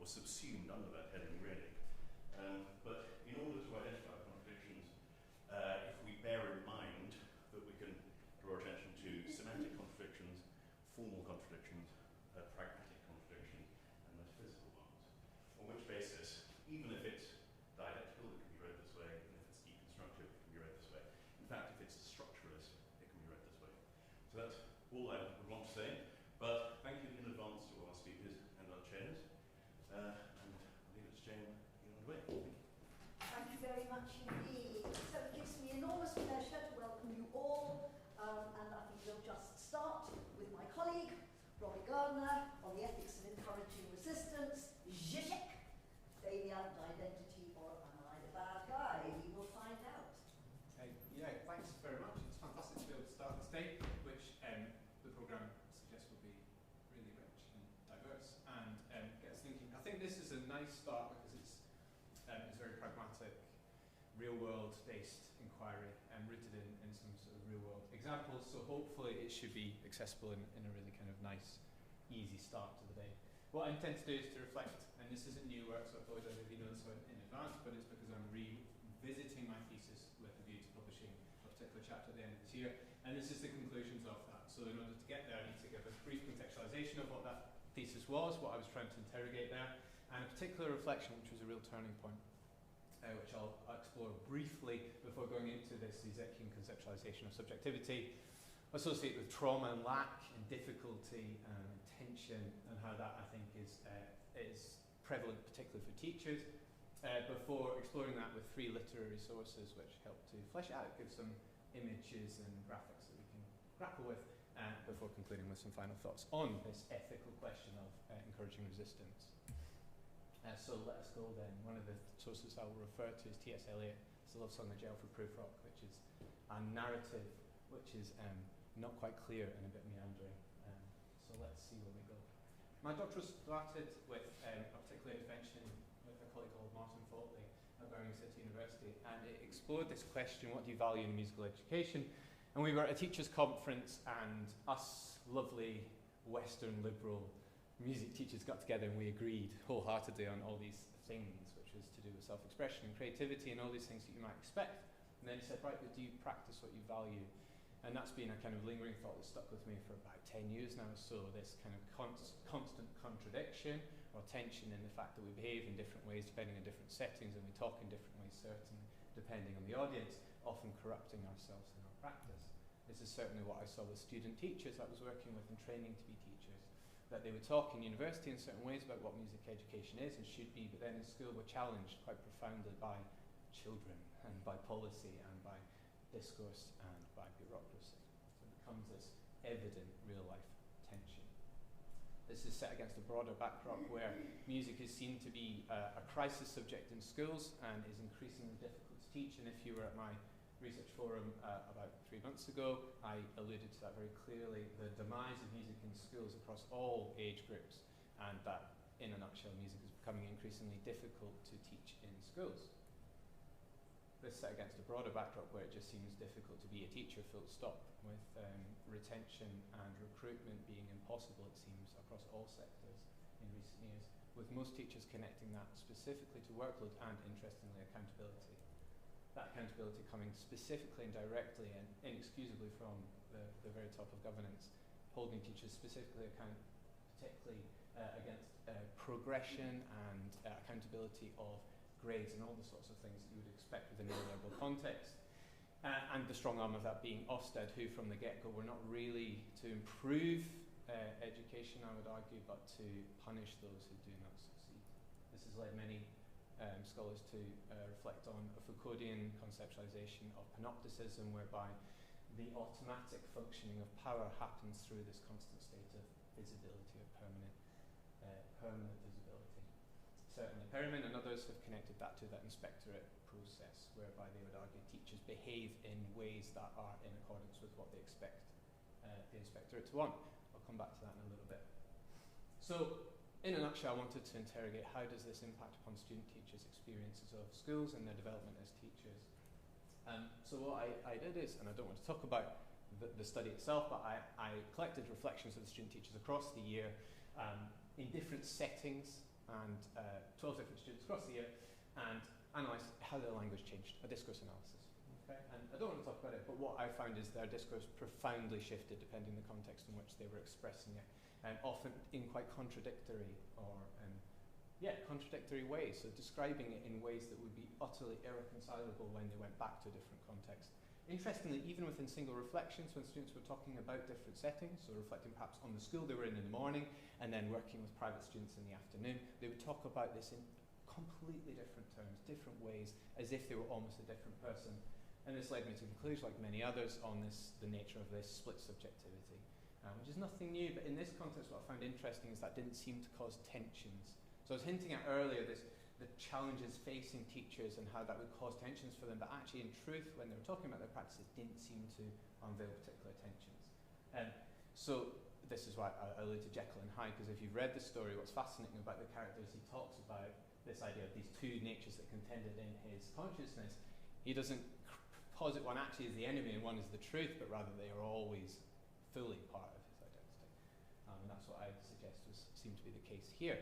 or subsumed under that heading, really. But in order to identify contradictions, if we bear in mind that we can draw attention to semantic contradictions, formal contradictions, pragmatic contradictions, and metaphysical ones, on which basis, even if it's dialectical, it can be read this way, even if it's deconstructive, it can be read this way. In fact, if it's structuralist, it can be read this way. So that's all I would want to say, but thank you in advance to all our speakers and our chairs, and I'll leave it to Jane in the way. Thank you very much indeed. So it gives me enormous pleasure to welcome you all, and I think we'll just start with my colleague, Robbie Gardner, on the ethics of encouraging resistance. Zizek, failure, identity, or am I the bad guy? We will find out. Yeah, thanks very much. It's fantastic to be able to start this day, which the programme suggests will be really rich and diverse and get us thinking. I think this is a nice start because it's very pragmatic, real-world based inquiry and rooted in some sort of real-world examples. So hopefully it should be accessible in a really kind of nice, easy start to the day. What I intend to do is to reflect, and this isn't new work, so I apologise if you know this in advance, but it's because I'm revisiting my thesis with a view to publishing a particular chapter at the end of this year, and this is the conclusions of that. So in order to get there, I need to give a brief contextualisation of what that thesis was, what I was trying to interrogate there, and a particular reflection, which was a real turning point, which I'll explore briefly before going into this Zizekian conceptualisation of subjectivity, associated with trauma and lack and difficulty and tension, and how that I think is prevalent particularly for teachers, before exploring that with 3 literary sources which help to flesh it out, give some images and graphics that we can grapple with, before concluding with some final thoughts on this ethical question of encouraging resistance. So let us go then. One of the sources I will refer to is T.S. Eliot. It's a love song, A Jail for Proof Rock, which is a narrative which is not quite clear and a bit meandering. So let's see where we go. My doctoral started with a particular intervention with a colleague called Martin Faultley at Birmingham City University, and it explored this question: what do you value in musical education? And we were at a teachers' conference, and us lovely Western liberal music teachers got together and we agreed wholeheartedly on all these things, which was to do with self-expression and creativity and all these things that you might expect. And then he said, right, but do you practice what you value? And that's been a kind of lingering thought that stuck with me for about 10 years now. So this kind of constant contradiction or tension in the fact that we behave in different ways depending on different settings, and we talk in different ways certainly depending on the audience, often corrupting ourselves in our practice. This is certainly what I saw with student teachers I was working with and training to be teachers, that they would talk in university in certain ways about what music education is and should be, but then in school were challenged quite profoundly by children and by policy and by discourse and by bureaucracy. So it becomes this evident real-life tension. This is set against a broader backdrop where music is seen to be a crisis subject in schools and is increasingly difficult to teach. And if you were at my research forum about 3 months ago, I alluded to that very clearly, the demise of music in schools across all age groups, and that, in a nutshell, music is becoming increasingly difficult to teach in schools. This set against a broader backdrop where it just seems difficult to be a teacher, full stop, with retention and recruitment being impossible, it seems, across all sectors in recent years, with most teachers connecting that specifically to workload and, interestingly, accountability. That accountability coming specifically and directly and inexcusably from the very top of governance, holding teachers specifically account, particularly against progression and accountability of grades and all the sorts of things that you would expect within a liberal context. And the strong arm of that being Ofsted, who from the get-go were not really to improve education, I would argue, but to punish those who do not succeed. This has led many scholars to reflect on a Foucauldian conceptualization of panopticism, whereby the automatic functioning of power happens through this constant state of visibility, of permanent visibility. Certainly Perriman and others have connected that to that inspectorate process, whereby they would argue teachers behave in ways that are in accordance with what they expect the inspectorate to want. I'll come back to that in a little bit. So, in a nutshell, I wanted to interrogate how does this impact upon student teachers' experiences of schools and their development as teachers. So what I did is, and I don't want to talk about the study itself, but I collected reflections of the student teachers across the year in different settings and 12 different students across the year, and analysed how their language changed, a discourse analysis. Okay? And I don't want to talk about it, but what I found is their discourse profoundly shifted depending on the context in which they were expressing it, and often in quite contradictory or contradictory ways, so describing it in ways that would be utterly irreconcilable when they went back to a different context. Interestingly, even within single reflections, when students were talking about different settings, so reflecting perhaps on the school they were in the morning, and then working with private students in the afternoon, they would talk about this in completely different terms, different ways, as if they were almost a different person. And this led me to conclude, like many others, on the nature of this split subjectivity, which is nothing new, but in this context what I found interesting is that didn't seem to cause tensions. So I was hinting at earlier the challenges facing teachers and how that would cause tensions for them, but actually in truth, when they were talking about their practices, didn't seem to unveil particular tensions. So this is why I allude to Jekyll and Hyde, because if you've read the story, what's fascinating about the characters, he talks about this idea of these two natures that contended in his consciousness. He doesn't posit one actually is the enemy and one is the truth, but rather they are always fully part of his identity. And that's what I would suggest seemed to be the case here.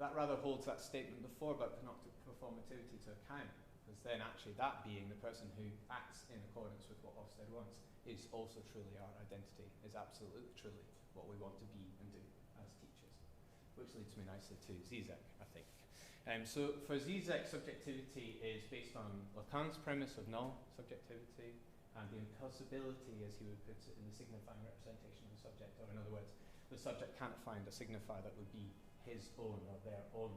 That rather holds that statement before about performativity to account, because then actually that being the person who acts in accordance with what Ofsted wants is also truly our identity, is absolutely truly what we want to be and do as teachers. Which leads me nicely to Zizek, I think. So for Zizek, subjectivity is based on Lacan's premise of null subjectivity and the impossibility, as he would put it, in the signifying representation of the subject, or in other words, the subject can't find a signifier that would be his own or their own.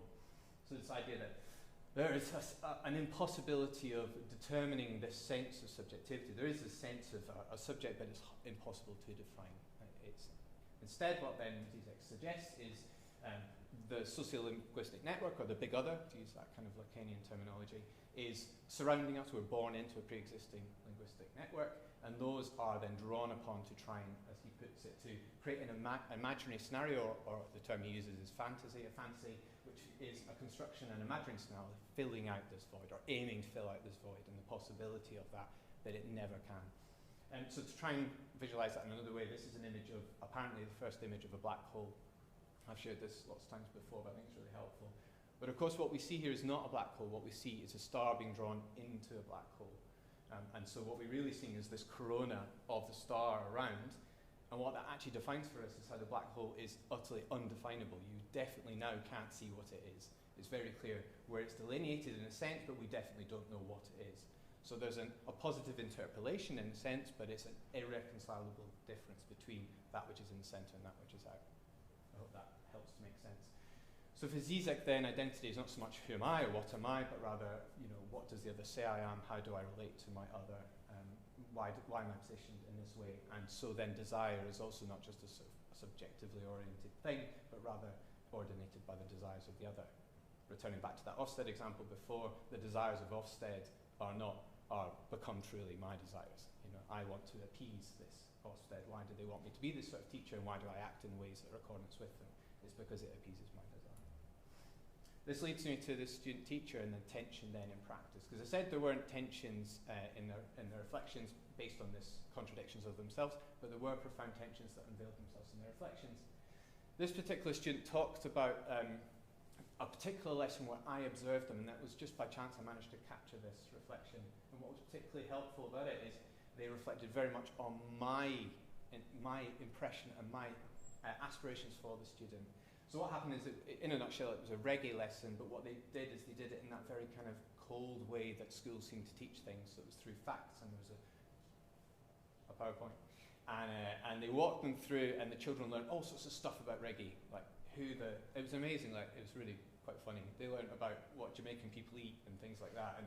So this idea that there is an impossibility of determining this sense of subjectivity. There is a sense of a subject that is impossible to define. Instead, what then Zizek suggests is the sociolinguistic network, or the big other, to use that kind of Lacanian terminology, is surrounding us. We're born into a pre-existing linguistic network, and those are then drawn upon to try and, as he puts it, to create an imaginary scenario, or the term he uses is fantasy, a fantasy, which is a construction, an imaginary scenario, filling out this void, or aiming to fill out this void, and the possibility of that it never can. And so to try and visualize that in another way, this is an image of, apparently the first image of a black hole. I've shared this lots of times before, but I think it's really helpful. But of course what we see here is not a black hole. What we see is a star being drawn into a black hole. And so what we're really seeing is this corona of the star around. And what that actually defines for us is how the black hole is utterly undefinable. You definitely now can't see what it is. It's very clear where it's delineated in a sense, but we definitely don't know what it is. So there's a positive interpolation in a sense, but it's an irreconcilable difference between that which is in the centre and that which is out. I hope that helps to make sense. So for Zizek then, identity is not so much who am I or what am I, but rather, what does the other say I am, how do I relate to my other, why am I positioned in this way? And so then desire is also not just a subjectively oriented thing, but rather ordinated by the desires of the other. Returning back to that Ofsted example before, the desires of Ofsted become truly my desires. I want to appease this Ofsted. Why do they want me to be this sort of teacher, and why do I act in ways that are accordance with them? It's because it appeases my desire. This leads me to the student-teacher and the tension then in practice, because I said there weren't tensions in their reflections based on this contradictions of themselves, but there were profound tensions that unveiled themselves in their reflections. This particular student talked about a particular lesson where I observed them, and that was just by chance I managed to capture this reflection. And what was particularly helpful about it is they reflected very much on my impression and my aspirations for the student. So what happened is, that, in a nutshell, it was a reggae lesson, but what they did is they did it in that very kind of cold way that schools seem to teach things. So it was through facts, and there was a PowerPoint. And they walked them through, and the children learned all sorts of stuff about reggae, like it was amazing, like it was really quite funny. They learned about what Jamaican people eat and things like that.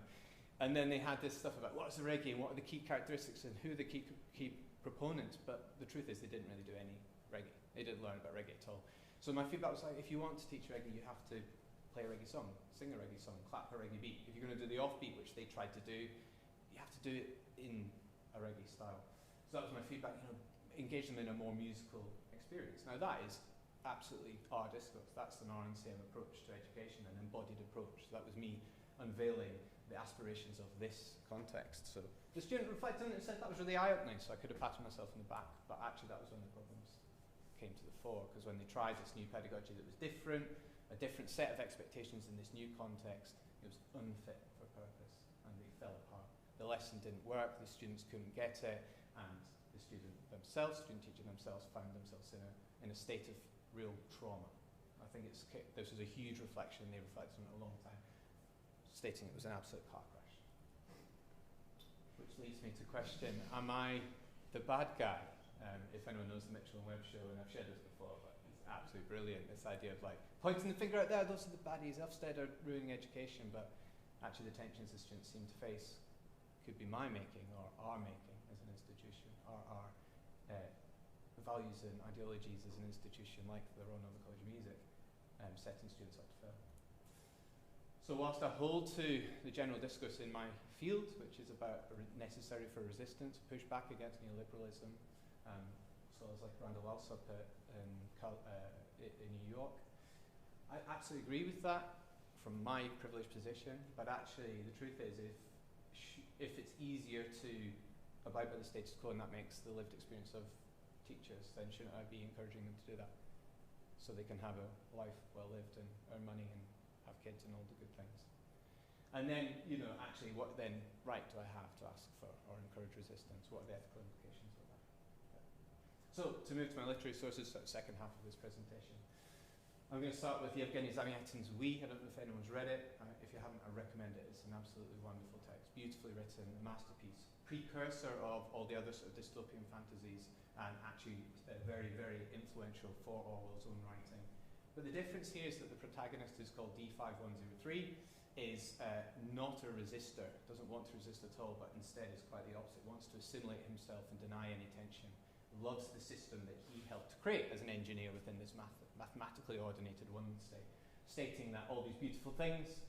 And then they had this stuff about what's the reggae and what are the key characteristics and who are the key proponents. But the truth is they didn't really do any reggae. They didn't learn about reggae at all. So my feedback was like, if you want to teach reggae, you have to play a reggae song, sing a reggae song, clap a reggae beat. If you're going to do the offbeat, which they tried to do, you have to do it in a reggae style. So that was my feedback, engage them in a more musical experience. Now that is absolutely our discourse. That's an RNCM approach to education, an embodied approach. So that was me unveiling the aspirations of this context. So the student reflected on it and said that was really eye-opening, so I could have patted myself on the back, but actually that was when the problems came to the fore, because when they tried this new pedagogy that was different, a different set of expectations in this new context. It was unfit for purpose, and they fell apart. The lesson didn't work, the students couldn't get it, and the student teacher themselves found themselves in a state of real trauma. I think this was a huge reflection, they reflected on it a long time, stating it was an absolute car crash. Which leads me to question, am I the bad guy? If anyone knows the Mitchell and Webb show, and I've shared this before, but it's absolutely brilliant, this idea of like pointing the finger out there, those are the baddies, Ofsted are ruining education, but actually the tensions the students seem to face could be my making or our making as an institution, our values and ideologies as an institution like the Royal Northern College of Music, setting students up to fail. So whilst I hold to the general discourse in my field, which is about necessary for resistance, push back against neoliberalism, so as like Randall Alsop in New York, I absolutely agree with that from my privileged position, but actually the truth is if it's easier to abide by the status quo and that makes the lived experience of teachers, then shouldn't I be encouraging them to do that? So they can have a life well lived and earn money and have kids and all the good things. And then, actually what then right do I have to ask for or encourage resistance? What are the ethical implications of that? So to move to my literary sources, the second half of this presentation, I'm going to start with Yevgeny Zamyatin's We. I don't know if anyone's read it. If you haven't, I recommend it. It's an absolutely wonderful text, beautifully written, a masterpiece, precursor of all the other sort of dystopian fantasies, and actually very, very influential for Orwell's own writing. But the difference here is that the protagonist, who's called D5103, is not a resistor, doesn't want to resist at all, but instead is quite the opposite, wants to assimilate himself and deny any tension, loves the system that he helped create as an engineer within this mathematically ordinated women's state, stating that all these beautiful things,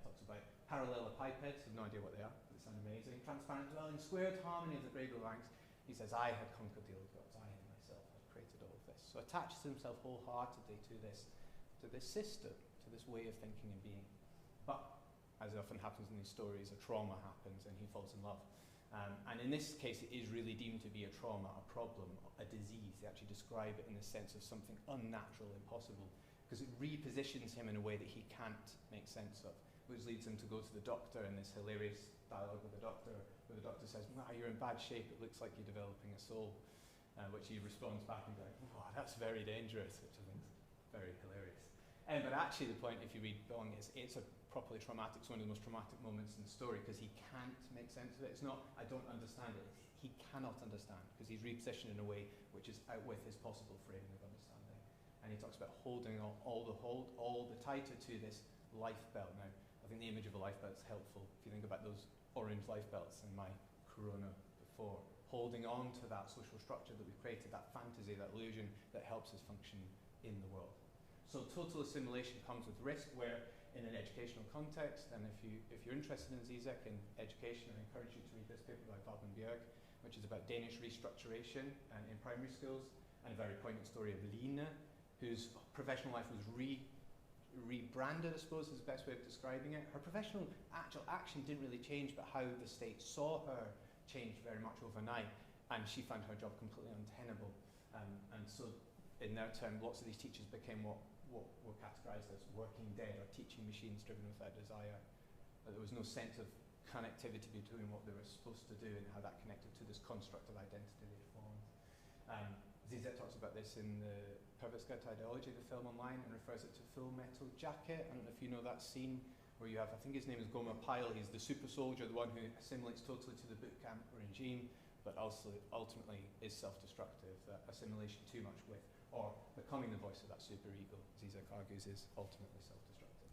talks about parallelepipeds, I have no idea what they are, but they sound amazing, transparent dwelling, squared harmony of the Bragle ranks. He says, I had conquered the old gods, I myself had created all of this. So attaches himself wholeheartedly to this system, to this way of thinking and being. But, as often happens in these stories, a trauma happens and he falls in love. And in this case, it is really deemed to be a trauma, a problem, a disease. They actually describe it in the sense of something unnatural, impossible, because it repositions him in a way that he can't make sense of, which leads him to go to the doctor in this hilarious dialogue with the doctor, where the doctor says, wow, you're in bad shape, it looks like you're developing a soul, which he responds back and goes, wow, that's very dangerous, which I think is very hilarious. But actually the point, if you read Bong, is it's a properly traumatic, it's one of the most traumatic moments in the story, because he can't make sense of it. It's not, I don't understand it, he cannot understand, because he's repositioned in a way which is out with his possible framing of understanding. And he talks about holding all the tighter to this life belt. Now, I think the image of a life belt is helpful. If you think about those orange life belts in my corona before, holding on to that social structure that we've created, that fantasy, that illusion that helps us function in the world. So total assimilation comes with risk, where in an educational context, and if you're interested in Zizek and education, I encourage you to read this paper by Fabian Bjerg, which is about Danish restructuration in primary schools, and a very poignant story of Line, whose professional life was rebranded, I suppose is the best way of describing it. Her professional actual action didn't really change, but how the state saw her changed very much overnight, and she found her job completely untenable. And so in their term, lots of these teachers became what were categorised as working dead, or teaching machines driven without desire. There was no sense of connectivity between what they were supposed to do and how that connected to this construct of identity they formed. Zizek talks about this in the Pervert's Guide to Ideology, the film online, and refers it to Full Metal Jacket. I don't know if you know that scene where you have, I think his name is Gomer Pyle, he's the super soldier, the one who assimilates totally to the boot camp regime, but also ultimately is self-destructive, assimilation too much with, or becoming the voice of that super ego, Zizek argues, is ultimately self-destructive.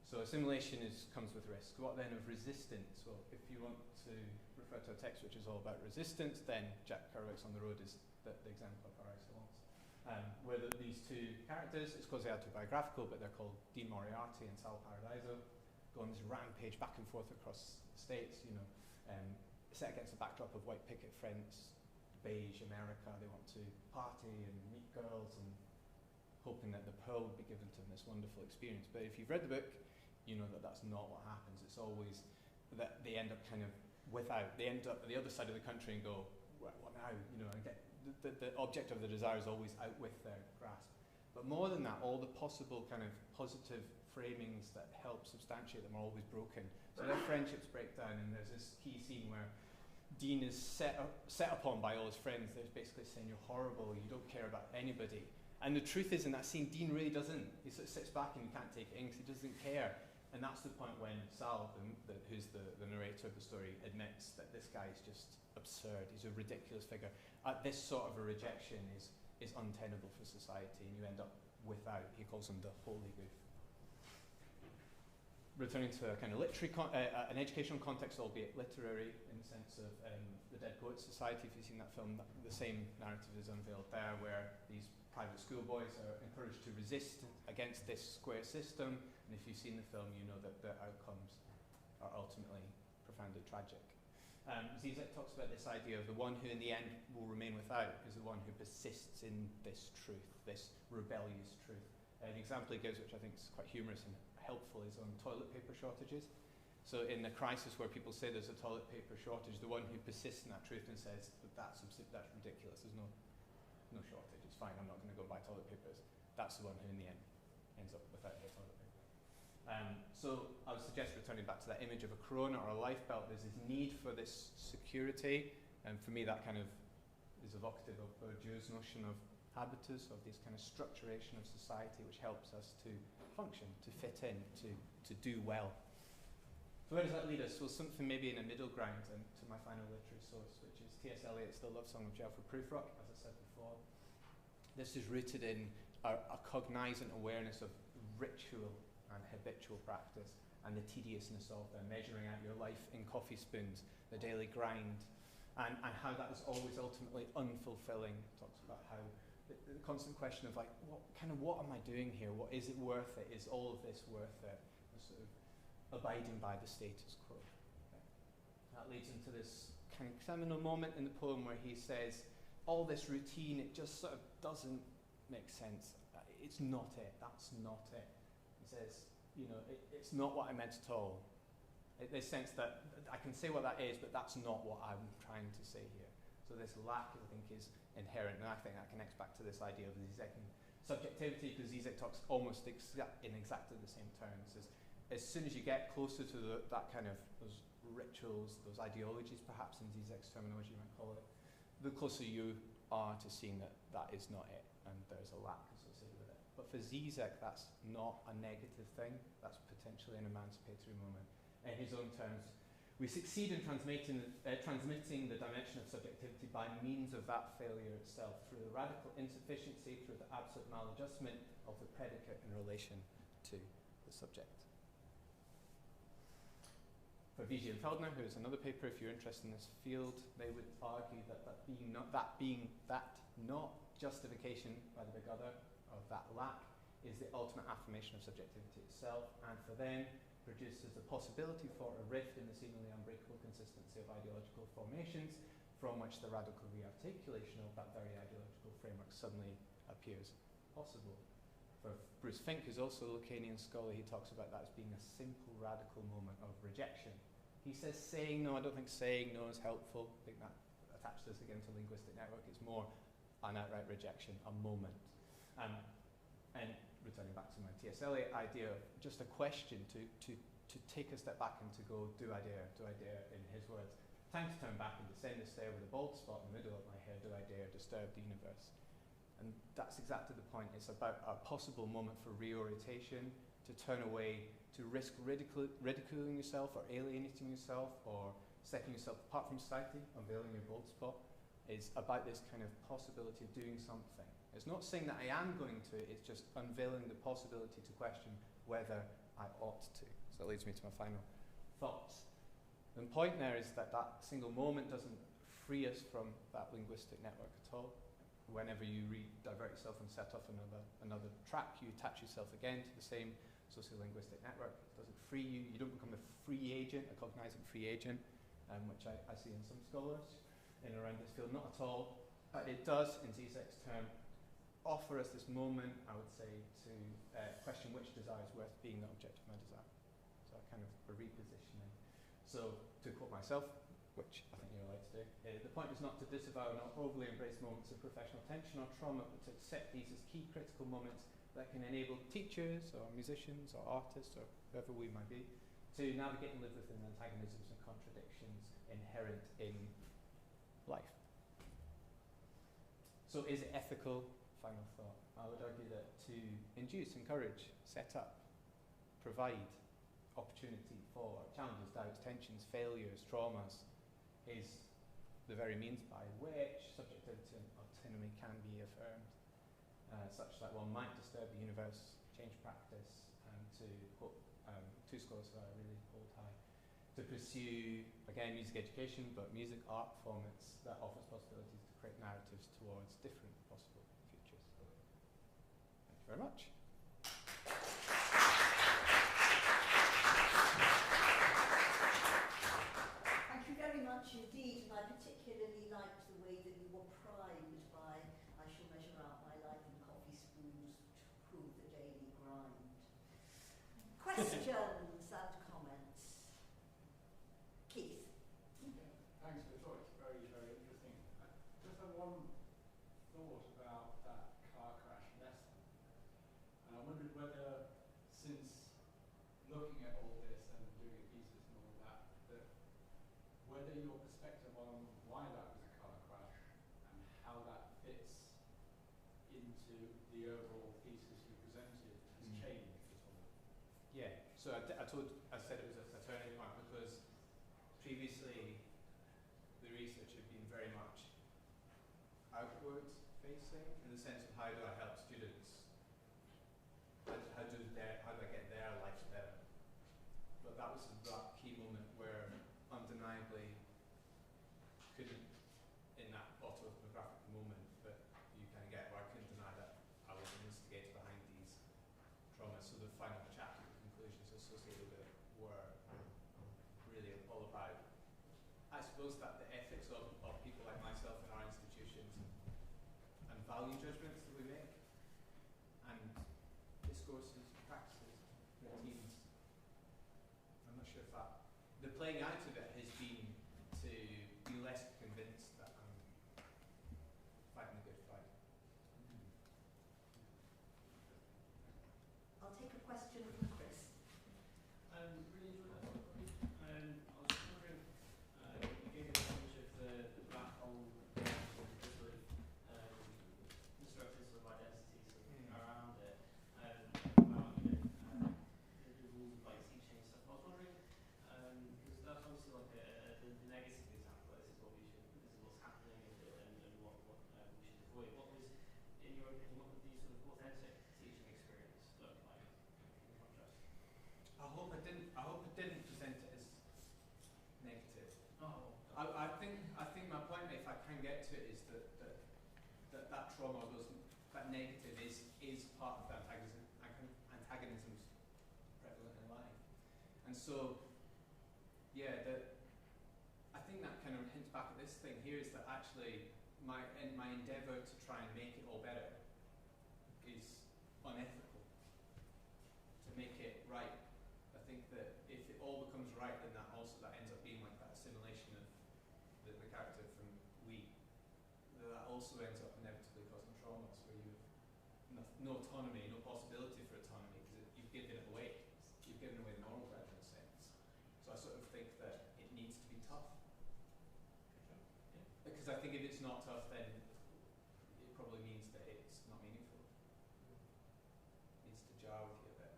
So assimilation comes with risk. What then of resistance? Well, if you want to refer to a text which is all about resistance, then Jack Kerouac's On the Road is the example par excellence. Where these two characters, it's quasi autobiographical, but they're called Dean Moriarty and Sal Paradiso, go on this rampage back and forth across the States, set against the backdrop of white picket fence, beige America. They want to party and meet girls, and hoping that the pearl would be given to them, this wonderful experience. But if you've read the book, you know that that's not what happens. It's always that they end up they end up at the other side of the country and go, what now? And get the object of the desire is always out with their grasp. But more than that, all the possible kind of positive framings that help substantiate them are always broken. So their friendships break down, and there's this key scene where Dean is set upon by all his friends. They're basically saying, you're horrible, you don't care about anybody. And the truth is, in that scene, Dean really doesn't. He sort of sits back and he can't take it in because he doesn't care. And that's the point when Sal, who's the narrator of the story, admits that this guy is just absurd. He's a ridiculous figure. This sort of a rejection is untenable for society, and you end up without, he calls him the holy goof. Returning to a kind of literary, an educational context, albeit literary, in the sense of the Dead Poets Society, if you've seen that film, the same narrative is unveiled there, where these private schoolboys are encouraged to resist against this square system, and if you've seen the film, you know that the outcomes are ultimately profoundly tragic. Zizek talks about this idea of the one who in the end will remain without is the one who persists in this truth, this rebellious truth. An example he gives, which I think is quite humorous and helpful, is on toilet paper shortages. So in a crisis where people say there's a toilet paper shortage, the one who persists in that truth and says that's ridiculous, there's no shortage, it's fine, I'm not going to go buy toilet papers, that's the one who in the end ends up without their toilet paper. So I would suggest returning back to that image of a corona or a life belt. There's this need for this security, and for me that kind of is evocative of Bourdieu's notion of habitus, of this kind of structuration of society which helps us to function, to fit in, to do well. So where does that lead us? Well, something maybe in a middle ground, and to my final literary source, which is T.S. Eliot's The Love Song of Geoffrey Prufrock, as I said before. This is rooted in a cognizant awareness of ritual and habitual practice and the tediousness of them, measuring out your life in coffee spoons, the daily grind, and how that is always ultimately unfulfilling. It talks about how the constant question of like, what am I doing here? What is it worth it? Is all of this worth it? Sort of abiding by the status quo. Okay. That leads into this kind of seminal moment in the poem where he says, all this routine, it just sort of doesn't make sense. It's not it. That's not it. He says, it's not what I meant at all. This sense that I can say what that is, but that's not what I'm trying to say here. So this lack, I think, is inherent, and I think that connects back to this idea of Zizek and subjectivity, because Zizek talks almost in exactly the same terms. As soon as you get closer to that kind of those rituals, those ideologies, perhaps in Zizek's terminology you might call it, the closer you are to seeing that that is not it, and there's a lack associated with it. But for Zizek, that's not a negative thing. That's potentially an emancipatory moment. In his own terms, we succeed in transmitting the dimension of subjectivity by means of that failure itself, through the radical insufficiency, through the absolute maladjustment of the predicate in relation to the subject. For Vigie and Feldner, who is another paper, if you're interested in this field, they would argue that not justification by the big other of that lack is the ultimate affirmation of subjectivity itself, and for them produces the possibility for a rift in the seemingly unbreakable consistency of ideological formations from which the radical rearticulation of that very ideological framework suddenly appears possible. For Bruce Fink, who's also a Lacanian scholar, he talks about that as being a simple radical moment of rejection. He says saying no. I don't think saying no is helpful. I think that attaches us again to linguistic network. It's more an outright rejection, a moment. And returning back to my T.S. Eliot idea of just a question to take a step back and to go, do I dare, in his words. Time to turn back and descend the stair with a bald spot in the middle of my hair, do I dare disturb the universe? And that's exactly the point. It's about a possible moment for reorientation, to turn away, to risk ridiculing yourself or alienating yourself or setting yourself apart from society, unveiling your bald spot, is about this kind of possibility of doing something. It's not saying that I am going to, it's just unveiling the possibility to question whether I ought to. So that leads me to my final thoughts. The point there is that that single moment doesn't free us from that linguistic network at all. Whenever you divert yourself and set off another track, you attach yourself again to the same sociolinguistic network. It doesn't free you. You don't become a free agent, a cognizant free agent, which I see in some scholars in and around this field. Not at all. But it does, in Zizek's term, offer us this moment, I would say, to question which desire is worth being the object of my desire. So a kind of a repositioning. So to quote myself, which I think you're allowed to do. The point is not to disavow nor overly embrace moments of professional tension or trauma, but to accept these as key critical moments that can enable teachers or musicians or artists or whoever we might be to navigate and live within the antagonisms and contradictions inherent in life. So is it ethical? Final thought. I would argue that to induce, encourage, set up, provide opportunity for challenges, doubts, tensions, failures, traumas is the very means by which subjectivity and autonomy can be affirmed, such that one might disturb the universe, change practice, and to quote two scholars who I really hold high, to pursue, again, music education, but music art performance that offers possibilities to create narratives towards different possible futures. Thank you very much. Thank you very much indeed, and I particularly liked the way that you were primed by "I shall measure out my life in coffee spoons to prove the daily grind." Questions and comments? Keith. Thanks for the talk. It's very, very interesting. I just have one thought about that car crash lesson. And I wondered whether, since looking at all this and doing a thesis and all that, whether your perspective on why that was a car crash and how that fits into the overall thesis you presented has changed at all. Yeah, so I said it was a turning point because previously the research had been very much outward facing in the sense of how do I help students, how do I get their lives better. But that was that key moment where undeniably couldn't, in that autobiographic moment that you kind of get, where I couldn't deny that I was an instigator behind these traumas. So the final chapter, the conclusions associated with it were really all about, I suppose, that the ethics of people like myself in our institutions and value judgments that we make and discourses, practices, routines. I'm not sure if that, the playing out of it has been to be less convinced that I'm fighting a good fight. I'll take a question from Chris. Really enjoyed that talk, Robbie. I was just wondering, you gave an image of the black hole the sort of destructors of identities around it, about the rules of like teaching and stuff. I was wondering, because that's obviously like the negative example. This is what we should, this is what's happening, and what we should avoid. What was, in your opinion, what would the sort of authentic teaching experience look like in contrast? I hope I didn't present it as negative. Oh. I think my point, if I can get to it, is that trauma, that negative is part of the antagonisms prevalent in life. And so, yeah, I think that kind of hints back at this thing here, is that actually my endeavour to try and make it all better is unethical. To make it right. I think that if it all becomes right, then that ends up being like that assimilation of the character from we. That also ends up inevitably causing traumas where you have no autonomy, no possibility for autonomy, because you've given it away. You've given away the moral ground in a sense. So I sort of think that it needs to be tough. Because I think if it's not tough, then it probably means that it's not meaningful. It needs to jar with you a bit.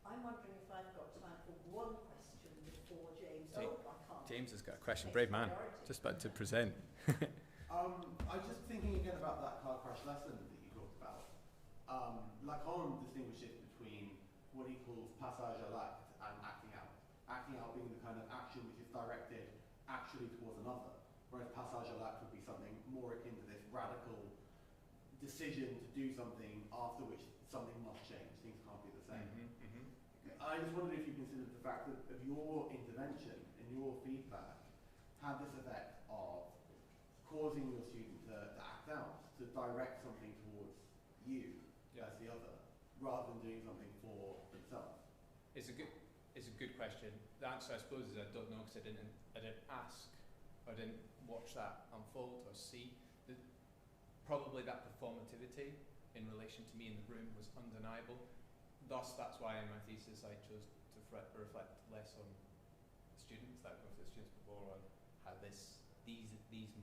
I'm wondering if I've got time for one question before James. Ja- Oh, I can't. James has got a question. Takes Brave man. priority. Just about to present. I was just thinking again about that car crash lesson that you talked about. Lacan distinguishes between what he calls passage à l'acte and acting out. Acting out being the kind of action which is directed actually towards another, whereas passage à l'acte would be something more akin to this radical decision to do something after which something must change. Things can't be the same. I just wondered if you considered the fact that of your intervention and your feedback had this effect of causing your student to act out, to direct something towards you as the other, rather than doing something for themselves. It's a a good question. The answer, I suppose, is I don't know because I didn't ask or didn't watch that unfold or see. Probably that performativity in relation to me in the room was undeniable. Thus, that's why in my thesis I chose to reflect less on students, that going to the students, but more on how these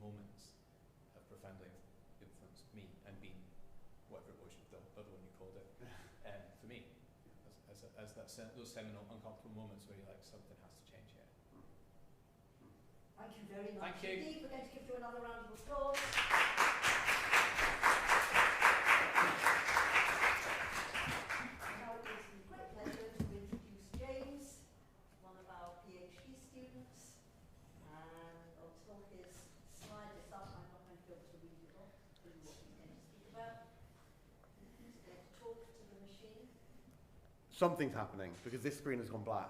moments have profoundly influenced me and been whatever it was, the other one you called it, for me, those seminal, uncomfortable moments where you're like, something has to change here. Thank you very much. Thank you. Indeed, we're going to give you another round of applause. Now it gives me great pleasure to introduce James, one of our PhD students, and until his slide is up, I'm not going to be able to read it off, tell you what he's going to speak about. He's going to talk to the machine. Something's happening because this screen has gone black.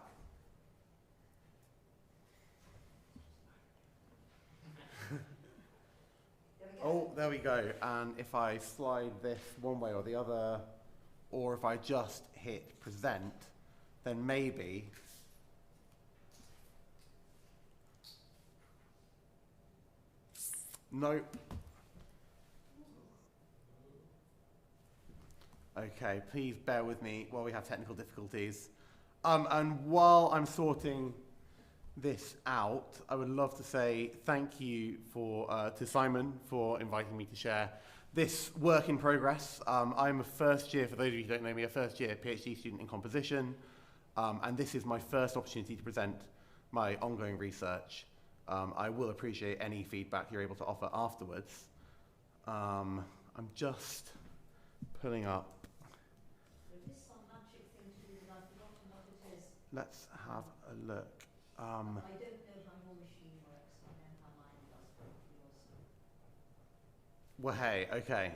Oh, there we go. And if I slide this one way or the other, or if I just hit present, then maybe nope. Okay, please bear with me while we have technical difficulties. And while I'm sorting this out, I would love to say thank you to Simon for inviting me to share this work in progress. I'm a first year, for those of you who don't know me, a first year PhD student in composition, and this is my first opportunity to present my ongoing research. I will appreciate any feedback you're able to offer afterwards. I'm just pulling up. There is some magic thing to do, but I've forgotten what it is. Let's have a look. I don't know how your machine works, I know how mine does, but yours. Well, hey, okay.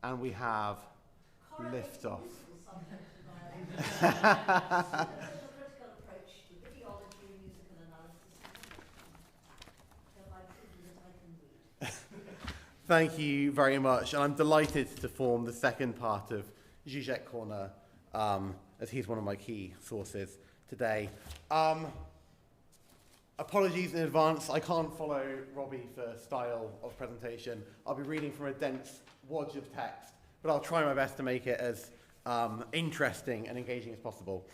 And we have lift off. Critical approach to videology and musical analysis. Hereby proven that I can read. Thank you very much. And I'm delighted to form the second part of Zizek Corner, as he's one of my key sources today. Apologies in advance, I can't follow Robbie for style of presentation. I'll be reading from a dense wodge of text, but I'll try my best to make it as interesting and engaging as possible.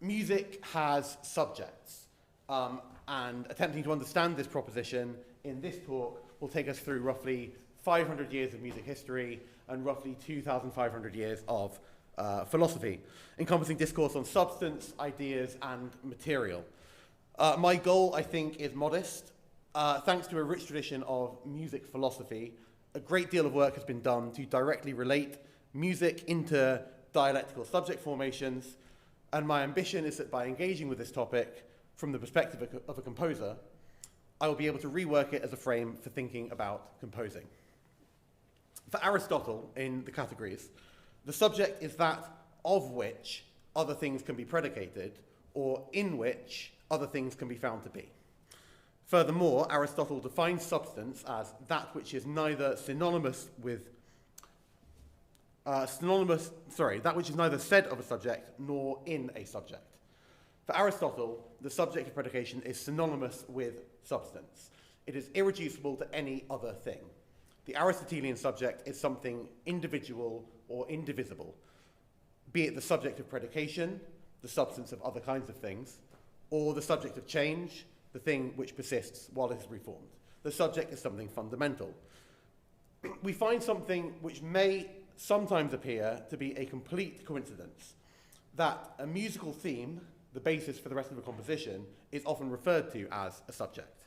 Music has subjects, and attempting to understand this proposition in this talk will take us through roughly 500 years of music history and roughly 2,500 years of philosophy, encompassing discourse on substance, ideas, and material. My goal, I think, is modest. Thanks to a rich tradition of music philosophy, a great deal of work has been done to directly relate music into dialectical subject formations, and my ambition is that by engaging with this topic from the perspective of a composer, I will be able to rework it as a frame for thinking about composing. For Aristotle, in the categories, the subject is that of which other things can be predicated, or in which other things can be found to be. Furthermore, Aristotle defines substance as that which is neither that which is neither said of a subject nor in a subject. For Aristotle, the subject of predication is synonymous with substance. It is irreducible to any other thing. The Aristotelian subject is something individual or indivisible, be it the subject of predication, the substance of other kinds of things, or the subject of change, the thing which persists while it is reformed. The subject is something fundamental. We find something which may sometimes appear to be a complete coincidence, that a musical theme, the basis for the rest of a composition, is often referred to as a subject,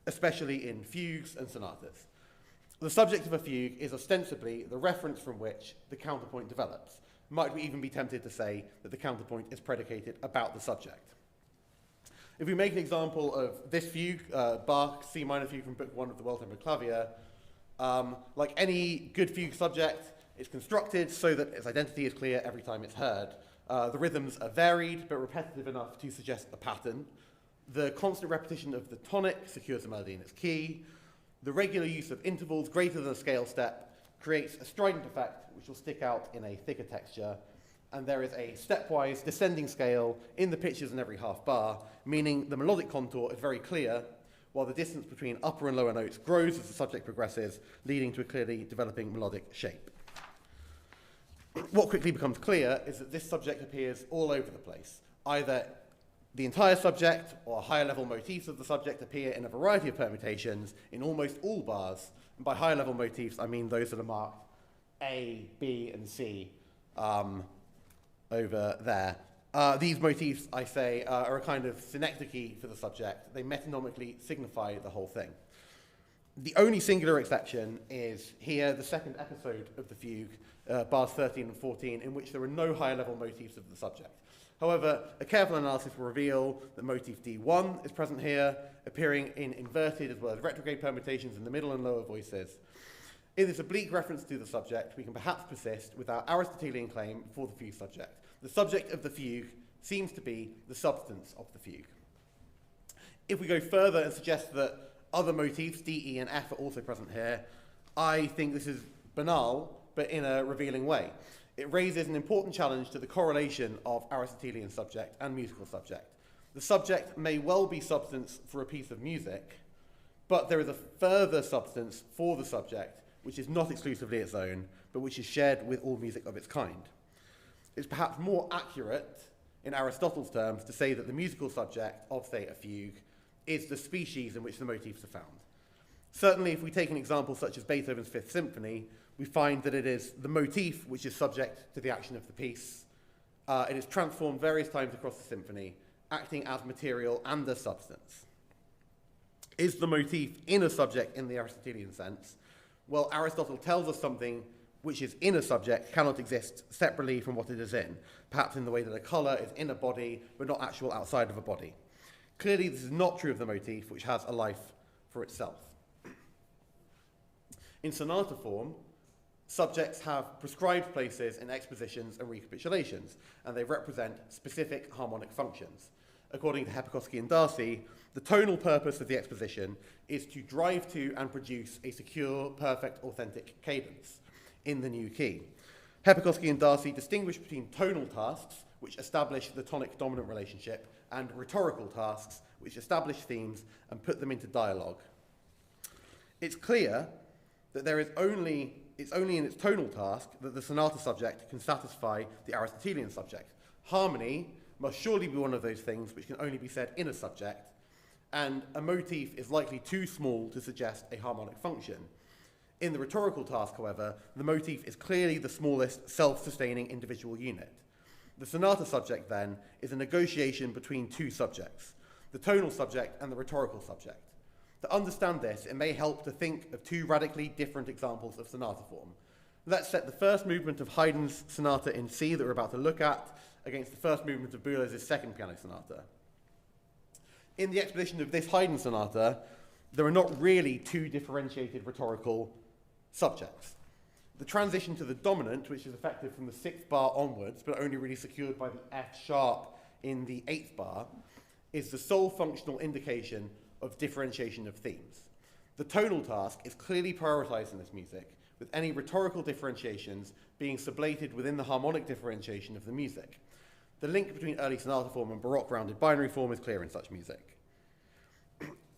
especially in fugues and sonatas. The subject of a fugue is ostensibly the reference from which the counterpoint develops. Might we even be tempted to say that the counterpoint is predicated about the subject? If we make an example of this fugue, Bach C minor fugue from Book 1 of the World Tempered Clavier, like any good fugue subject, it's constructed so that its identity is clear every time it's heard. The rhythms are varied but repetitive enough to suggest a pattern. The constant repetition of the tonic secures the melody in its key. The regular use of intervals greater than a scale step creates a strident effect which will stick out in a thicker texture. and there is a stepwise descending scale in the pitches in every half bar, meaning the melodic contour is very clear, while the distance between upper and lower notes grows as the subject progresses, leading to a clearly developing melodic shape. What quickly becomes clear is that this subject appears all over the place. Either the entire subject or higher level motifs of the subject appear in a variety of permutations in almost all bars. And by higher level motifs, I mean those that are marked A, B, and C over there. These motifs, I say, are a kind of synecdoche for the subject. They metonymically signify the whole thing. The only singular exception is here, the second episode of the fugue, bars 13 and 14, in which there are no higher level motifs of the subject. However, a careful analysis will reveal that motif D1 is present here, appearing in inverted as well as retrograde permutations in the middle and lower voices. In this oblique reference to the subject, we can perhaps persist with our Aristotelian claim for the fugue subject. The subject of the fugue seems to be the substance of the fugue. If we go further and suggest that other motifs, D, E, and F, are also present here, I think this is banal, but in a revealing way. It raises an important challenge to the correlation of Aristotelian subject and musical subject. The subject may well be substance for a piece of music, but there is a further substance for the subject, which is not exclusively its own, but which is shared with all music of its kind. It's perhaps more accurate, in Aristotle's terms, to say that the musical subject of, say, a fugue is the species in which the motifs are found. Certainly, if we take an example such as Beethoven's Fifth Symphony, we find that it is the motif which is subject to the action of the piece. It is transformed various times across the symphony, acting as material and as substance. Is the motif in a subject in the Aristotelian sense? Well, Aristotle tells us something which is in a subject cannot exist separately from what it is in, perhaps in the way that a colour is in a body but not actual outside of a body. Clearly, this is not true of the motif, which has a life for itself. In sonata form, subjects have prescribed places in expositions and recapitulations, and they represent specific harmonic functions. According to Hepikowski and Darcy, the tonal purpose of the exposition is to drive to and produce a secure, perfect, authentic cadence in the new key. Hepikowski and Darcy distinguish between tonal tasks, which establish the tonic-dominant relationship, and rhetorical tasks, which establish themes and put them into dialogue. It's clear that it's only in its tonal task that the sonata subject can satisfy the Aristotelian subject. Harmony must surely be one of those things which can only be said in a subject, and a motif is likely too small to suggest a harmonic function. In the rhetorical task, however, the motif is clearly the smallest self-sustaining individual unit. The sonata subject, then, is a negotiation between two subjects, the tonal subject and the rhetorical subject. To understand this, it may help to think of two radically different examples of sonata form. Let's set the first movement of Haydn's sonata in C that we're about to look at against the first movement of Boulez's second piano sonata. In the exposition of this Haydn sonata, there are not really two differentiated rhetorical subjects. The transition to the dominant, which is effective from the 6th bar onwards, but only really secured by the F sharp in the 8th bar, is the sole functional indication of differentiation of themes. The tonal task is clearly prioritized in this music, with any rhetorical differentiations being sublated within the harmonic differentiation of the music. The link between early sonata form and Baroque rounded binary form is clear in such music.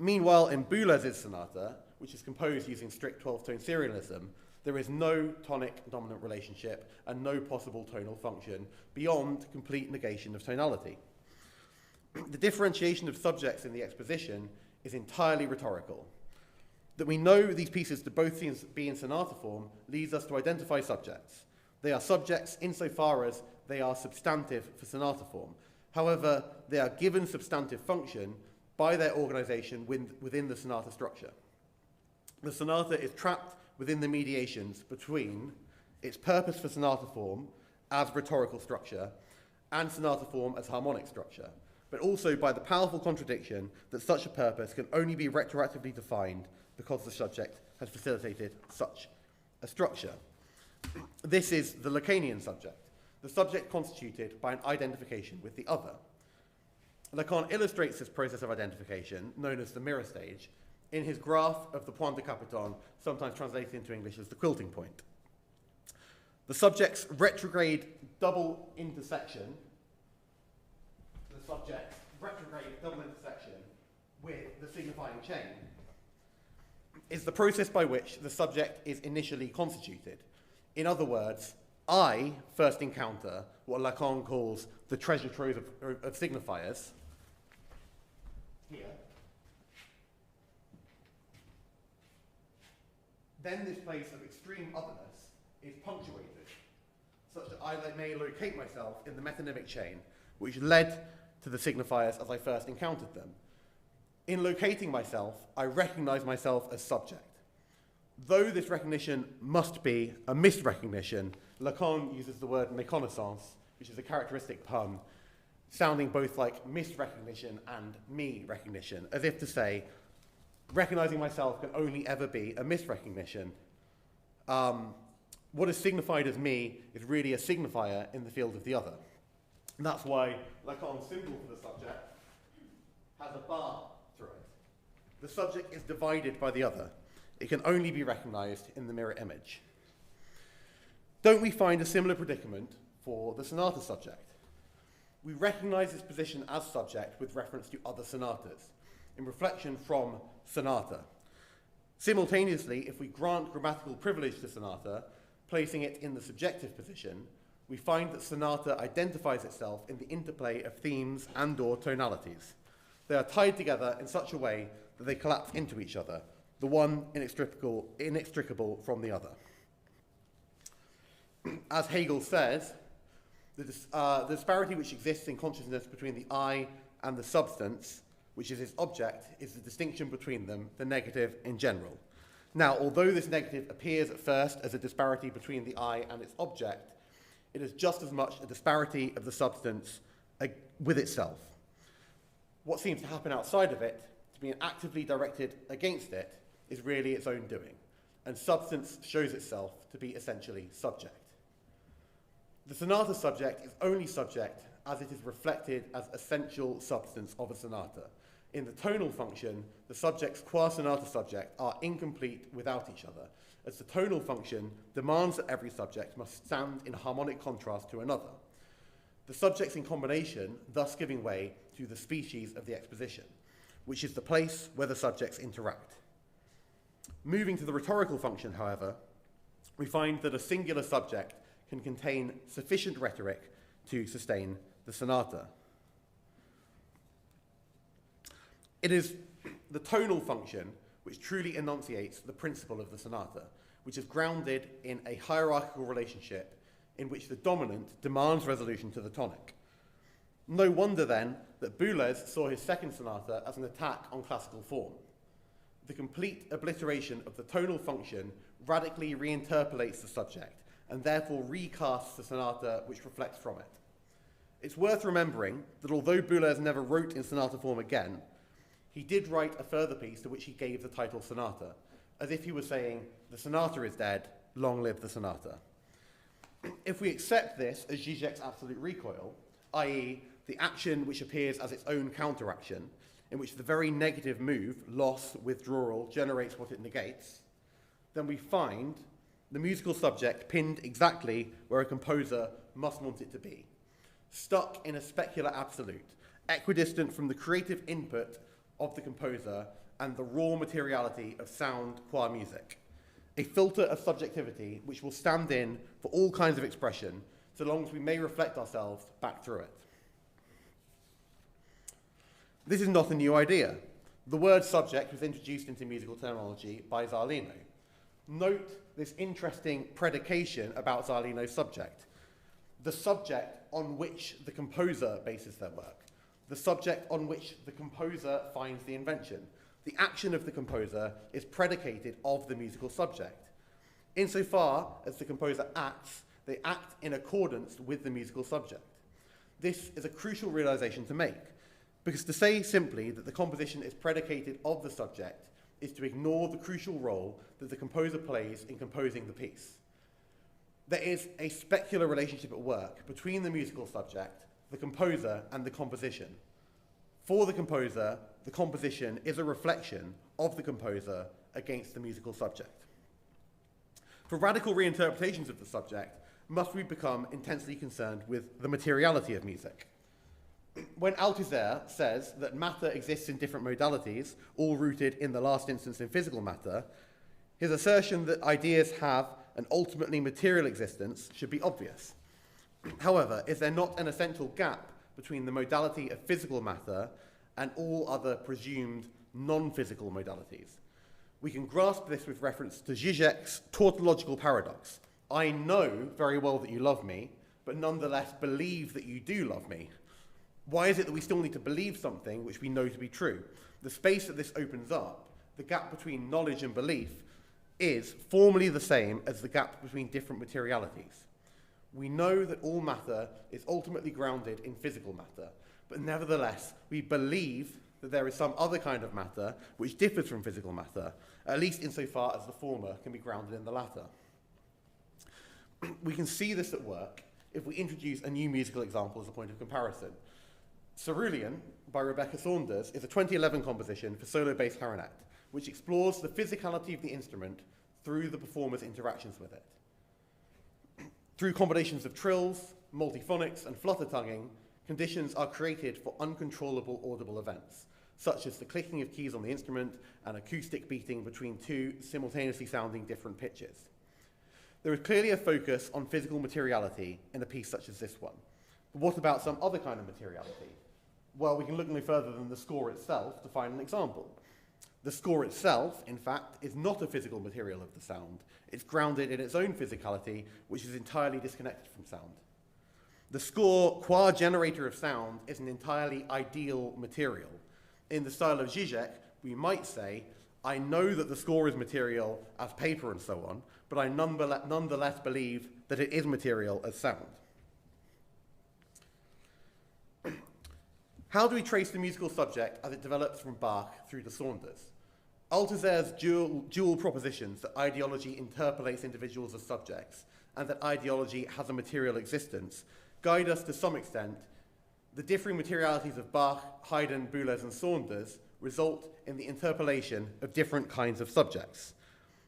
Meanwhile, in Boulez's sonata, which is composed using strict 12-tone serialism, there is no tonic-dominant relationship and no possible tonal function beyond complete negation of tonality. The differentiation of subjects in the exposition is entirely rhetorical. That we know these pieces to both be in sonata form leads us to identify subjects. They are subjects insofar as they are substantive for sonata form. However, they are given substantive function by their organization within the sonata structure. The sonata is trapped within the mediations between its purpose for sonata form as rhetorical structure and sonata form as harmonic structure, but also by the powerful contradiction that such a purpose can only be retroactively defined because the subject has facilitated such a structure. This is the Lacanian subject, the subject constituted by an identification with the other. Lacan illustrates this process of identification, known as the mirror stage, in his graph of the point de capiton, sometimes translated into English as the quilting point. the subject's retrograde double intersection, with the signifying chain, is the process by which the subject is initially constituted. In other words, I first encounter what Lacan calls the treasure trove of signifiers here. Then this place of extreme otherness is punctuated, such that I may locate myself in the metonymic chain, which led to the signifiers as I first encountered them. In locating myself, I recognize myself as subject. Though this recognition must be a misrecognition, Lacan uses the word méconnaissance, which is a characteristic pun, sounding both like misrecognition and me recognition, as if to say, recognizing myself can only ever be a misrecognition. What is signified as me is really a signifier in the field of the other. And that's why Lacan's symbol for the subject has a bar through it. The subject is divided by the other. It can only be recognized in the mirror image. Don't we find a similar predicament for the sonata subject? We recognize its position as subject with reference to other sonatas, in reflection from sonata. Simultaneously, if we grant grammatical privilege to sonata, placing it in the subjective position, we find that sonata identifies itself in the interplay of themes and/or tonalities. They are tied together in such a way that they collapse into each other, the one inextricable from the other. As Hegel says, the disparity which exists in consciousness between the I and the substance, which is its object, is the distinction between them, the negative in general. Now, although this negative appears at first as a disparity between the I and its object, it is just as much a disparity of the substance with itself. What seems to happen outside of it, to be actively directed against it, is really its own doing, and substance shows itself to be essentially subject. The sonata subject is only subject as it is reflected as essential substance of a sonata. In the tonal function, the subjects qua sonata subject are incomplete without each other, as the tonal function demands that every subject must stand in harmonic contrast to another. The subjects in combination thus giving way to the species of the exposition, which is the place where the subjects interact. Moving to the rhetorical function, however, we find that a singular subject can contain sufficient rhetoric to sustain the sonata. It is the tonal function which truly enunciates the principle of the sonata, which is grounded in a hierarchical relationship in which the dominant demands resolution to the tonic. No wonder then that Boulez saw his second sonata as an attack on classical form. The complete obliteration of the tonal function radically reinterpolates the subject and therefore recasts the sonata which reflects from it. It's worth remembering that although Boulez never wrote in sonata form again, he did write a further piece to which he gave the title sonata, as if he was saying, the sonata is dead, long live the sonata. If we accept this as Zizek's absolute recoil, i.e. the action which appears as its own counteraction, in which the very negative move, loss, withdrawal, generates what it negates, then we find the musical subject pinned exactly where a composer must want it to be, stuck in a specular absolute, equidistant from the creative input of the composer and the raw materiality of sound qua music, a filter of subjectivity which will stand in for all kinds of expression so long as we may reflect ourselves back through it. This is not a new idea. The word subject was introduced into musical terminology by Zarlino. Note this interesting predication about Zarlino's subject. The subject on which the composer bases their work. The subject on which the composer finds the invention. The action of the composer is predicated of the musical subject. Insofar as the composer acts, they act in accordance with the musical subject. This is a crucial realization to make, because to say simply that the composition is predicated of the subject is to ignore the crucial role that the composer plays in composing the piece. There is a specular relationship at work between the musical subject, the composer, and the composition. For the composer, the composition is a reflection of the composer against the musical subject. For radical reinterpretations of the subject, must we become intensely concerned with the materiality of music. When Althusser says that matter exists in different modalities, all rooted in the last instance in physical matter, his assertion that ideas have an ultimately material existence should be obvious. However, is there not an essential gap between the modality of physical matter and all other presumed non-physical modalities? We can grasp this with reference to Zizek's tautological paradox. I know very well that you love me, but nonetheless believe that you do love me. Why is it that we still need to believe something which we know to be true? The space that this opens up, the gap between knowledge and belief, is formally the same as the gap between different materialities. We know that all matter is ultimately grounded in physical matter, but nevertheless, we believe that there is some other kind of matter which differs from physical matter, at least insofar as the former can be grounded in the latter. We can see this at work if we introduce a new musical example as a point of comparison. Cerulean, by Rebecca Saunders, is a 2011 composition for solo bass clarinet, which explores the physicality of the instrument through the performer's interactions with it. Through combinations of trills, multiphonics, and flutter tonguing, conditions are created for uncontrollable audible events, such as the clicking of keys on the instrument and acoustic beating between two simultaneously sounding different pitches. There is clearly a focus on physical materiality in a piece such as this one. But what about some other kind of materiality? Well, we can look no further than the score itself to find an example. The score itself, in fact, is not a physical material of the sound. It's grounded in its own physicality, which is entirely disconnected from sound. The score, qua generator of sound, is an entirely ideal material. In the style of Zizek, we might say, I know that the score is material as paper and so on, but I nonetheless believe that it is material as sound. How do we trace the musical subject as it develops from Bach through to Saunders? Althusser's dual propositions that ideology interpolates individuals as subjects and that ideology has a material existence guide us to some extent. The differing materialities of Bach, Haydn, Boulez, and Saunders result in the interpolation of different kinds of subjects.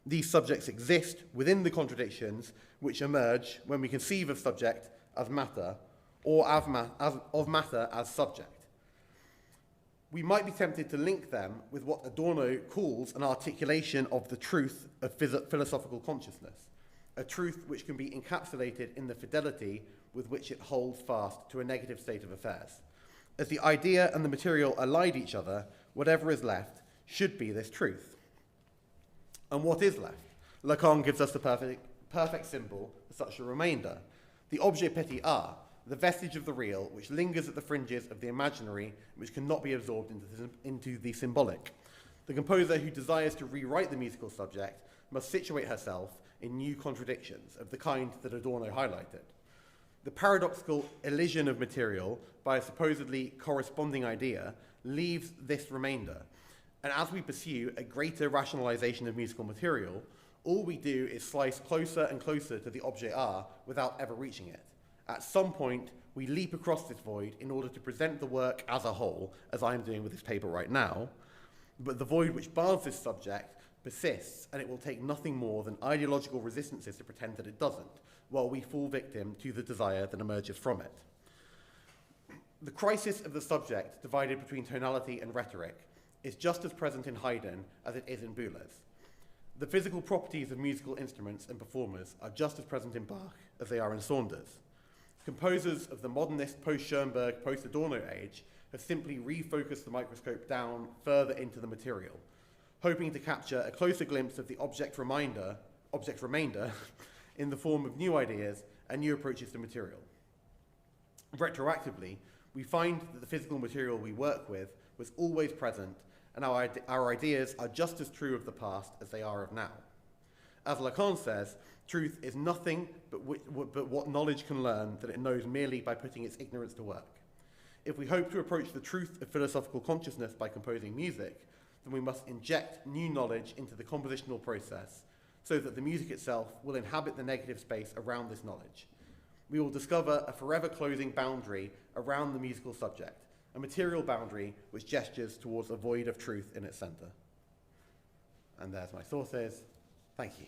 These subjects exist within the contradictions which emerge when we conceive of subject as matter or of matter as subject. We might be tempted to link them with what Adorno calls an articulation of the truth of philosophical consciousness, a truth which can be encapsulated in the fidelity with which it holds fast to a negative state of affairs. As the idea and the material allied each other, whatever is left should be this truth. And what is left? Lacan gives us the perfect symbol for such a remainder, the objet petit a, the vestige of the real, which lingers at the fringes of the imaginary, which cannot be absorbed into the symbolic. The composer who desires to rewrite the musical subject must situate herself in new contradictions of the kind that Adorno highlighted. The paradoxical elision of material by a supposedly corresponding idea leaves this remainder, and as we pursue a greater rationalization of musical material, all we do is slice closer and closer to the objet a without ever reaching it. At some point, we leap across this void in order to present the work as a whole, as I am doing with this paper right now, but the void which bars this subject persists, and it will take nothing more than ideological resistances to pretend that it doesn't, while we fall victim to the desire that emerges from it. The crisis of the subject, divided between tonality and rhetoric, is just as present in Haydn as it is in Boulez. The physical properties of musical instruments and performers are just as present in Bach as they are in Saunders. Composers of the modernist, post-Schoenberg, post-Adorno age have simply refocused the microscope down further into the material, hoping to capture a closer glimpse of the object remainder in the form of new ideas and new approaches to material. Retroactively, we find that the physical material we work with was always present, and our ideas are just as true of the past as they are of now. As Lacan says, truth is nothing but what knowledge can learn that it knows merely by putting its ignorance to work. If we hope to approach the truth of philosophical consciousness by composing music, then we must inject new knowledge into the compositional process so that the music itself will inhabit the negative space around this knowledge. We will discover a forever closing boundary around the musical subject, a material boundary which gestures towards a void of truth in its center. And there's my sources. Thank you.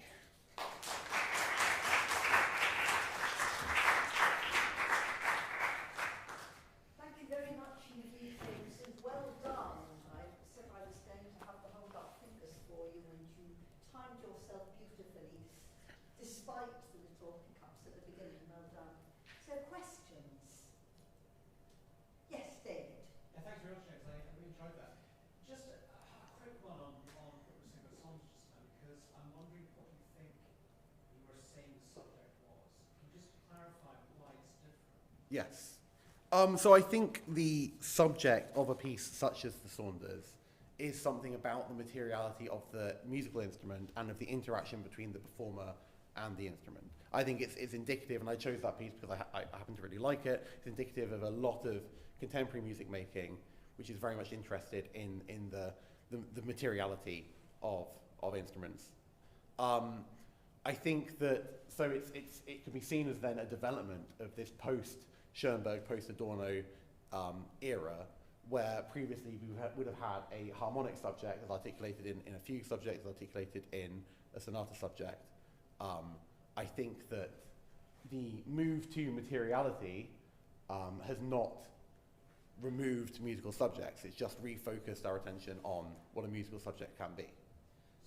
So questions? Yes, David. Yeah, thanks very much, James. I really enjoyed that. Just a quick one on what you were saying about songs just now, because I'm wondering what you think you were saying the subject was. Can you just clarify why it's different? Yes. So I think the subject of a piece such as the Saunders is something about the materiality of the musical instrument and of the interaction between the performer and the instrument. I think it's indicative, and I chose that piece because I happen to really like it. It's indicative of a lot of contemporary music making, which is very much interested in the materiality of instruments. I think that it can be seen as then a development of this post-Schoenberg, post-Adorno era, where previously we would have had a harmonic subject as articulated in a fugue subject, as articulated in a sonata subject. I think that the move to materiality has not removed musical subjects. It's just refocused our attention on what a musical subject can be.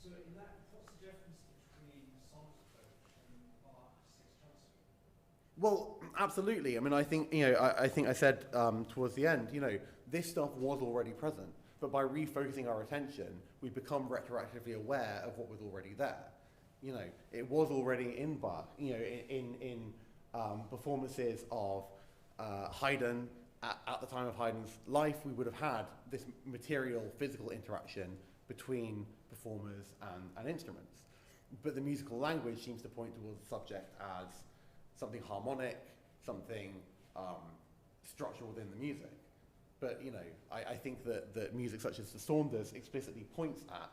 So in that, what's the difference between Songs approach and Bach's Sixth Chancery? Well, absolutely. I mean, I think, I think I said towards the end, this stuff was already present, but by refocusing our attention, we become retroactively aware of what was already there. It was already in Bach. In performances of Haydn at the time of Haydn's life, we would have had this material, physical interaction between performers and instruments. But the musical language seems to point towards the subject as something harmonic, something structural within the music. But I think that music such as the Saunders explicitly points at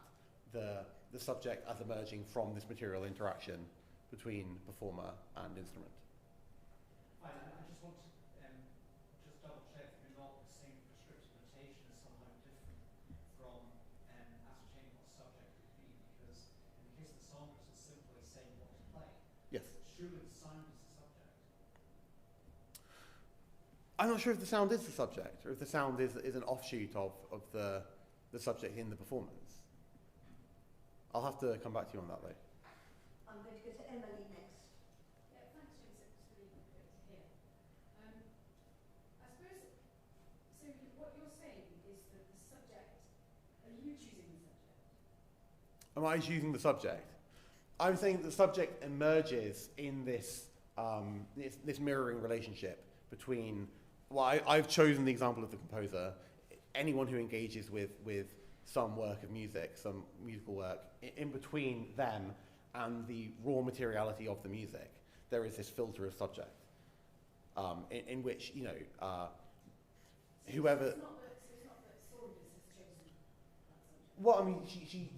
the subject as emerging from this material interaction between performer and instrument. Fine, and I just want to just double check that you're not saying prescriptive notation is somehow different from ascertaining what subject it would be, because in the case of the Saunders, it's simply saying what to play. Yes. Surely the sound is the subject. I'm not sure if the sound is the subject, or if the sound is an offshoot of the subject in the performance. I'll have to come back to you on that, though. I'm going to go to Emily next. Yeah, thanks, James. It was really great to hear. I suppose, so what you're saying is that the subject, are you choosing the subject? Am I choosing the subject? I'm saying the subject emerges in this mirroring relationship between, I've chosen the example of the composer. Anyone who engages with some work of music, some musical work, in between them and the raw materiality of the music, there is this filter of subject, in which, whoever... So it's not that Saunders has chosen that subject? Well, I mean, she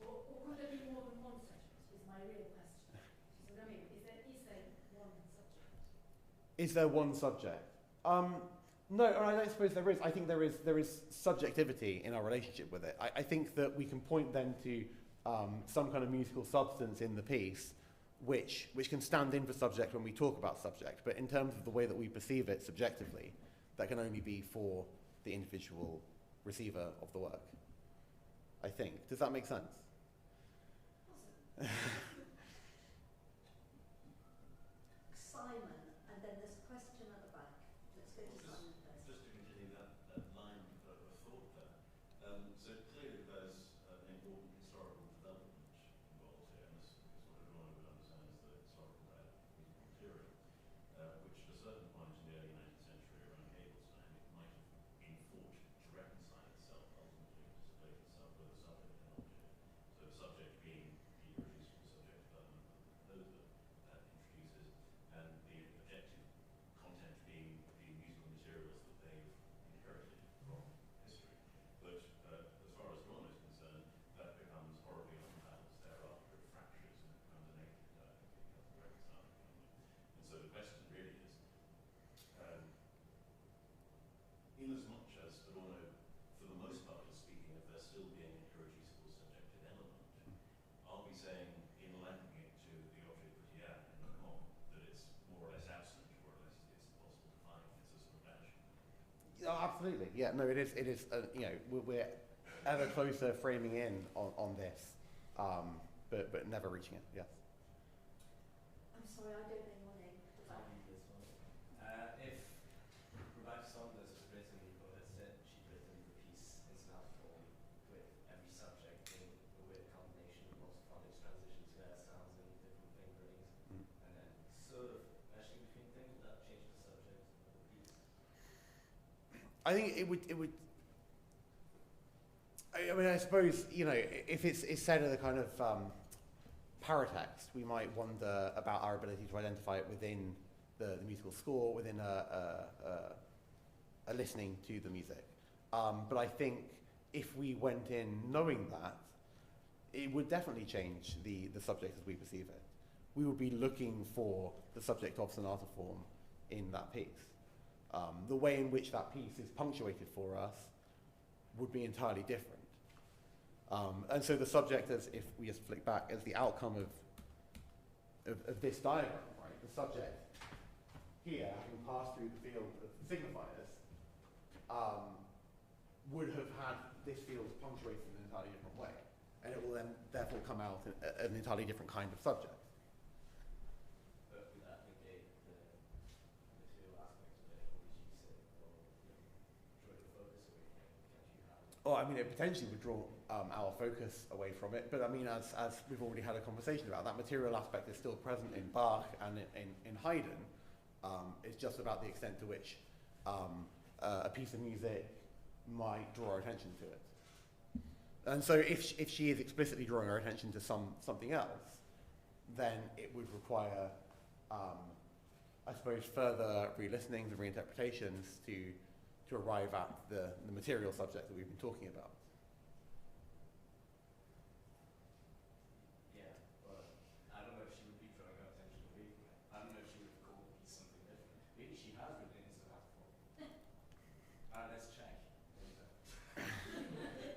Or could there be more than one subject, is my real question. Do you see what I mean? Is there one subject? Is there one subject? No, I don't suppose there is. I think there is subjectivity in our relationship with it. I think that we can point then to some kind of musical substance in the piece, which can stand in for subject when we talk about subject. But in terms of the way that we perceive it subjectively, that can only be for the individual receiver of the work. I think. Does that make sense? Simon, and then there's a question at the back. Let's go to Simon first. Just to continue that line of thought there. So clearly there's an important historical development involved here, and this is what everyone would understand as the historical musical material, which at a certain point in the early 19th century around Hegel's time, it might have been thought to reconcile itself ultimately, to split itself with a subject and object. So the subject being the irreducible subject development that the composer introduces, and the objective content being the musical materials that they've inherited from history. But as far as Adorno is concerned, that becomes horribly unbalanced thereafter. It fractures and it becomes a naked it becomes reconciling. And so the question really is, in as much as Adorno, for the most part, is speaking of there still being an irreducible subjective element, are we saying, in linking it to the object quotidien in the Canon, that it's more or less absent, or at least it's impossible to find, it's a sort of vanishing? Oh, absolutely. Yeah, no, it is, we're ever closer framing in on this, but never reaching it, yes. I'm sorry, I don't know your name. Saunders has written, or has said she'd written the piece in sonata form with every subject being a weird combination of lots of phonics, transitions, verse sounds, and different fingerings, and then sort of meshing between things without changing the subject of the piece. I think it would. I mean, I suppose, you know, if it's said in a kind of paratext, we might wonder about our ability to identify it within the musical score, within a listening to the music. But I think if we went in knowing that, it would definitely change the subject as we perceive it. We would be looking for the subject of sonata form in that piece. The way in which that piece is punctuated for us would be entirely different. And so the subject, as if we just flick back, as the outcome of this diagram, right? The subject here, having passed through the field of signifiers, would have had this field punctuated in an entirely different way. And it will then therefore come out an entirely different kind of subject. But would that negate the material aspects of it, or as you say, or draw the focus away from it? Can't you have? Oh, I mean, it potentially would draw our focus away from it, but I mean, as we've already had a conversation about, that material aspect is still present in Bach and in Haydn. It's just about the extent to which a piece of music might draw our attention to it. And so if she is explicitly drawing our attention to something else, then it would require, I suppose, further re-listenings and reinterpretations to arrive at the material subject that we've been talking about. Yeah, but I don't know if she would be drawing our attention away from it. I don't know if she would have called the piece something different. Maybe she has written it in sonata form. Let's check.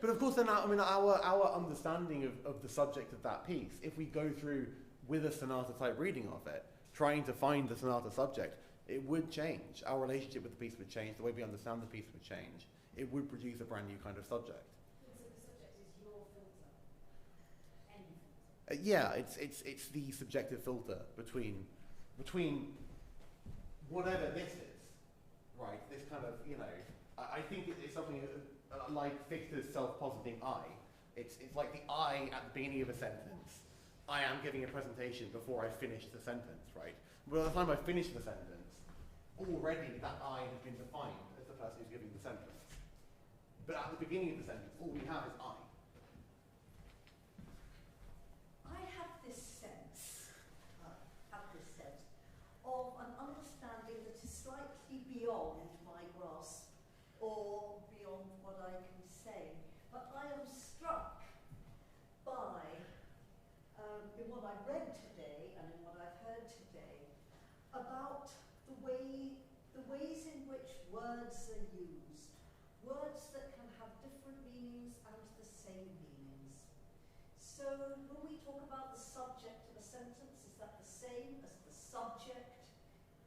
But of course, then our understanding of the subject of that piece, if we go through with a sonata type reading of it, trying to find the sonata subject, it would change. Our relationship with the piece would change. The way we understand the piece would change. It would produce a brand new kind of subject. So the subject is your filter. Any filter. Yeah, it's the subjective filter between whatever this is, right? This kind of, you know, I think it's something like Fichte's self-positing I. It's like the I at the beginning of a sentence. I am giving a presentation before I finish the sentence, right? By the time I finish the sentence, already that I has been defined as the person who's giving the sentence. But at the beginning of the sentence, all we have is I. I have this sense of an understanding that is slightly beyond my grasp or beyond what I can say. But I am struck by, in what I've read today and in what I've heard today, about the ways in which words are used. Words that can have different meanings and the same meanings. So when we talk about the subject of a sentence, is that the same as the subject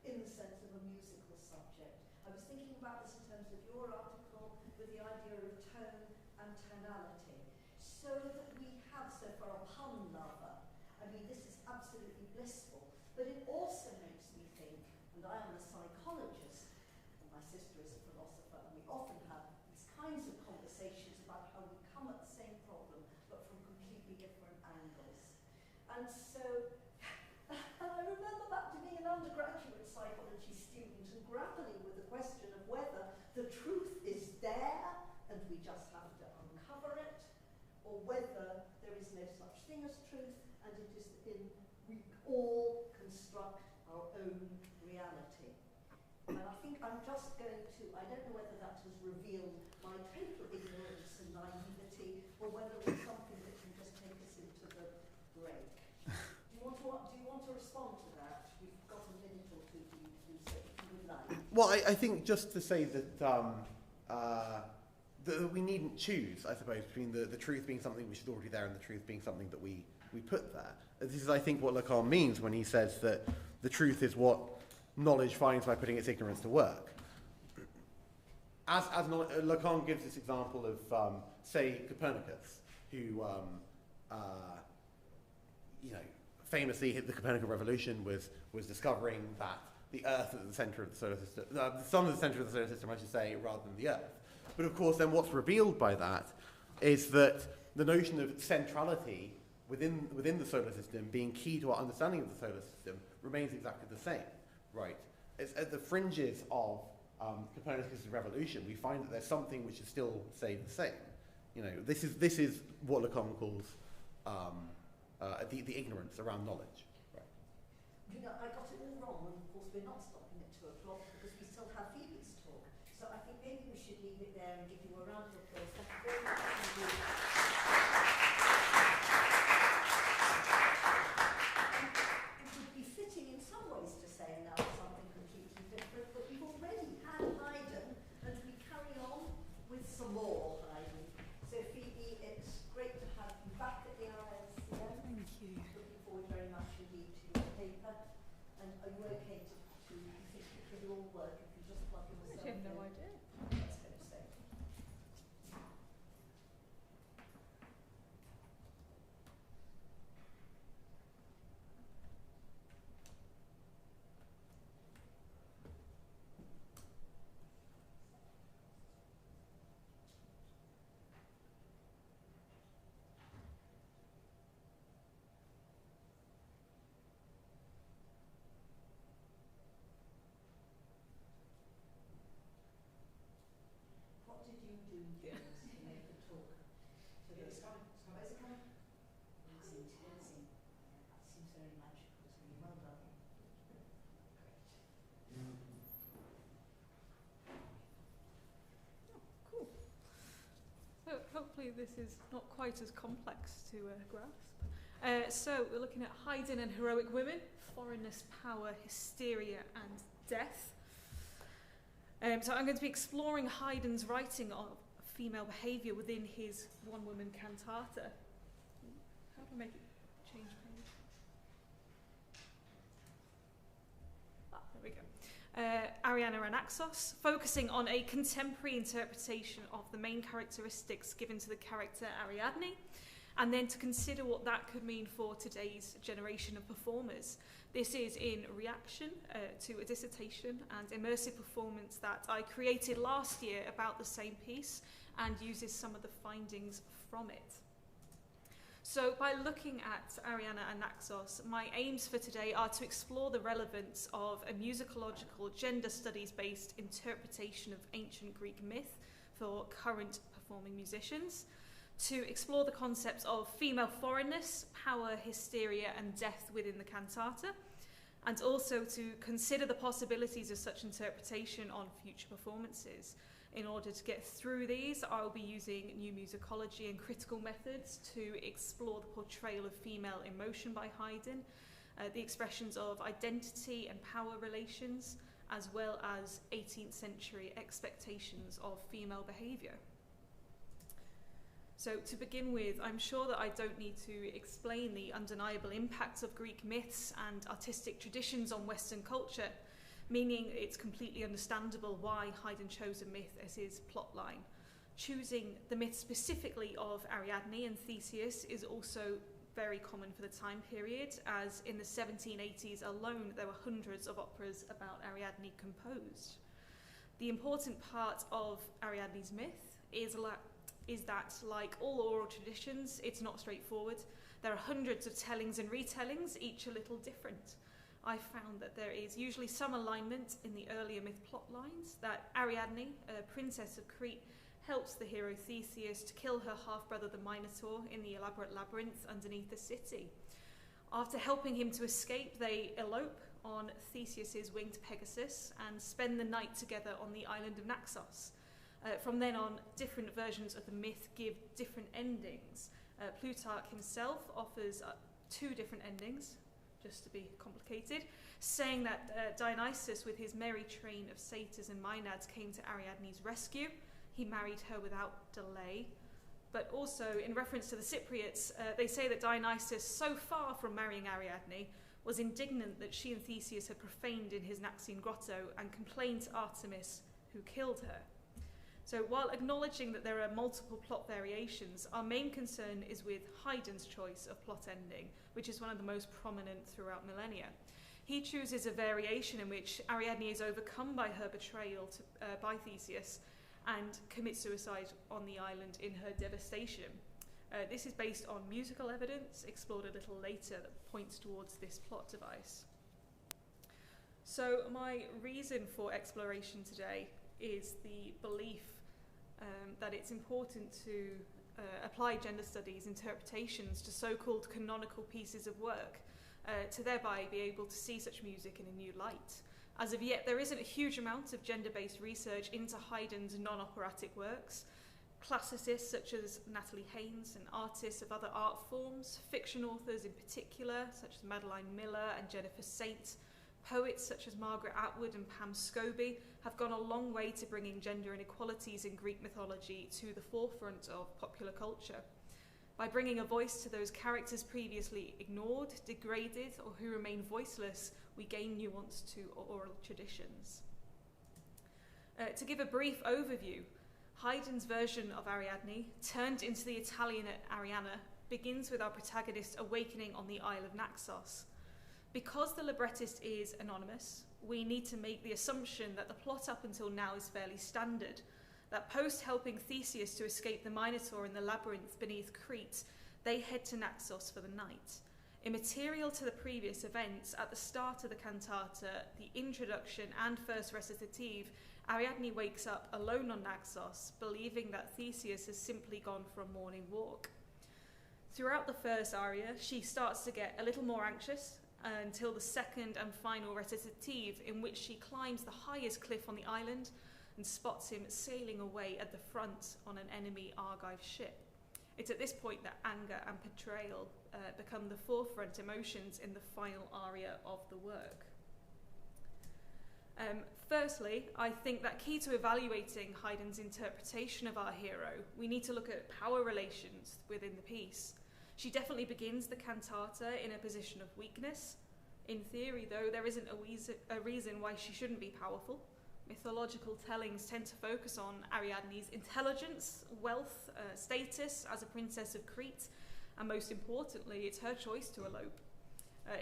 in the sense of a musical subject? I was thinking about this in terms of your article with the idea of tone and tonality. So that we have, so for a pun lover, I mean, this is absolutely blissful, but it also makes me think, and I am a psychologist, and my sister is a philosopher, and we often have these kinds of conversations about how we come at the same problem, but from completely different angles. And so, and I remember back to being an undergraduate psychology student and grappling with the question of whether the truth is there and we just have to uncover it, or whether there is no such thing as truth and it is we all construct our own reality. And I think I'm just going to, I don't know whether that has revealed my total ignorance and naivety, or whether it's something that can just take us into the break. Do you want to respond to that? We've got a minute or two for you to do so, if you would like. Well, I think just to say that that we needn't choose, I suppose, between the truth being something which is already there and the truth being something that we put there. This is, I think, what Lacan means when he says that the truth is what knowledge finds by putting its ignorance to work. As Lacan gives this example of, say, Copernicus, who, famously, the Copernican revolution was discovering that the Earth at the centre of the solar system, the Sun at the centre of the solar system, I should say, rather than the Earth. But of course, then what's revealed by that is that the notion of centrality within the solar system being key to our understanding of the solar system remains exactly the same, right? It's at the fringes of Copernicus' revolution, we find that there's something which is still, say, the same. You know, this is what Lacan calls the ignorance around knowledge. Right. You know, I got it all wrong, and of course we're not stopping at 2 o'clock because we still have Phoebe's talk. So I think maybe we should leave it there and give you a round of applause. Thank you very much indeed. It would be fitting in some ways to say now something completely different, but we've already had Haydn, and we carry on with some more Haydn. So Phoebe, it's great to have you back at the RSCM. Thank you. Looking forward very much indeed to your paper. And are you okay to you think it could all work if you just plug yourself in? I have no idea. I was going to say. What did you do, James, to make the talk? To the Where's it coming? It's intense. That seems very magical to me. Well done. Cool. So hopefully this is not quite as complex to grasp. So we're looking at Haydn and heroic women, foreignness, power, hysteria, and death. So I'm going to be exploring Haydn's writing of female behaviour within his one-woman cantata. How do I make it change page? There we go. Ariana and Naxos, focusing on a contemporary interpretation of the main characteristics given to the character Ariadne, and then to consider what that could mean for today's generation of performers. This is in reaction to a dissertation and immersive performance that I created last year about the same piece and uses some of the findings from it. So by looking at Ariana and Naxos, my aims for today are to explore the relevance of a musicological, gender studies-based interpretation of ancient Greek myth for current performing musicians, to explore the concepts of female foreignness, power, hysteria, and death within the cantata, and also to consider the possibilities of such interpretation on future performances. In order to get through these, I'll be using new musicology and critical methods to explore the portrayal of female emotion by Haydn, the expressions of identity and power relations, as well as 18th century expectations of female behaviour. So to begin with, I'm sure that I don't need to explain the undeniable impacts of Greek myths and artistic traditions on Western culture, meaning it's completely understandable why Haydn chose a myth as his plotline. Choosing the myth specifically of Ariadne and Theseus is also very common for the time period, as in the 1780s alone there were hundreds of operas about Ariadne composed. The important part of Ariadne's myth is that, like all oral traditions, it's not straightforward. There are hundreds of tellings and retellings, each a little different. I found that there is usually some alignment in the earlier myth plot lines, that Ariadne, a princess of Crete, helps the hero Theseus to kill her half-brother the Minotaur in the elaborate labyrinth underneath the city. After helping him to escape, they elope on Theseus's winged Pegasus and spend the night together on the island of Naxos. From then on, different versions of the myth give different endings. Plutarch himself offers 2 different endings, just to be complicated, saying that Dionysus, with his merry train of satyrs and maenads, came to Ariadne's rescue. He married her without delay. But also, in reference to the Cypriots, they say that Dionysus, so far from marrying Ariadne, was indignant that she and Theseus had profaned in his Naxian grotto and complained to Artemis, who killed her. So while acknowledging that there are multiple plot variations, our main concern is with Haydn's choice of plot ending, which is one of the most prominent throughout millennia. he chooses a variation in which Ariadne is overcome by her betrayal by Theseus and commits suicide on the island in her devastation. This is based on musical evidence explored a little later that points towards this plot device. So my reason for exploration today is the belief that it's important to apply gender studies interpretations to so-called canonical pieces of work to thereby be able to see such music in a new light. As of yet, there isn't a huge amount of gender-based research into Haydn's non-operatic works. Classicists such as Natalie Haynes and artists of other art forms, fiction authors in particular, such as Madeline Miller and Jennifer Saint, poets such as Margaret Atwood and Pam Scobie have gone a long way to bringing gender inequalities in Greek mythology to the forefront of popular culture. By bringing a voice to those characters previously ignored, degraded, or who remain voiceless, we gain nuance to oral traditions. To give a brief overview, Haydn's version of Ariadne, turned into the Italian Arianna, begins with our protagonist awakening on the Isle of Naxos. Because the librettist is anonymous, we need to make the assumption that the plot up until now is fairly standard, that post helping Theseus to escape the Minotaur in the labyrinth beneath Crete, they head to Naxos for the night. Immaterial to the previous events, at the start of the cantata, the introduction and first recitative, Ariadne wakes up alone on Naxos, believing that Theseus has simply gone for a morning walk. Throughout the first aria, she starts to get a little more anxious until the second and final recitative, in which she climbs the highest cliff on the island and spots him sailing away at the front on an enemy Argive ship. It's at this point that anger and betrayal become the forefront emotions in the final aria of the work. Firstly, I think that key to evaluating Haydn's interpretation of our hero, we need to look at power relations within the piece. She definitely begins the cantata in a position of weakness. In theory, though, there isn't a reason why she shouldn't be powerful. Mythological tellings tend to focus on Ariadne's intelligence, wealth, status as a princess of Crete, and most importantly, it's her choice to elope.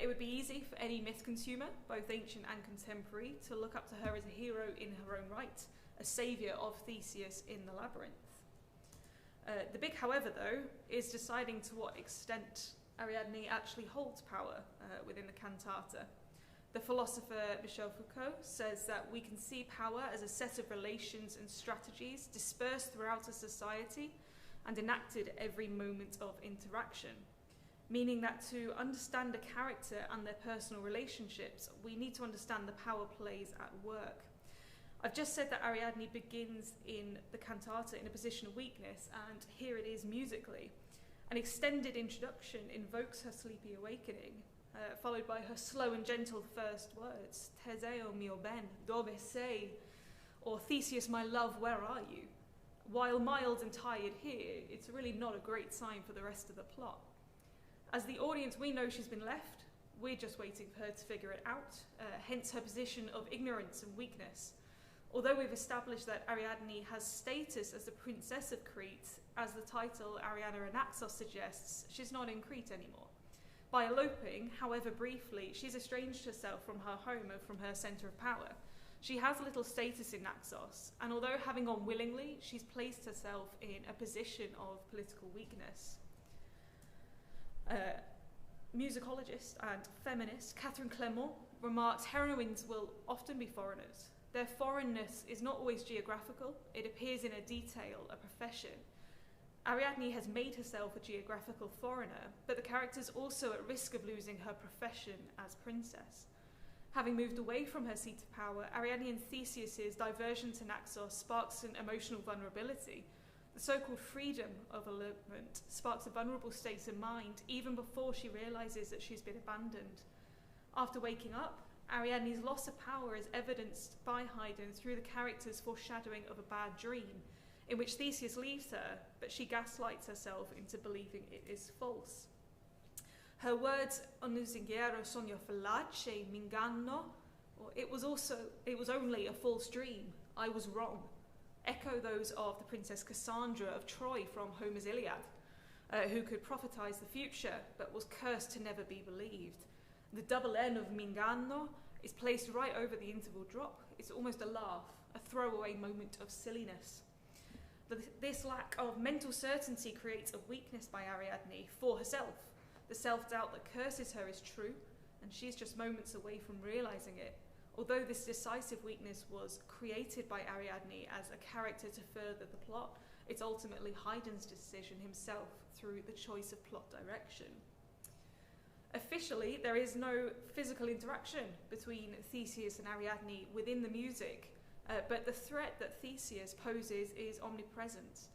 It would be easy for any myth consumer, both ancient and contemporary, to look up to her as a hero in her own right, a saviour of Theseus in the labyrinth. The big however, though, is deciding to what extent Ariadne actually holds power within the cantata. The philosopher Michel Foucault says that we can see power as a set of relations and strategies dispersed throughout a society and enacted every moment of interaction, meaning that to understand a character and their personal relationships, we need to understand the power plays at work. I've just said that Ariadne begins in the cantata in a position of weakness, and here it is musically. An extended introduction invokes her sleepy awakening, followed by her slow and gentle first words, Teseo mio ben, dove sei? Or Theseus, my love, where are you? While mild and tired here, it's really not a great sign for the rest of the plot. As the audience, we know she's been left. We're just waiting for her to figure it out, hence her position of ignorance and weakness. Although we've established that Ariadne has status as the princess of Crete, as the title Arianna and Naxos suggests, she's not in Crete anymore. By eloping, however briefly, she's estranged herself from her home and from her centre of power. She has little status in Naxos, and although having gone willingly, she's placed herself in a position of political weakness. Musicologist and feminist Catherine Clement remarks heroines will often be foreigners. Their foreignness is not always geographical, it appears in a detail, a profession. Ariadne has made herself a geographical foreigner, but the character's also at risk of losing her profession as princess. Having moved away from her seat of power, Ariadne and Theseus's diversion to Naxos sparks an emotional vulnerability. The so-called freedom of elopement sparks a vulnerable state of mind even before she realises that she's been abandoned. After waking up, Ariadne's loss of power is evidenced by Haydn through the character's foreshadowing of a bad dream, in which Theseus leaves her, but she gaslights herself into believing it is false. Her words, "Un lusinghiero sogno fallace, m'inganno," or it was only a false dream, I was wrong, echo those of the Princess Cassandra of Troy from Homer's Iliad, who could prophesize the future, but was cursed to never be believed. The double N of m'inganno is placed right over the interval drop. It's almost a laugh, a throwaway moment of silliness. This lack of mental certainty creates a weakness by Ariadne for herself. The self-doubt that curses her is true, and she's just moments away from realising it. Although this decisive weakness was created by Ariadne as a character to further the plot, it's ultimately Haydn's decision himself through the choice of plot direction. Officially, there is no physical interaction between Theseus and Ariadne within the music, but the threat that Theseus poses is omnipresent,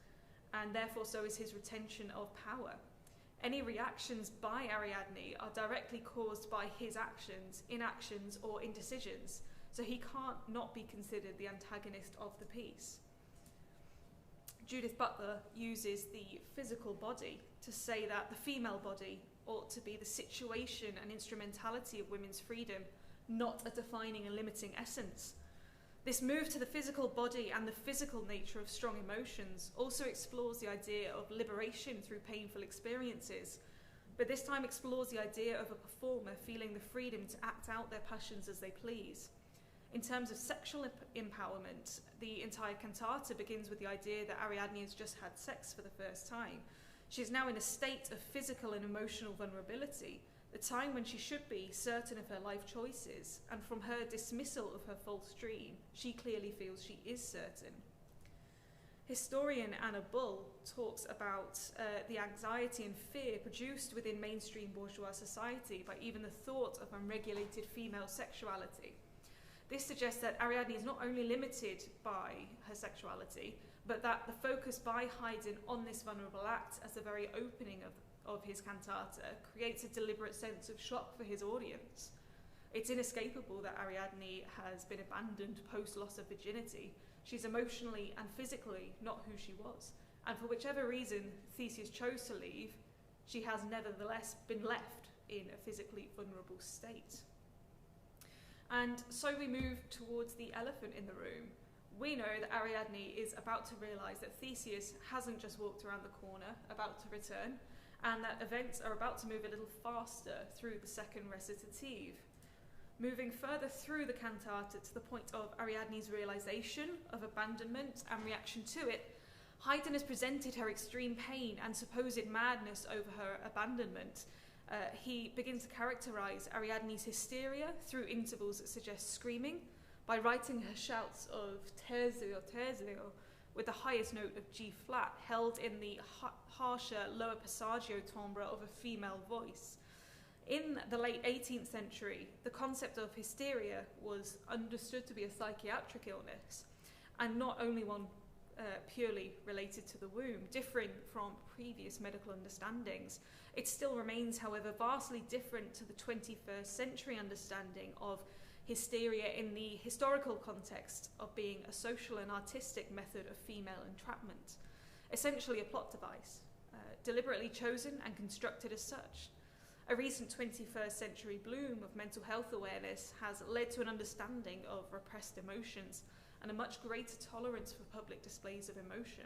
and therefore so is his retention of power. Any reactions by Ariadne are directly caused by his actions, inactions, or indecisions, so he can't not be considered the antagonist of the piece. Judith Butler uses the physical body to say that the female body ought to be the situation and instrumentality of women's freedom, not a defining and limiting essence. This move to the physical body and the physical nature of strong emotions also explores the idea of liberation through painful experiences, but this time explores the idea of a performer feeling the freedom to act out their passions as they please. In terms of sexual empowerment, the entire cantata begins with the idea that Ariadne has just had sex for the first time. She is now in a state of physical and emotional vulnerability, the time when she should be certain of her life choices, and from her dismissal of her false dream, she clearly feels she is certain. Historian Anna Bull talks about the anxiety and fear produced within mainstream bourgeois society by even the thought of unregulated female sexuality. This suggests that Ariadne is not only limited by her sexuality, but that the focus by Haydn on this vulnerable act as the very opening of his cantata creates a deliberate sense of shock for his audience. It's inescapable that Ariadne has been abandoned post-loss of virginity. She's emotionally and physically not who she was, and for whichever reason Theseus chose to leave, she has nevertheless been left in a physically vulnerable state. And so we move towards the elephant in the room. We know that Ariadne is about to realise that Theseus hasn't just walked around the corner, about to return, and that events are about to move a little faster through the second recitative. Moving further through the cantata to the point of Ariadne's realisation of abandonment and reaction to it, Haydn has presented her extreme pain and supposed madness over her abandonment. He begins to characterise Ariadne's hysteria through intervals that suggest screaming by writing her shouts of terzio, terzio, with the highest note of G flat held in the harsher lower passaggio timbre of a female voice. In the late 18th century, the concept of hysteria was understood to be a psychiatric illness, and not only one purely related to the womb, differing from previous medical understandings. It still remains, however, vastly different to the 21st century understanding of hysteria in the historical context of being a social and artistic method of female entrapment, essentially a plot device, deliberately chosen and constructed as such. A recent 21st century bloom of mental health awareness has led to an understanding of repressed emotions and a much greater tolerance for public displays of emotion.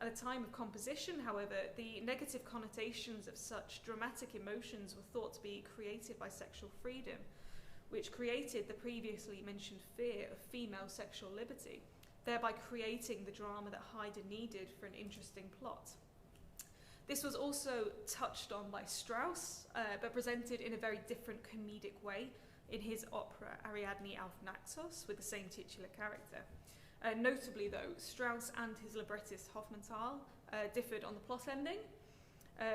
At the time of composition, however, the negative connotations of such dramatic emotions were thought to be created by sexual freedom, which created the previously mentioned fear of female sexual liberty, thereby creating the drama that Haydn needed for an interesting plot. This was also touched on by Strauss, but presented in a very different comedic way in his opera Ariadne auf Naxos with the same titular character. Notably though, Strauss and his librettist Hofmannsthal differed on the plot ending,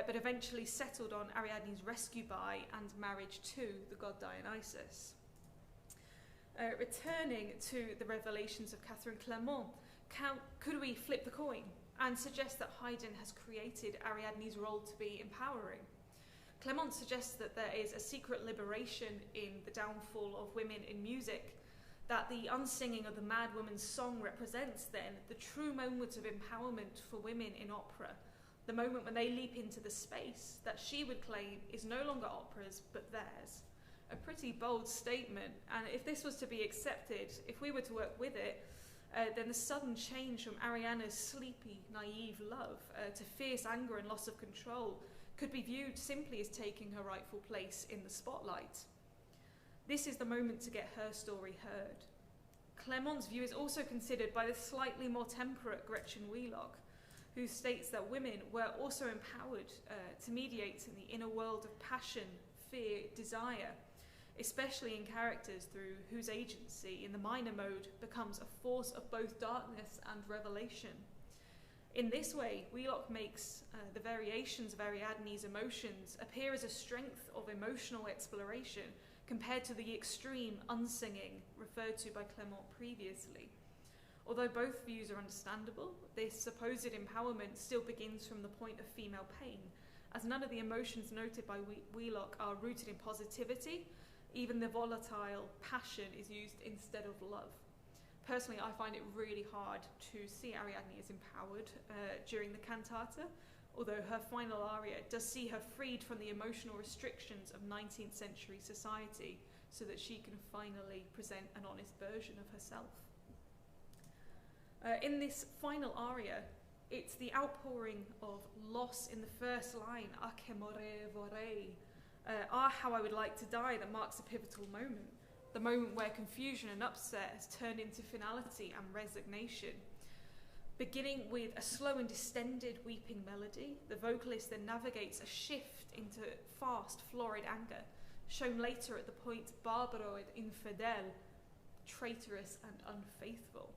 but eventually settled on Ariadne's rescue by and marriage to the god Dionysus. Returning to the revelations of Catherine Clement, could we flip the coin and suggest that Haydn has created Ariadne's role to be empowering? Clement suggests that there is a secret liberation in the downfall of women in music, that the unsinging of the mad woman's song represents then the true moment of empowerment for women in opera, the moment when they leap into the space that she would claim is no longer opera's but theirs. A pretty bold statement, and if this was to be accepted, if we were to work with it, then the sudden change from Arianna's sleepy, naive love to fierce anger and loss of control could be viewed simply as taking her rightful place in the spotlight. This is the moment to get her story heard. Clement's view is also considered by the slightly more temperate Gretchen Wheelock, who states that women were also empowered to mediate in the inner world of passion, fear, desire, especially in characters through whose agency in the minor mode becomes a force of both darkness and revelation. In this way, Wheelock makes the variations of Ariadne's emotions appear as a strength of emotional exploration compared to the extreme unsinging referred to by Clement previously. Although both views are understandable, this supposed empowerment still begins from the point of female pain, as none of the emotions noted by Wheelock are rooted in positivity. Even the volatile passion is used instead of love. Personally, I find it really hard to see Ariadne as empowered during the cantata, although her final aria does see her freed from the emotional restrictions of 19th century society so that she can finally present an honest version of herself. In this final aria, it's the outpouring of loss in the first line, "Ah, che more vorrei," how I would like to die, that marks a pivotal moment. The moment where confusion and upset has turned into finality and resignation. Beginning with a slow and distended weeping melody, the vocalist then navigates a shift into fast, florid anger, shown later at the point barbaro et infidel, traitorous and unfaithful.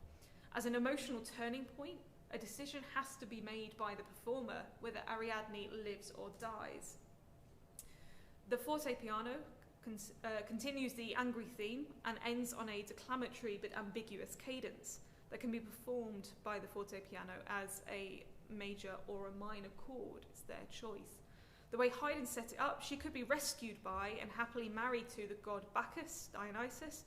As an emotional turning point, a decision has to be made by the performer whether Ariadne lives or dies. The forte piano continues the angry theme and ends on a declamatory but ambiguous cadence that can be performed by the forte piano as a major or a minor chord. It's their choice. The way Haydn set it up, she could be rescued by and happily married to the god Bacchus, Dionysus,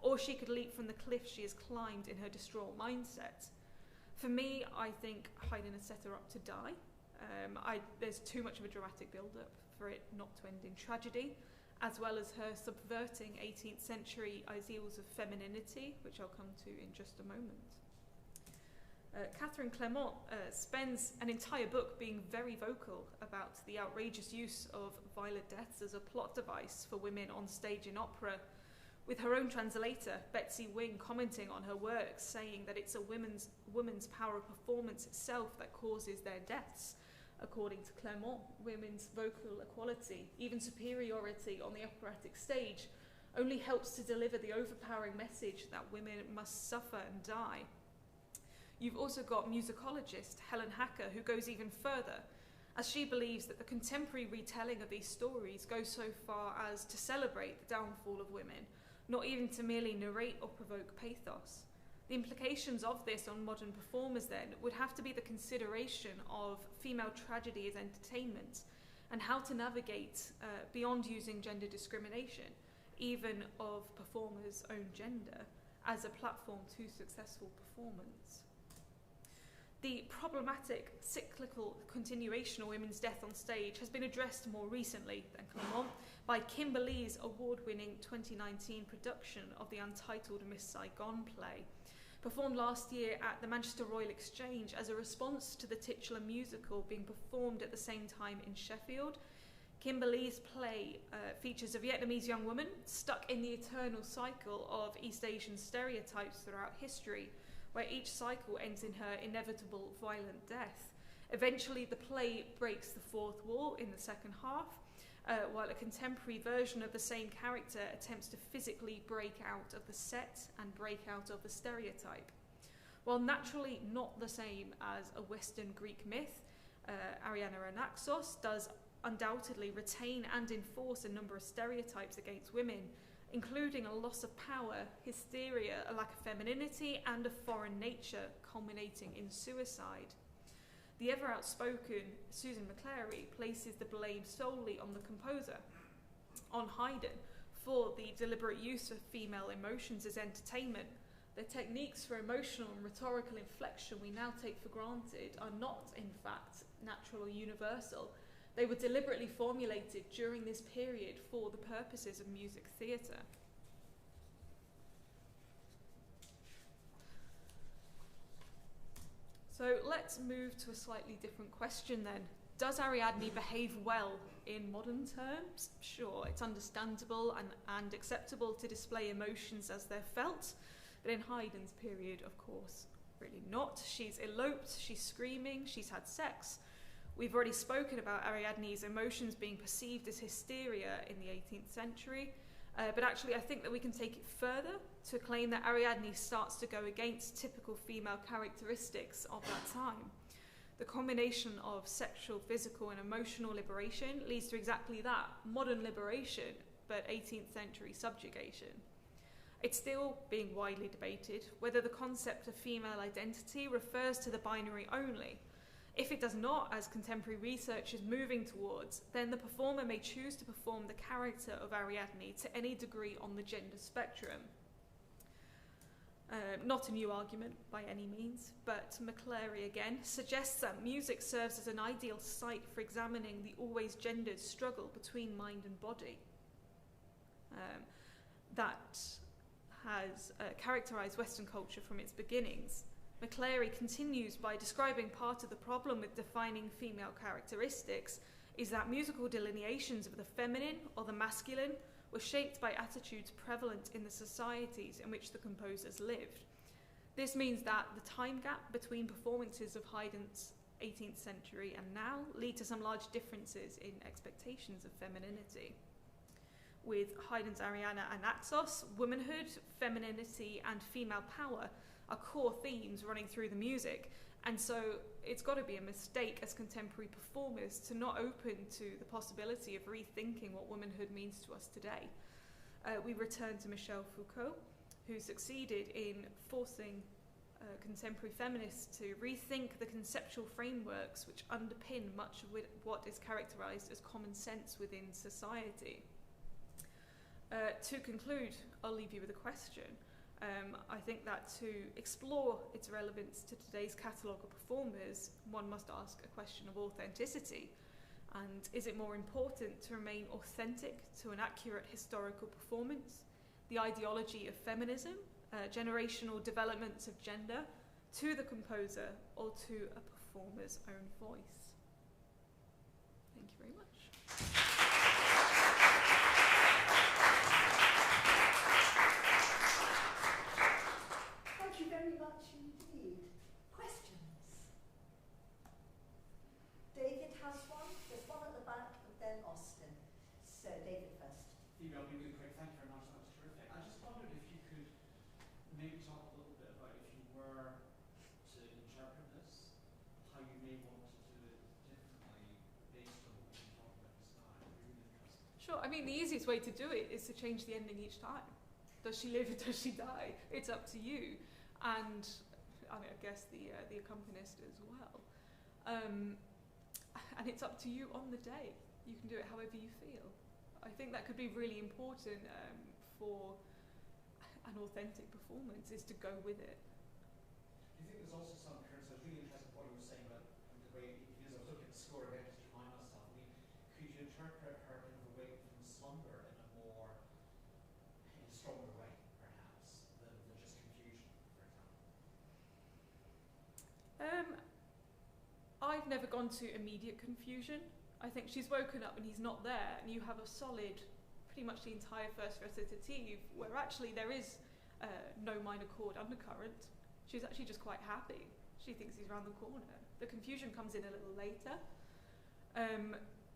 or she could leap from the cliff she has climbed in her distraught mindset. For me, I think Haydn has set her up to die. There's too much of a dramatic build-up for it not to end in tragedy, as well as her subverting 18th century ideals of femininity, which I'll come to in just a moment. Catherine Clement spends an entire book being very vocal about the outrageous use of violent deaths as a plot device for women on stage in opera, with her own translator, Betsy Wing, commenting on her work, saying that it's a woman's power of performance itself that causes their deaths. According to Clement, women's vocal equality, even superiority on the operatic stage, only helps to deliver the overpowering message that women must suffer and die. You've also got musicologist Helen Hacker, who goes even further, as she believes that the contemporary retelling of these stories goes so far as to celebrate the downfall of women, not even to merely narrate or provoke pathos. The implications of this on modern performers then would have to be the consideration of female tragedy as entertainment and how to navigate beyond using gender discrimination, even of performers' own gender, as a platform to successful performance. The problematic cyclical continuation of women's death on stage has been addressed more recently than Clement by Kimberly's award-winning 2019 production of the untitled Miss Saigon play, performed last year at the Manchester Royal Exchange as a response to the titular musical being performed at the same time in Sheffield. Kimberly's play features a Vietnamese young woman stuck in the eternal cycle of East Asian stereotypes throughout history, where each cycle ends in her inevitable violent death. Eventually, the play breaks the fourth wall in the second half, while a contemporary version of the same character attempts to physically break out of the set and break out of the stereotype. While naturally not the same as a Western Greek myth, Ariadne Anaxos does undoubtedly retain and enforce a number of stereotypes against women, including a loss of power, hysteria, a lack of femininity, and a foreign nature, culminating in suicide. The ever-outspoken Susan McClary places the blame solely on the composer, on Haydn, for the deliberate use of female emotions as entertainment. The techniques for emotional and rhetorical inflection we now take for granted are not, in fact, natural or universal. They were deliberately formulated during this period for the purposes of music theatre. So let's move to a slightly different question then. Does Ariadne behave well in modern terms? Sure, it's understandable and acceptable to display emotions as they're felt, but in Haydn's period, of course, really not. She's eloped, she's screaming, she's had sex. We've already spoken about Ariadne's emotions being perceived as hysteria in the 18th century, but actually I think that we can take it further to claim that Ariadne starts to go against typical female characteristics of that time. The combination of sexual, physical and emotional liberation leads to exactly that, modern liberation, but 18th century subjugation. It's still being widely debated whether the concept of female identity refers to the binary only. If it does not, as contemporary research is moving towards, then the performer may choose to perform the character of Ariadne to any degree on the gender spectrum. Not a new argument by any means, but McClary again suggests that music serves as an ideal site for examining the always gendered struggle between mind and body. That has characterized Western culture from its beginnings. McClary continues by describing part of the problem with defining female characteristics is that musical delineations of the feminine or the masculine were shaped by attitudes prevalent in the societies in which the composers lived. This means that the time gap between performances of Haydn's 18th century and now lead to some large differences in expectations of femininity. With Haydn's Ariana and Naxos, womanhood, femininity and female power are core themes running through the music, and so it's got to be a mistake as contemporary performers to not open to the possibility of rethinking what womanhood means to us today. We return to Michel Foucault, who succeeded in forcing contemporary feminists to rethink the conceptual frameworks which underpin much of what is characterized as common sense within society. To conclude, I'll leave you with a question. I think that to explore its relevance to today's catalogue of performers, one must ask a question of authenticity. And is it more important to remain authentic to an accurate historical performance, the ideology of feminism, generational developments of gender, to the composer, or to a performer's own voice? Thank you very much. Thank you very much indeed. Questions? David has one. There's one at the back, and then Austin. So David first. Phoebe, I'll be really quick. Thank you very much. That was terrific. I just wondered if you could maybe talk a little bit about, if you were to interpret this, how you may want to do it differently based on what we've been talking about just now. I'd be really interested. Sure, I mean the easiest way to do it is to change the ending each time. Does she live or does she die? It's up to you. And I mean, I guess the accompanist as well. And it's up to you on the day. You can do it however you feel. I think that could be really important for an authentic performance, is to go with it. Do you think there's also some currents? I was really interested in what you were saying about the way, because I was looking at the score again just to remind myself. I mean, could you interpret her kind of awake from slumber in a more, in a stronger way, perhaps, than just confusion, for example? I've never gone to immediate confusion. I think she's woken up and he's not there, and you have a solid, pretty much the entire first recitative, where actually there is no minor chord undercurrent. She's actually just quite happy. She thinks he's around the corner. The confusion comes in a little later,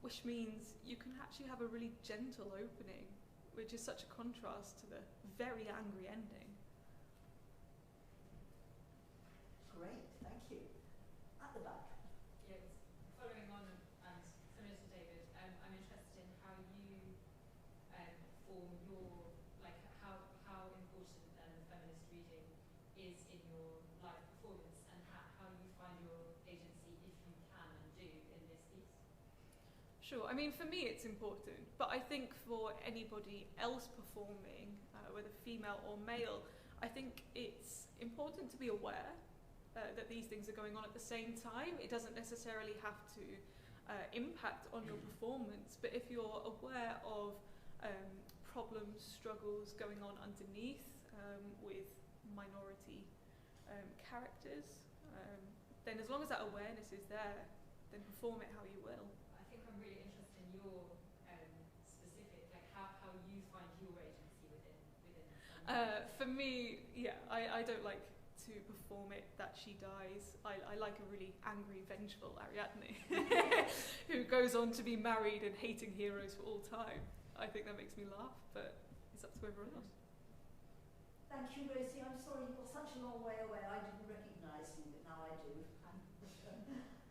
which means you can actually have a really gentle opening, which is such a contrast to the very angry ending. Great, thank you. At the back. Yes, following on and similar to David, I'm interested in how you form your, like how important the feminist reading is in your live performance, and how you find your agency, if you can and do, in this piece. Sure, I mean for me it's important, but I think for anybody else performing, whether female or male, I think it's important to be aware that these things are going on at the same time. It doesn't necessarily have to impact on your performance, but if you're aware of problems, struggles going on underneath with minority characters, then as long as that awareness is there, then perform it how you will. I think I'm really interested in your specific, like how you find your agency within For me, yeah, I don't like to perform it that she dies. I like a really angry, vengeful Ariadne who goes on to be married and hating heroes for all time. I think that makes me laugh, but it's up to everyone else. Thank you, Rosie. I'm sorry you got such a long way away. I didn't recognise you, but now I do.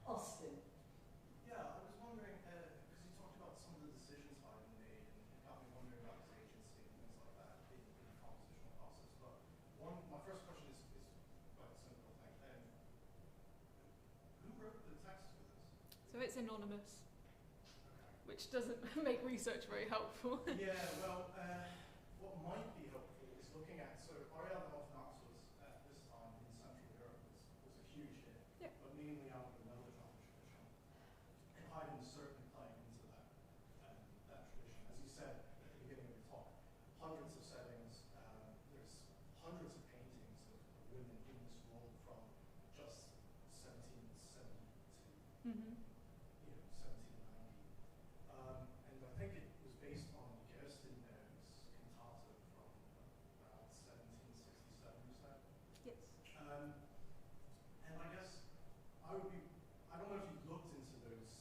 Austin. Yeah, I was wondering, because you talked about some of the decisions Haydn made, and it got me wondering about his agency and things like that in the compositional process. But my first question is quite a simple thing. Who wrote the text for this? So it's anonymous, Okay. which doesn't make research very helpful. Yeah, well, what might be helpful is looking at, so Ariadne of Knox was, at this time in Central Europe, was a huge hit, Yeah. but mainly out of the melodrama tradition. And Haydn is certainly playing into that tradition. As you said at the beginning of your talk, hundreds of settings, there's hundreds of paintings of women in this role from just 1770 to Mm-hmm. 1790. And I think it was based on Gerstenberg's cantata from about 1767, you said? Yes. And I guess I don't know if you've looked into those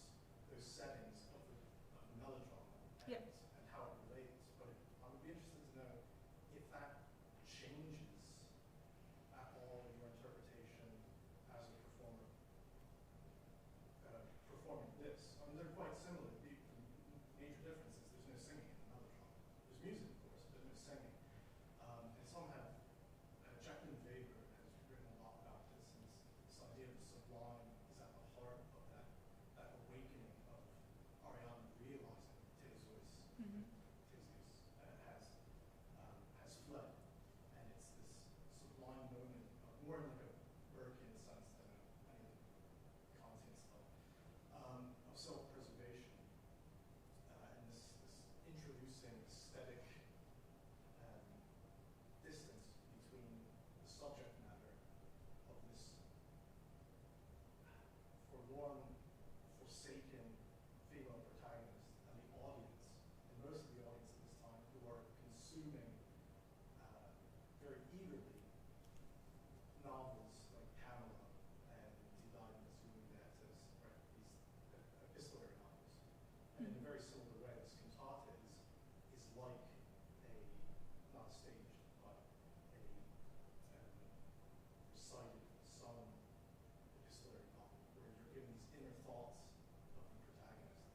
settings of the melodrama and, Yeah. and how it relates, but I would be interested to know if that changes at all in your interpretation as a performer performing this. I mean, they're quite similar. The major difference is there's no singing in the melodrama. There's music, of course, but no singing. And some have, Jacqueline Weber has written a lot about this, and this idea of the sublime is at the heart of that awakening of Ariadne realizing Theseus Mm-hmm. has fled, and it's this sublime moment, more in like a Burkean sense than any Kantian stuff, of self-preservation, and this introducing aesthetic distance between the subject matter of this forlorn, forsaken female protagonist and the audience, and most of the audience at this time, who are consuming very eagerly novels like Pamela and Die Dames Humanitatis, right? These epistolary novels. And in a very similar way, this cantata is like not a staged, but a recited, sung epistolary novel, where you're given these inner thoughts of the protagonist.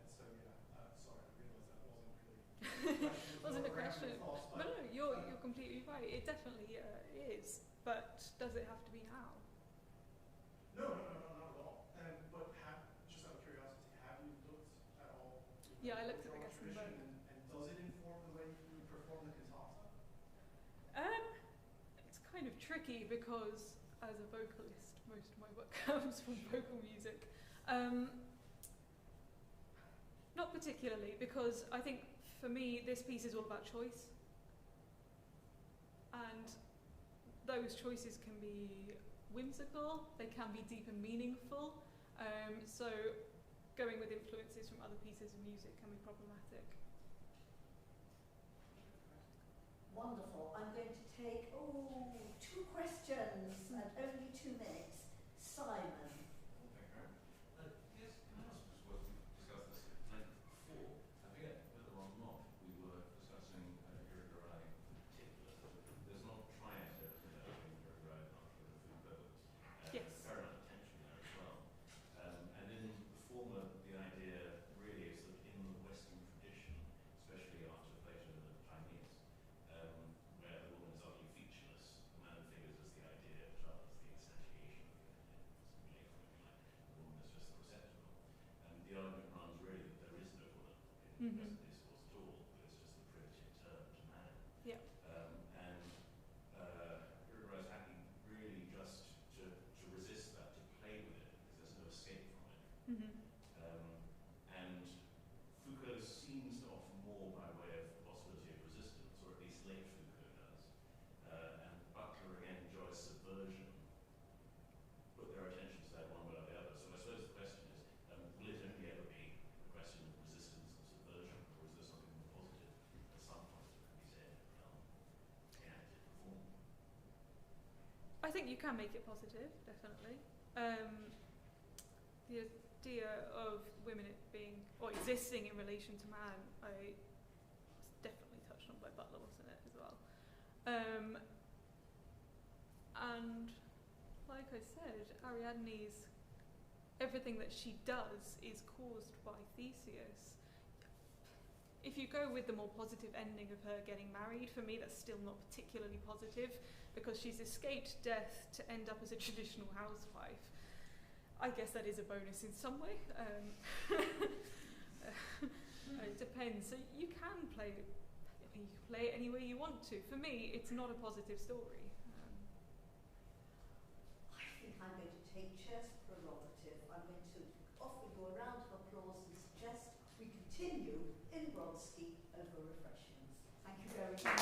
And so, yeah, sorry, I realized that wasn't really Wasn't a more question. random thoughts, But but no, you're completely right. It definitely is. But does it have to be now? No, not at all. But just out of curiosity, have you looked at all? Yeah, I looked at the German Gessen tradition, book. and does it inform the way you perform the cantata? It's kind of tricky because as a vocalist, most of my work comes from vocal music. Not particularly, because I think for me this piece is all about choice. And those choices can be whimsical, they can be deep and meaningful. So going with influences from other pieces of music can be problematic. Wonderful. I'm going to take, 2 questions and only 2 minutes. Simon. Yes, can I ask, because we've discussed this at length before, I forget whether or not we were discussing Uruguay in particular. There's not triad there in Uruguay after the food, but Yes. a fair amount of tension there as well. And in the former, the idea really is that in the Western tradition, especially after Plato and the Chinese, where the woman is utterly featureless, the man figures as the idea as well as the instantiation of the idea. think you can make it positive, definitely. The idea of women being, or existing in relation to man, it's definitely touched on by Butler, wasn't it, as well? And like I said, Ariadne's, everything that she does is caused by Theseus. If you go with the more positive ending of her getting married, for me that's still not particularly positive, because she's escaped death to end up as a traditional housewife. I guess that is a bonus in some way. It depends. So you can play it any way you want to. For me, it's not a positive story. I think I'm going to take chair's prerogative. I'm going to offer you a round of applause and suggest we continue in Brodsky over refreshments. Thank you very much.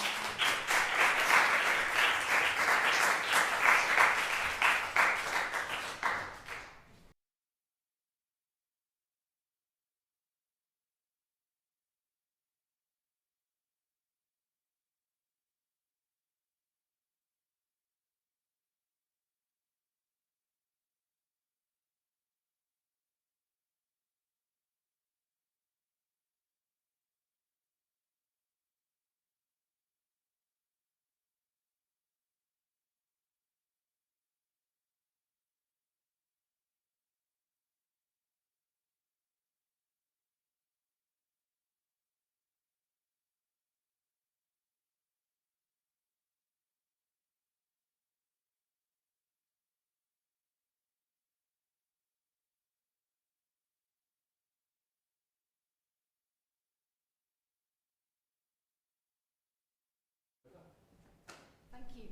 Thank you.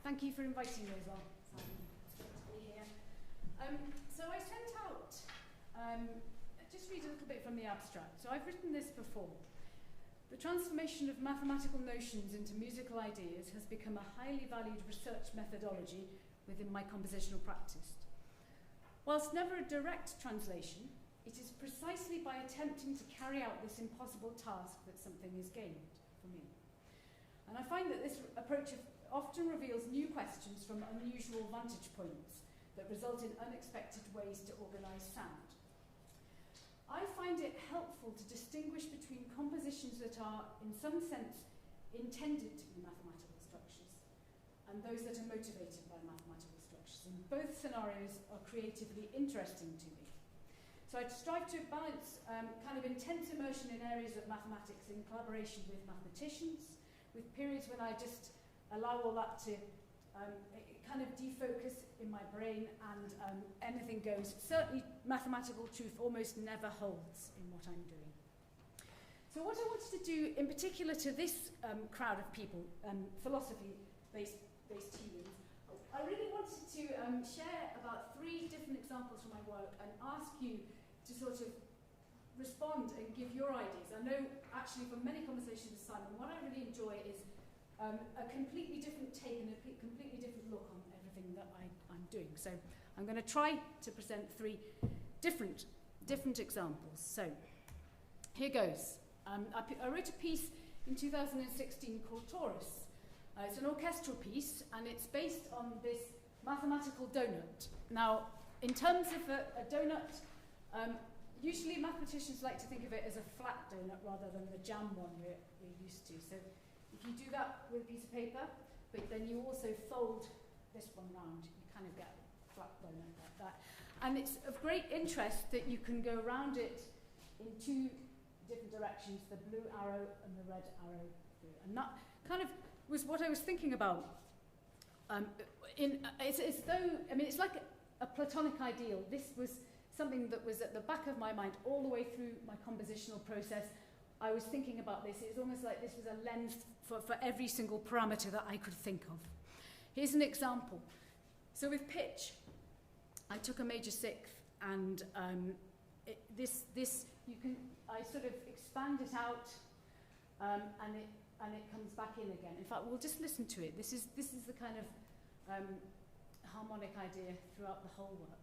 Thank you for inviting me as well. It's great to be here. So I sent out, just read a little bit from the abstract. So I've written this before. The transformation of mathematical notions into musical ideas has become a highly valued research methodology within my compositional practice. Whilst never a direct translation, it is precisely by attempting to carry out this impossible task that something is gained for me. And I find that this approach often reveals new questions from unusual vantage points that result in unexpected ways to organise sound. I find it helpful to distinguish between compositions that are, in some sense, intended to be mathematical structures and those that are motivated by mathematical structures. And both scenarios are creatively interesting to me. So I strive to balance kind of intense immersion in areas of mathematics in collaboration with mathematicians, with periods when I just allow all that to kind of defocus in my brain and anything goes. Certainly mathematical truth almost never holds in what I'm doing. So what I wanted to do in particular to this crowd of people, philosophy-based humans, I really wanted to share about 3 different examples from my work and ask you to sort of respond and give your ideas. I know actually from many conversations with Simon, what I really enjoy is a completely different take and a completely different look on everything that I'm doing. So I'm going to try to present 3 different examples. So here goes. I wrote a piece in 2016 called Taurus. It's an orchestral piece and it's based on this mathematical donut. Now, in terms of a donut, usually mathematicians like to think of it as a flat donut rather than the jam one we're used to. So if you do that with a piece of paper, but then you also fold this one round, you kind of get a flat donut like that. And it's of great interest that you can go around it in 2 different directions, the blue arrow and the red arrow through. And that kind of was what I was thinking about. It's as though, I mean, it's like a Platonic ideal. This was something that was at the back of my mind all the way through my compositional process. I was thinking about this. It was almost like this was a lens for every single parameter that I could think of. Here's an example. So with pitch, I took a major 6th, and I sort of expand it out, and it comes back in again. In fact, we'll just listen to it. This is the kind of harmonic idea throughout the whole work.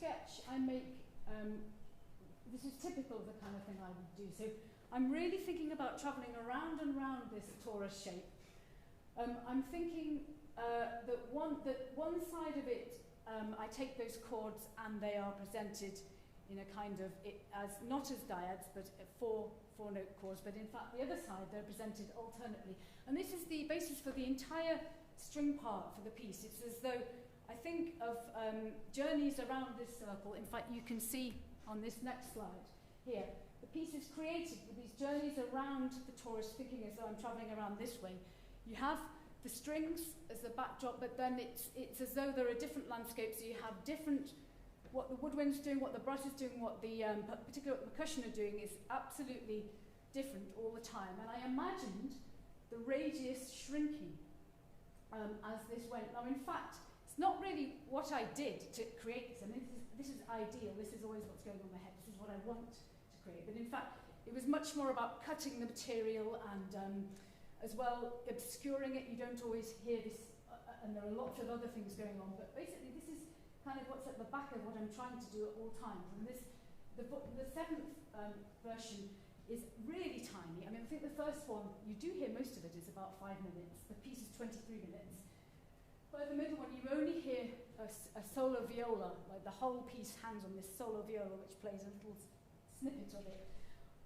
sketch I make, this is typical of the kind of thing I would do. So I'm really thinking about travelling around and round this torus shape. I'm thinking that one side of it, I take those chords and they are presented in a kind of, as not as dyads, but four-note chords, but in fact the other side they're presented alternately. And this is the basis for the entire string part for the piece. It's as though I think of journeys around this circle. In fact, you can see on this next slide here, the piece is created with these journeys around the torus, thinking as though I'm travelling around this way. You have the strings as the backdrop, but then it's as though there are different landscapes. So you have different, what the woodwind's doing, what the brass is doing, what the particular percussion are doing is absolutely different all the time. And I imagined the radius shrinking as this went. Now, in fact, it's not really what I did to create this. I mean, this is ideal. This is always what's going on in my head. This is what I want to create. But in fact, it was much more about cutting the material and as well obscuring it. You don't always hear this, and there are lots of other things going on. But basically, this is kind of what's at the back of what I'm trying to do at all times. And the seventh version is really tiny. I mean, I think the first one, you do hear most of it, is about 5 minutes. The piece is 23 minutes. By the middle one, you only hear a solo viola, like the whole piece hangs on this solo viola, which plays a little snippet of it.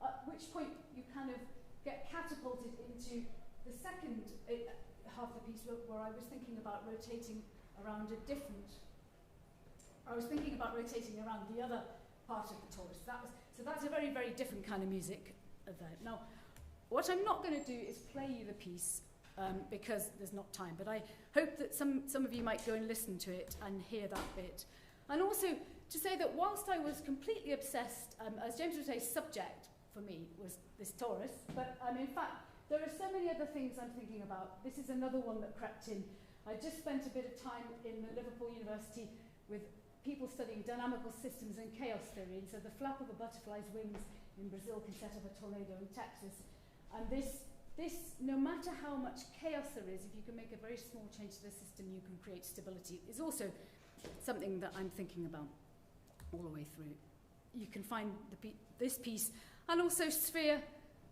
At which point, you kind of get catapulted into the second half of the piece, where I was thinking about rotating around a different. I was thinking about rotating around the other part of the torus. So that's a very, very different kind of music there. Now, what I'm not going to do is play you the piece because there's not time, but I hope that some of you might go and listen to it and hear that bit. And also to say that whilst I was completely obsessed, as James would say, subject for me was this torus, but in fact, there are so many other things I'm thinking about. This is another one that crept in. I just spent a bit of time in the Liverpool University with people studying dynamical systems and chaos theory, and so the flap of a butterfly's wings in Brazil can set off a tornado in Texas. And this, no matter how much chaos there is, if you can make a very small change to the system, you can create stability, is also something that I'm thinking about all the way through. You can find this piece, and also sphere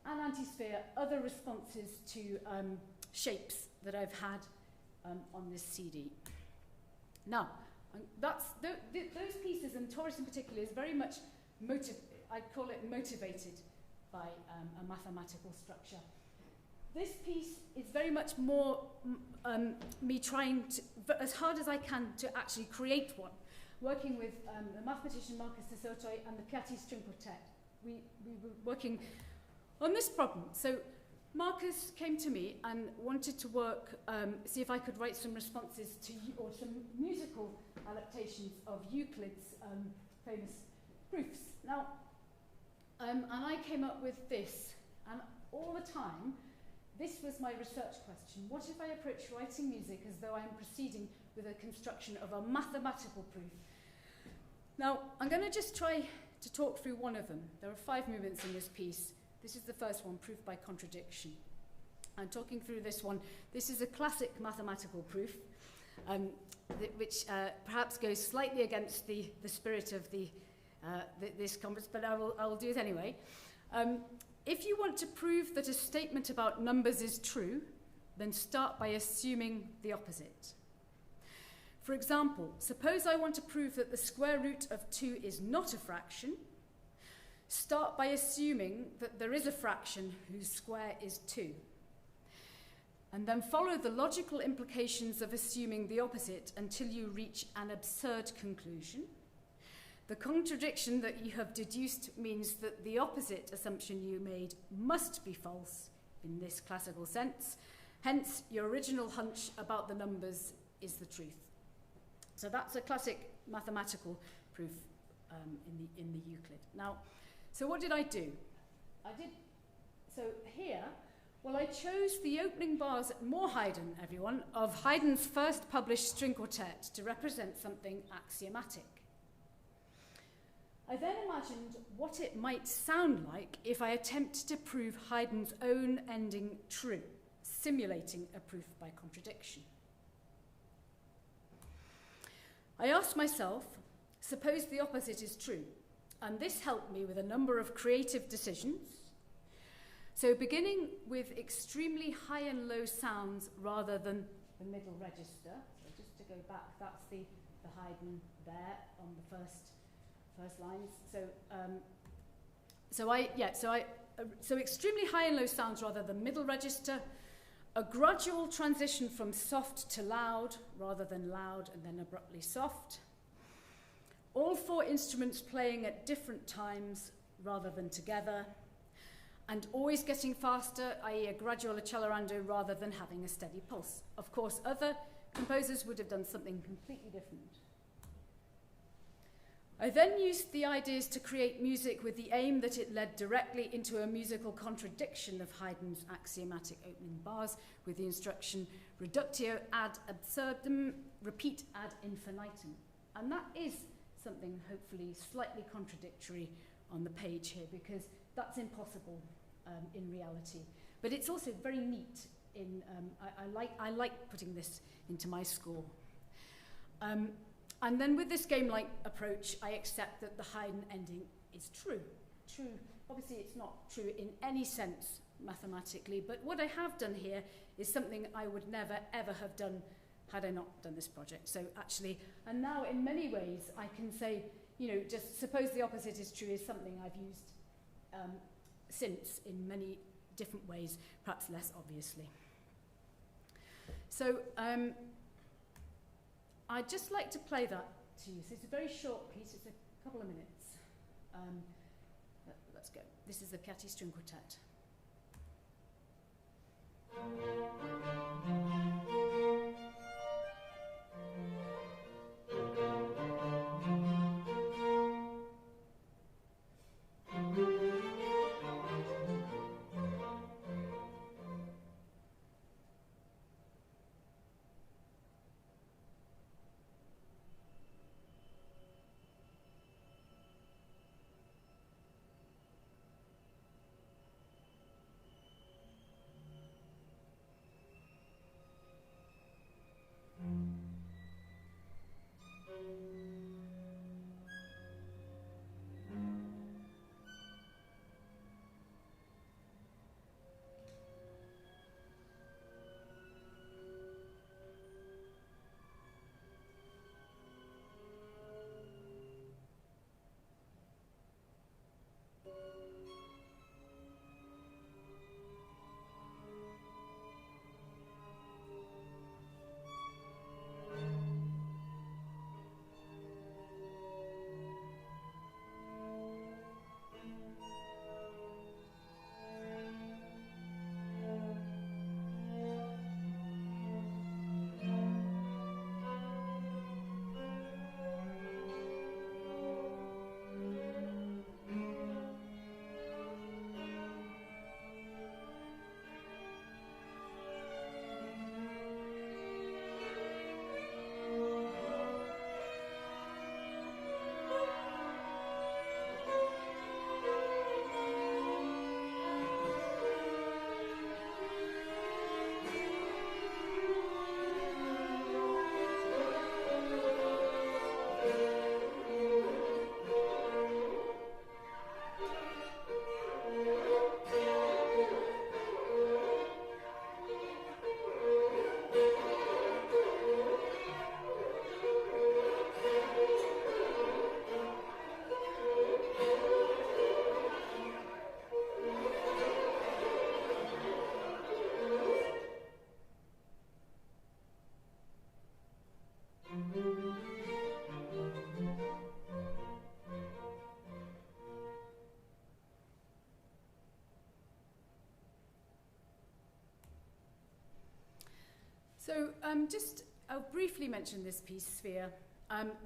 and anti-sphere, other responses to shapes that I've had on this CD. Now, those pieces, and torus in particular, is very much I'd call it motivated by a mathematical structure. This piece is very much more me trying to, as hard as I can, to actually create one, working with the mathematician Marcus de Soto and the Piatti String Quartet. We were working on this problem. So Marcus came to me and wanted to work, see if I could write some responses to, or some musical adaptations of Euclid's famous proofs. Now, and I came up with this, and all the time, this was my research question. What if I approach writing music as though I'm proceeding with a construction of a mathematical proof? Now, I'm going to just try to talk through one of them. There are 5 movements in this piece. This is the first one, proof by contradiction. I'm talking through this one. This is a classic mathematical proof, which perhaps goes slightly against the spirit of this conference, but I will do it anyway. If you want to prove that a statement about numbers is true, then start by assuming the opposite. For example, suppose I want to prove that the square root of 2 is not a fraction. Start by assuming that there is a fraction whose square is 2. And then follow the logical implications of assuming the opposite until you reach an absurd conclusion. The contradiction that you have deduced means that the opposite assumption you made must be false in this classical sense. Hence, your original hunch about the numbers is the truth. So that's a classic mathematical proof in the Euclid. Now, so what did I do? So here, well, I chose the opening bars, more Haydn, everyone, of Haydn's first published string quartet to represent something axiomatic. I then imagined what it might sound like if I attempted to prove Haydn's own ending true, simulating a proof by contradiction. I asked myself, suppose the opposite is true. And this helped me with a number of creative decisions. So beginning with extremely high and low sounds rather than the middle register. So just to go back, that's the Haydn there on the first lines. So extremely high and low sounds rather than middle register. A gradual transition from soft to loud rather than loud and then abruptly soft. All 4 instruments playing at different times rather than together. And always getting faster, i.e. a gradual accelerando rather than having a steady pulse. Of course, other composers would have done something completely different. I then used the ideas to create music with the aim that it led directly into a musical contradiction of Haydn's axiomatic opening bars with the instruction reductio ad absurdum, repeat ad infinitum. And that is something hopefully slightly contradictory on the page here, because that's impossible in reality. But it's also very neat. I like putting this into my score. And then with this game-like approach, I accept that the Haydn ending is true. True. Obviously, it's not true in any sense mathematically, but what I have done here is something I would never, ever have done had I not done this project. So actually, and now in many ways, I can say, just suppose the opposite is true is something I've used since in many different ways, perhaps less obviously. So I'd just like to play that to you. So it's a very short piece, it's a couple of minutes. Let's go. This is the Piatti String Quartet. So I'll briefly mention this piece, Sphere.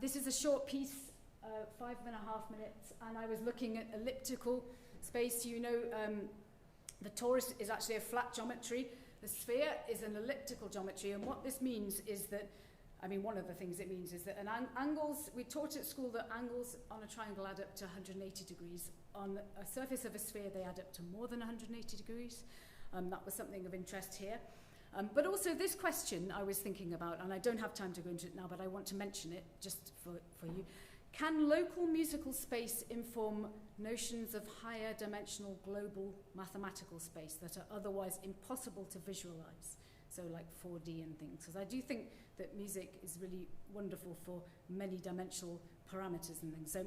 This is a short piece, 5.5 minutes, and I was looking at elliptical space. The torus is actually a flat geometry. The sphere is an elliptical geometry, and what this means is that, one of the things it means is that angles, we taught at school that angles on a triangle add up to 180 degrees. On a surface of a sphere, they add up to more than 180 degrees. That was something of interest here. But also this question I was thinking about, and I don't have time to go into it now, but I want to mention it just for you. can local musical space inform notions of higher dimensional global mathematical space that are otherwise impossible to visualize? So like 4D and things. Because I do think that music is really wonderful for many dimensional parameters and things. So,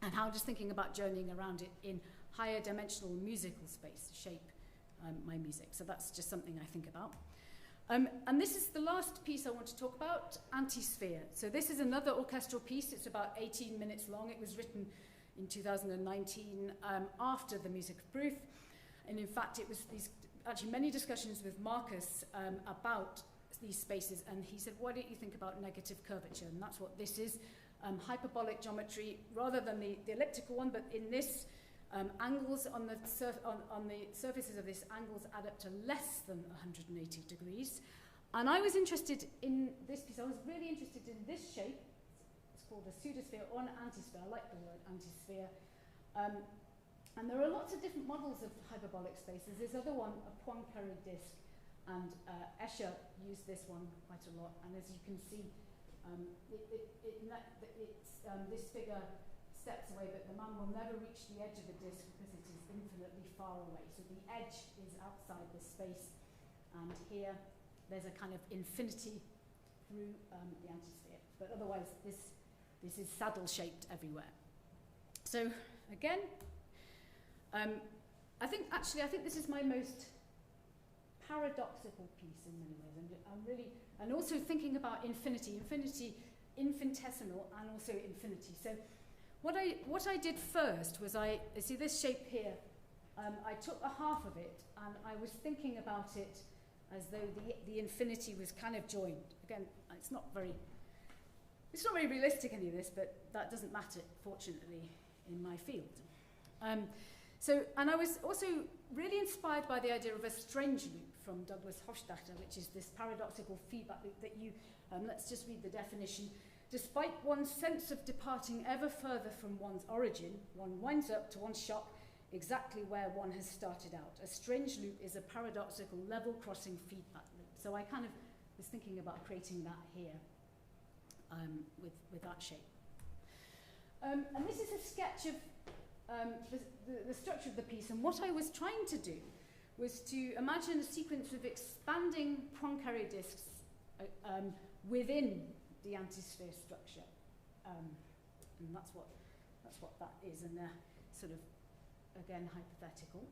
and how just thinking about journeying around it in higher dimensional musical space shape my music. So that's just something I think about. And this is the last piece I want to talk about, Antisphere. So this is another orchestral piece. It's about 18 minutes long. It was written in 2019 after the Music of Proof. And in fact, it was actually many discussions with Marcus about these spaces. And he said, why don't you think about negative curvature? And that's what this is. Hyperbolic geometry, rather than the elliptical one, but in this, angles on the surfaces of this angles add up to less than 180 degrees. And I was interested in this piece. I was really interested in this shape. It's called a pseudosphere or an antisphere. I like the word antisphere. And there are lots of different models of hyperbolic spaces. There's other one, a Poincaré disk, and Escher used this one quite a lot. And as you can see, this figure steps away, but the man will never reach the edge of the disk because it is infinitely far away. So the edge is outside the space, and here there's a kind of infinity through the antisphere. But otherwise, this is saddle-shaped everywhere. So again, I think this is my most paradoxical piece in many ways. I'm really, and also thinking about infinity, infinitesimal, and also infinity. So what I did first was I see this shape here. I took a half of it and I was thinking about it as though the infinity was kind of joined. Again, it's not very realistic, any of this, but that doesn't matter, fortunately, in my field. And I was also really inspired by the idea of a strange loop from Douglas Hofstadter, which is this paradoxical feedback loop that you, let's just read the definition. Despite one's sense of departing ever further from one's origin, one winds up to one's shock exactly where one has started out. A strange loop is a paradoxical level-crossing feedback loop. So I kind of was thinking about creating that here with that shape. And this is a sketch of the structure of the piece. And what I was trying to do was to imagine a sequence of expanding Poincaré disks within the antisphere structure, and that's what that is, and they're sort of again hypothetical.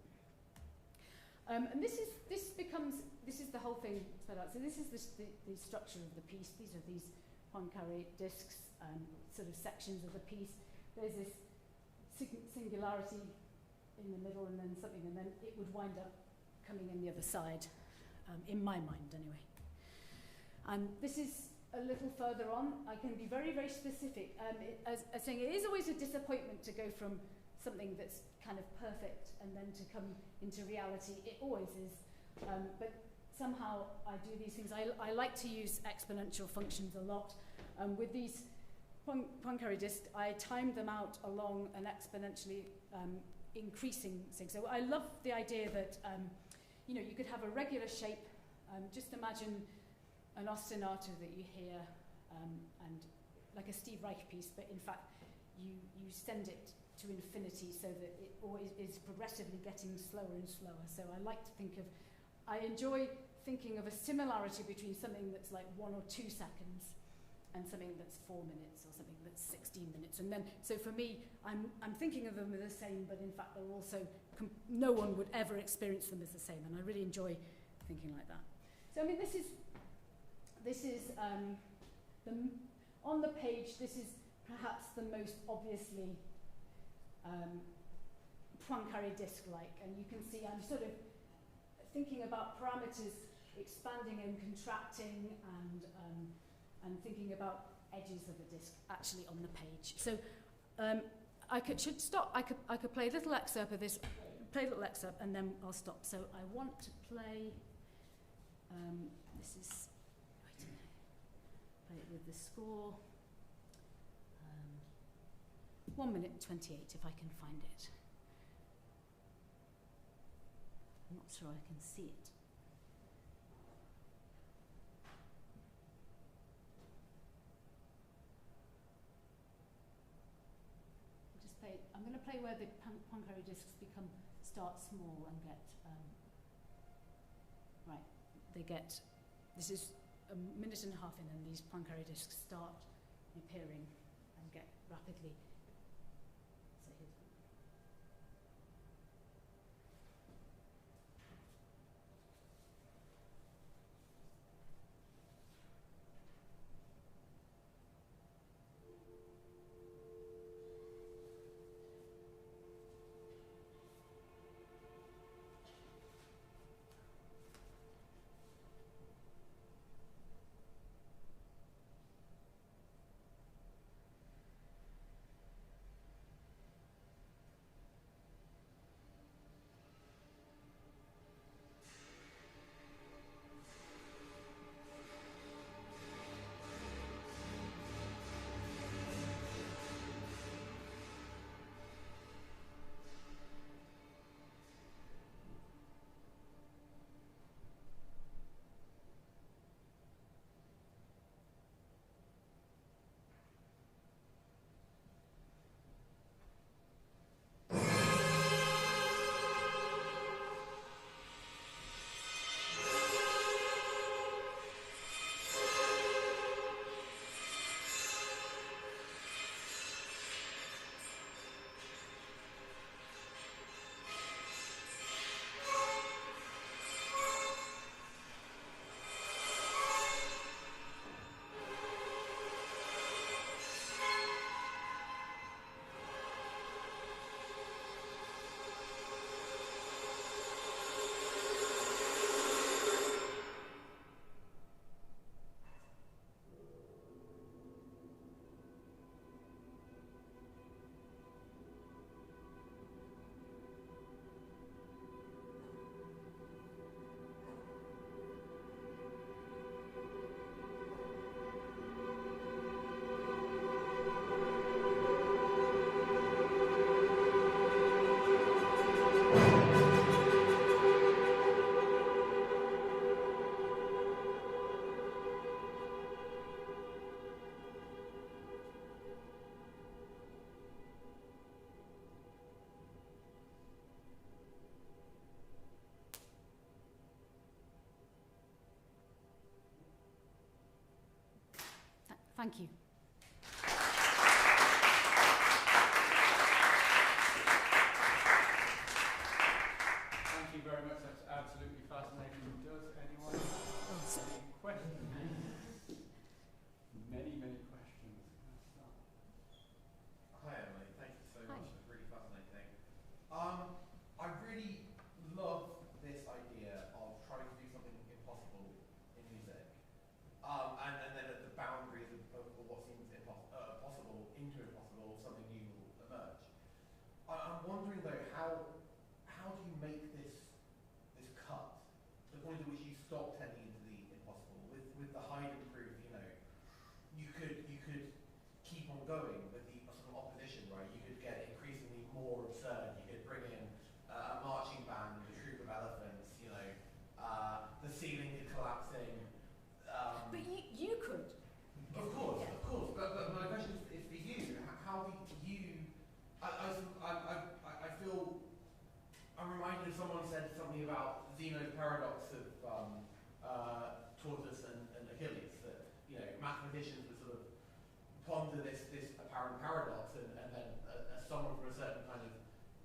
And this is the whole thing spelled out. So this is the structure of the piece. These are these Poincaré disks, sort of sections of the piece. There's this singularity in the middle, and then something, and then it would wind up coming in the other side, in my mind anyway. And this is a little further on. I can be very, very specific. As saying, it is always a disappointment to go from something that's kind of perfect and then to come into reality. It always is. But somehow I do these things. I like to use exponential functions a lot. With these Poincaré disks, I timed them out along an exponentially increasing thing. So I love the idea that you could have a regular shape. Just imagine an ostinato that you hear, and like a Steve Reich piece, but in fact you send it to infinity so that it always is progressively getting slower and slower. So I enjoy thinking of a similarity between something that's like 1 or 2 seconds and something that's 4 minutes or something that's 16 minutes. And then, so for me, I'm thinking of them as the same, but in fact they're also, no one would ever experience them as the same, and I really enjoy thinking like that. So I mean, this is on the page, this is perhaps the most obviously Poincaré disk-like, and you can see I'm sort of thinking about parameters expanding and contracting, and thinking about edges of the disk actually on the page. So I should stop. I could play a little excerpt of this, and then I'll stop. So I want to play. This is. Play it with the score. 1 minute and 28, if I can find it. I'm not sure I can see it. play. I'm going to play where the Poincaré discs start small and get right. They get. This is a minute and a half in, and these Poincaré discs start appearing and get rapidly. So here's one. Thank you. Thank you very much. That's absolutely fascinating. Does anyone have any questions? Many questions. Hi Emily, thank you so much. It's really fascinating. I really love this idea of trying to do something impossible in music, and then at the boundaries of what seems possible into impossible, something new will emerge. I'm wondering though, how do you make this cut, the point at which you stop tending into the impossible? With the hide and proof, you could keep on going with the sort of opposition, right? You could get increasingly more absurd. You could bring in a marching band with a troop of elephants. The ceiling is collapsing. But you could. Of course. But my question is for you. How do you? I feel I'm reminded of someone said something about Zeno's paradox of tortoise and Achilles. That mathematicians would sort of ponder this apparent paradox, and then someone from a certain kind of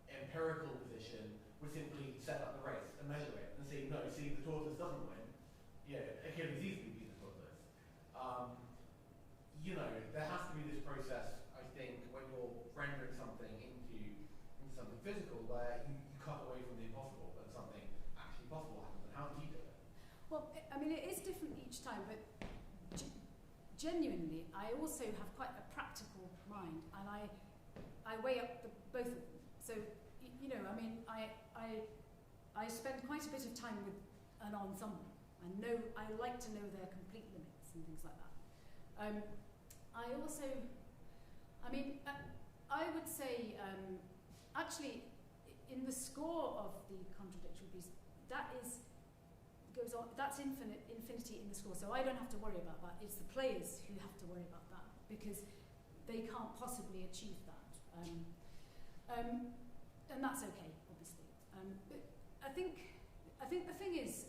empirical position would simply set up the race and measure it and see, the tortoise doesn't win. Achilles easily beats the tortoise. There has to be this process, I think, when you're rendering something into something physical, where you cut away from the impossible and something actually possible happens. And how do you do it? Well, I mean, it is different each time, but genuinely, I also have quite a practical mind, and I weigh up both of them. So, I spend quite a bit of time with an ensemble. I like to know their complete limits and things like that. I also, I would say, actually, in the score of the contradictory piece, that's infinity in the score, so I don't have to worry about that. It's the players who have to worry about that, because they can't possibly achieve that. And that's okay, obviously. But I think the thing is,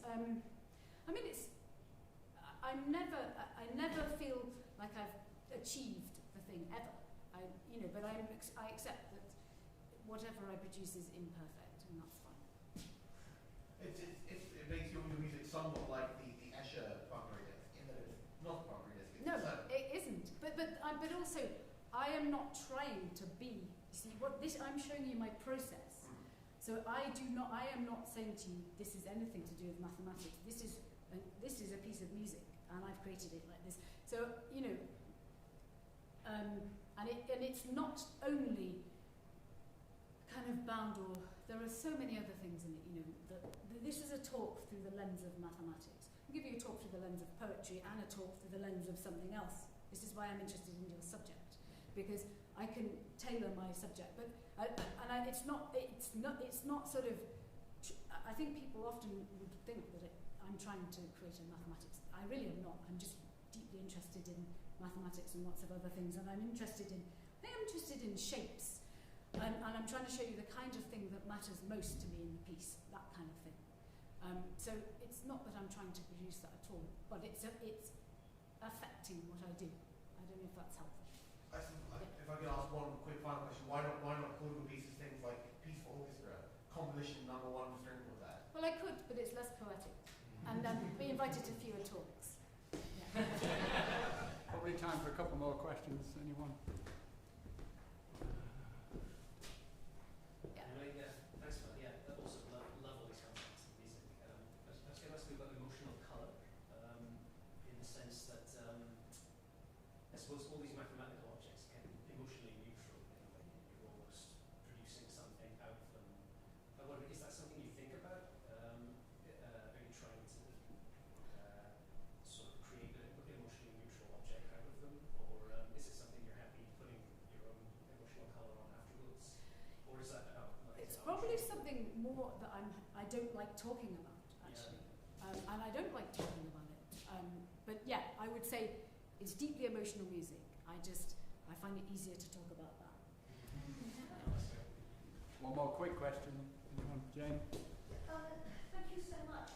I never feel like I've achieved the thing ever. But I accept that whatever I produce is imperfect, and that's fine. It makes your music somewhat like the Escher bunkery disc, in that it's not a bunkery disc. No, it isn't. But also, I am not trying to be. See, I'm showing you my process. So I am not saying to you, this is anything to do with mathematics. This is a piece of music, and I've created it like this. So and it's not only kind of bound, or there are so many other things in it. This is a talk through the lens of mathematics. I'll give you a talk through the lens of poetry and a talk through the lens of something else. This is why I'm interested in your subject, because I can tailor my subject, but it's not sort of. I think people often would think that I'm trying to create a mathematics. I really am not. I'm just deeply interested in mathematics and lots of other things, and I'm interested in shapes, and I'm trying to show you the kind of thing that matters most to me in the piece, that kind of thing. So it's not that I'm trying to produce that at all, but it's affecting what I do. I don't know if that's helpful. If I could ask one quick final question, why not call your pieces things like Piece for Orchestra, Composition No. 1 for String Quartet? Well, I could, but it's less poetic, and be invited to fewer talks. Yeah. Probably time for a couple more questions. Anyone? Thanks for that. Yeah, that also love all these concepts in music. I was going to ask you about emotional colour, in the sense that I suppose all these mathematical objects can be emotionally neutral in a way. You're almost producing something out of them. I wonder, is that something you think about? Are you trying to sort of create an emotionally neutral object out of them, or is it something you're happy putting your own emotional colour on afterwards, or is that it's probably something more that I don't like talking about, actually. Yeah. And I don't like talking about it. But yeah, I would say it's deeply emotional music. I find it easier to talk about that. One more quick question. Jane? Thank you so much.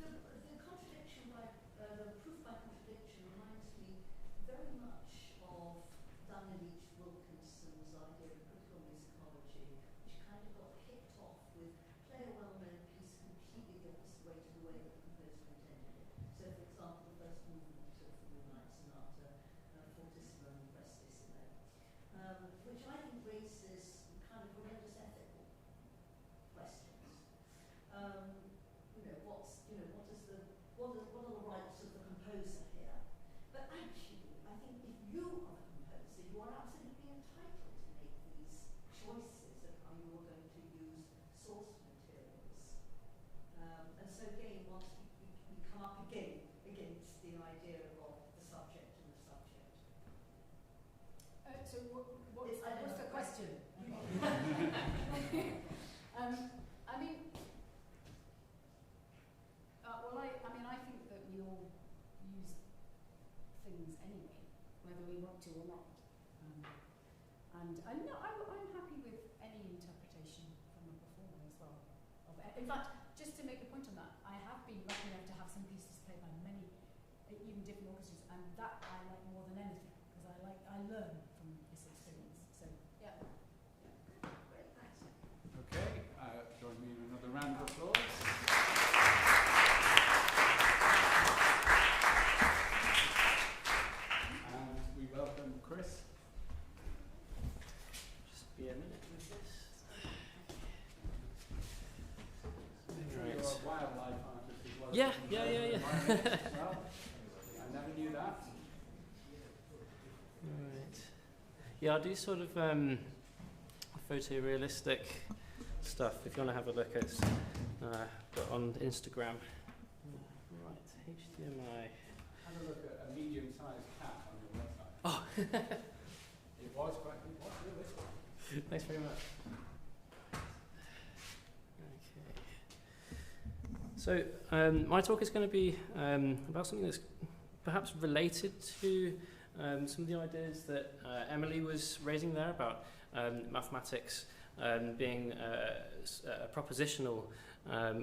The contradiction the proof by contradiction reminds me very much of Daniel Wilkinson's idea of critical musicology, which kind of got kicked off with play a well-known piece completely the opposite way to the way that the composer intended it. So, for example, the first movement of the Moonlight Sonata, Fortissimo and Prestissimo, which I think raises kind of horrendous ethical questions. What are the rights of the composer here? But actually, I think if you are the composer, you are absolutely entitled to make these choices of how you are going to use source materials. And so again, once we come up again against the idea of the subject and the subject. So what's the question? I think that we all use things anyway, whether we want to or not. I'm happy with any interpretation from a performer as well. In fact, just to make a point on that, I have been lucky enough to have some pieces played by many, even different orchestras, and that I like more than anything, because I learn from this experience. So yeah. Great, thanks. Okay, join me in another round of applause. And we welcome Chris. Just be a minute with this. You're a wildlife artist as well. Yeah. Well, I never knew that. Right. Yeah, I do sort of photorealistic stuff. If you want to have a look at but on Instagram. Right, HDMI. Have a look at a medium-sized cat on your website. Oh. It was realistic. Thanks very much. Okay. So my talk is going to be about something that's perhaps related to some of the ideas that Emily was raising there about mathematics being a propositional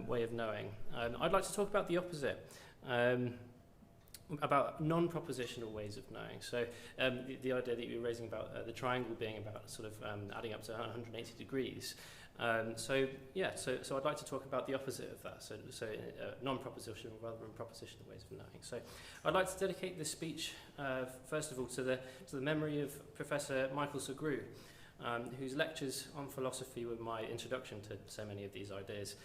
way of knowing. I'd like to talk about the opposite, about non-propositional ways of knowing. So the idea that you were raising about the triangle being about sort of adding up to 180 degrees. So I'd like to talk about the opposite of that, so non-propositional rather than propositional ways of knowing. So I'd like to dedicate this speech, first of all, to the memory of Professor Michael Sugrue, whose lectures on philosophy were my introduction to so many of these ideas.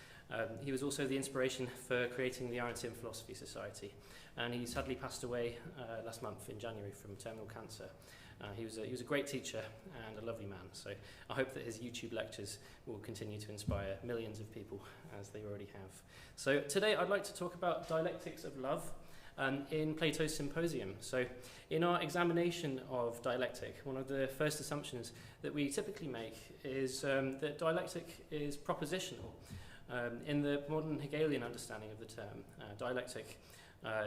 He was also the inspiration for creating the RNTM Philosophy Society, and he sadly passed away last month in January from terminal cancer. He was a great teacher and a lovely man, so I hope that his YouTube lectures will continue to inspire millions of people, as they already have. So today I'd like to talk about dialectics of love in Plato's Symposium. So in our examination of dialectic, one of the first assumptions that we typically make is that dialectic is propositional. In the modern Hegelian understanding of the term, dialectic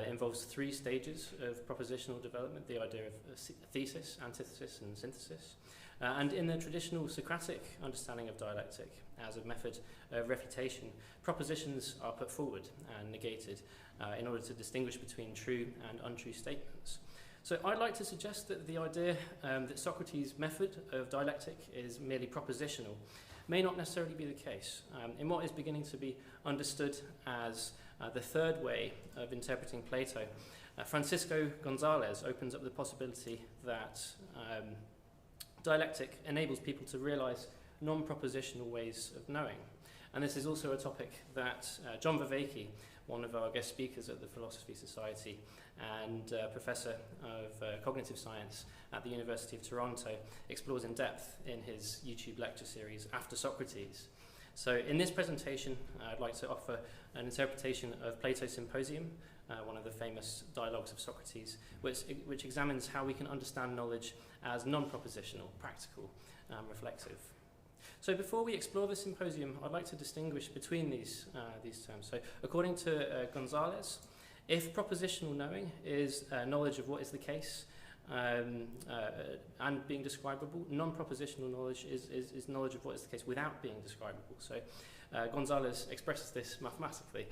involves 3 stages of propositional development, the idea of thesis, antithesis, and synthesis. And in the traditional Socratic understanding of dialectic as a method of refutation, propositions are put forward and negated in order to distinguish between true and untrue statements. So I'd like to suggest that the idea that Socrates' method of dialectic is merely propositional may not necessarily be the case. In what is beginning to be understood as the third way of interpreting Plato, Francisco Gonzalez opens up the possibility that dialectic enables people to realize non-propositional ways of knowing. And this is also a topic that John Vervaeke, one of our guest speakers at the Philosophy Society and professor of cognitive science at the University of Toronto, explores in depth in his YouTube lecture series, After Socrates. So in this presentation, I'd like to offer an interpretation of Plato's Symposium, one of the famous dialogues of Socrates, which examines how we can understand knowledge as non-propositional, practical, reflexive. So before we explore the symposium, I'd like to distinguish between these terms. So according to Gonzalez, if propositional knowing is knowledge of what is the case and being describable, non-propositional knowledge is knowledge of what is the case without being describable. So Gonzalez expresses this mathematically.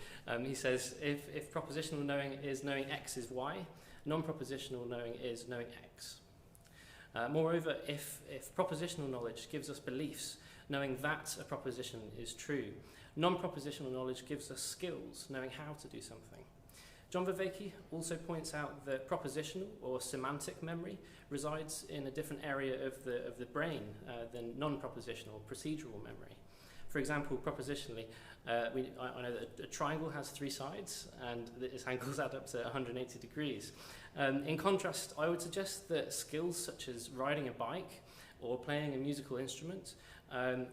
He says if propositional knowing is knowing X is Y, non-propositional knowing is knowing X. Moreover, if propositional knowledge gives us beliefs, knowing that a proposition is true, non-propositional knowledge gives us skills, knowing how to do something. John Vervaeke also points out that propositional or semantic memory resides in a different area of the brain than non-propositional procedural memory. For example, propositionally, I know that a triangle has 3 sides and its angles add up to 180 degrees. In contrast, I would suggest that skills such as riding a bike or playing a musical instrument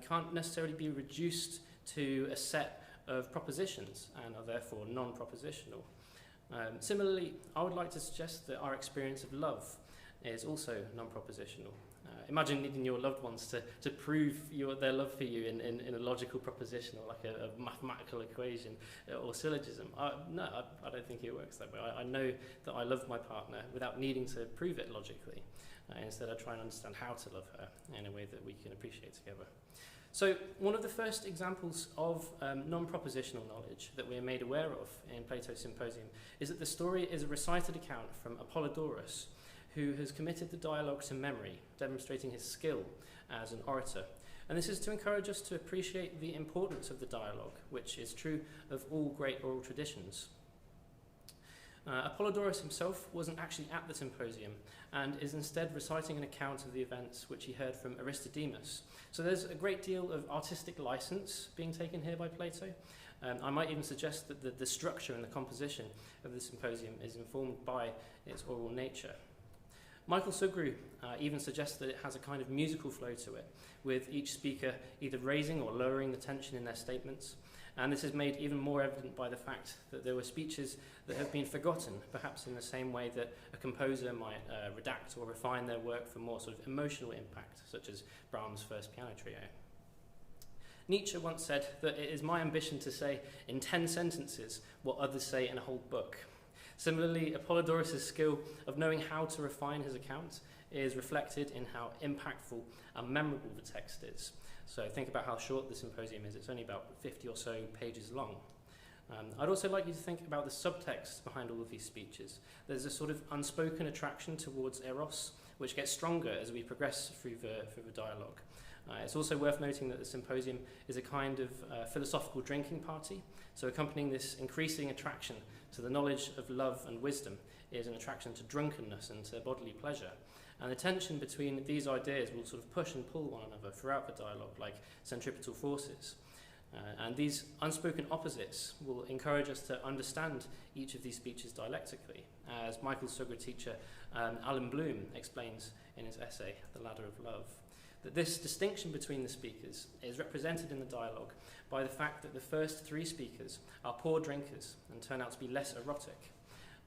can't necessarily be reduced to a set of propositions and are therefore non-propositional. Similarly, I would like to suggest that our experience of love is also non-propositional. Imagine needing your loved ones to prove their love for you in a logical proposition or like a mathematical equation or syllogism. No, I don't think it works that way. I know that I love my partner without needing to prove it logically. Instead, I try and understand how to love her in a way that we can appreciate together. So one of the first examples of non-propositional knowledge that we are made aware of in Plato's Symposium is that the story is a recited account from Apollodorus, who has committed the dialogue to memory, demonstrating his skill as an orator. And this is to encourage us to appreciate the importance of the dialogue, which is true of all great oral traditions. Apollodorus himself wasn't actually at the symposium and is instead reciting an account of the events which he heard from Aristodemus. So there's a great deal of artistic license being taken here by Plato. I might even suggest that the structure and the composition of the symposium is informed by its oral nature. Michael Sugrue even suggests that it has a kind of musical flow to it, with each speaker either raising or lowering the tension in their statements. And this is made even more evident by the fact that there were speeches that have been forgotten, perhaps in the same way that a composer might redact or refine their work for more sort of emotional impact, such as Brahms' first piano trio. Nietzsche once said that it is my ambition to say in 10 sentences what others say in a whole book. Similarly, Apollodorus' skill of knowing how to refine his account is reflected in how impactful and memorable the text is. So think about how short the symposium is. It's only about 50 or so pages long. I'd also like you to think about the subtext behind all of these speeches. There's a sort of unspoken attraction towards eros, which gets stronger as we progress through the dialogue. It's also worth noting that the symposium is a kind of philosophical drinking party, so accompanying this increasing attraction to the knowledge of love and wisdom is an attraction to drunkenness and to bodily pleasure. And the tension between these ideas will sort of push and pull one another throughout the dialogue, like centripetal forces. And these unspoken opposites will encourage us to understand each of these speeches dialectically, as Michael's Sugra teacher Alan Bloom explains in his essay, The Ladder of Love, that this distinction between the speakers is represented in the dialogue by the fact that the first three speakers are poor drinkers and turn out to be less erotic,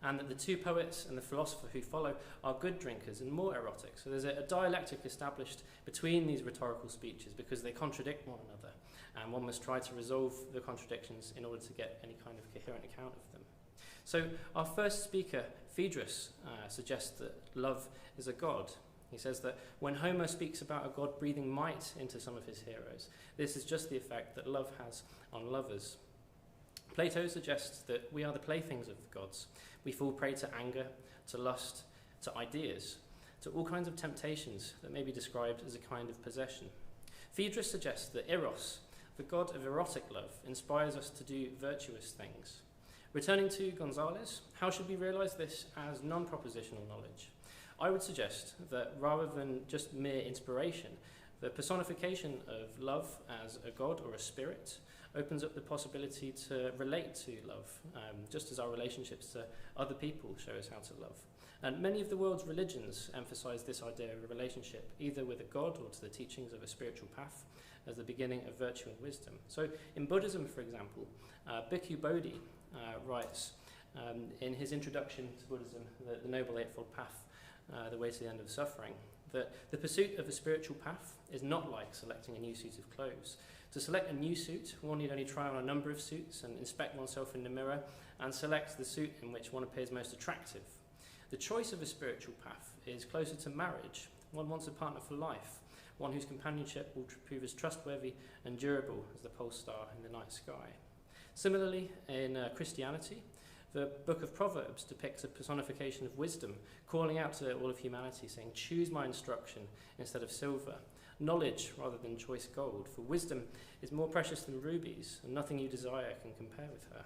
and that the two poets and the philosopher who follow are good drinkers and more erotic. So there's a dialectic established between these rhetorical speeches because they contradict one another, and one must try to resolve the contradictions in order to get any kind of coherent account of them. So our first speaker, Phaedrus, suggests that love is a god. He says that when Homer speaks about a god breathing might into some of his heroes, this is just the effect that love has on lovers. Plato suggests that we are the playthings of the gods. We fall prey to anger, to lust, to ideas, to all kinds of temptations that may be described as a kind of possession. Phaedrus suggests that Eros, the god of erotic love, inspires us to do virtuous things. Returning to Gonzalez, how should we realise this as non-propositional knowledge? I would suggest that rather than just mere inspiration, the personification of love as a god or a spirit opens up the possibility to relate to love, just as our relationships to other people show us how to love. And many of the world's religions emphasize this idea of a relationship, either with a god or to the teachings of a spiritual path, as the beginning of virtue and wisdom. So in Buddhism, for example, Bhikkhu Bodhi writes in his introduction to Buddhism, the Noble Eightfold Path, the way to the end of suffering, that the pursuit of a spiritual path is not like selecting a new suit of clothes. To select a new suit, one need only try on a number of suits and inspect oneself in the mirror and select the suit in which one appears most attractive. The choice of a spiritual path is closer to marriage. One wants a partner for life, one whose companionship will prove as trustworthy and durable as the pole star in the night sky. Similarly, in Christianity, the book of Proverbs depicts a personification of wisdom, calling out to all of humanity, saying, "Choose my instruction instead of silver, knowledge rather than choice gold, for wisdom is more precious than rubies, and nothing you desire can compare with her."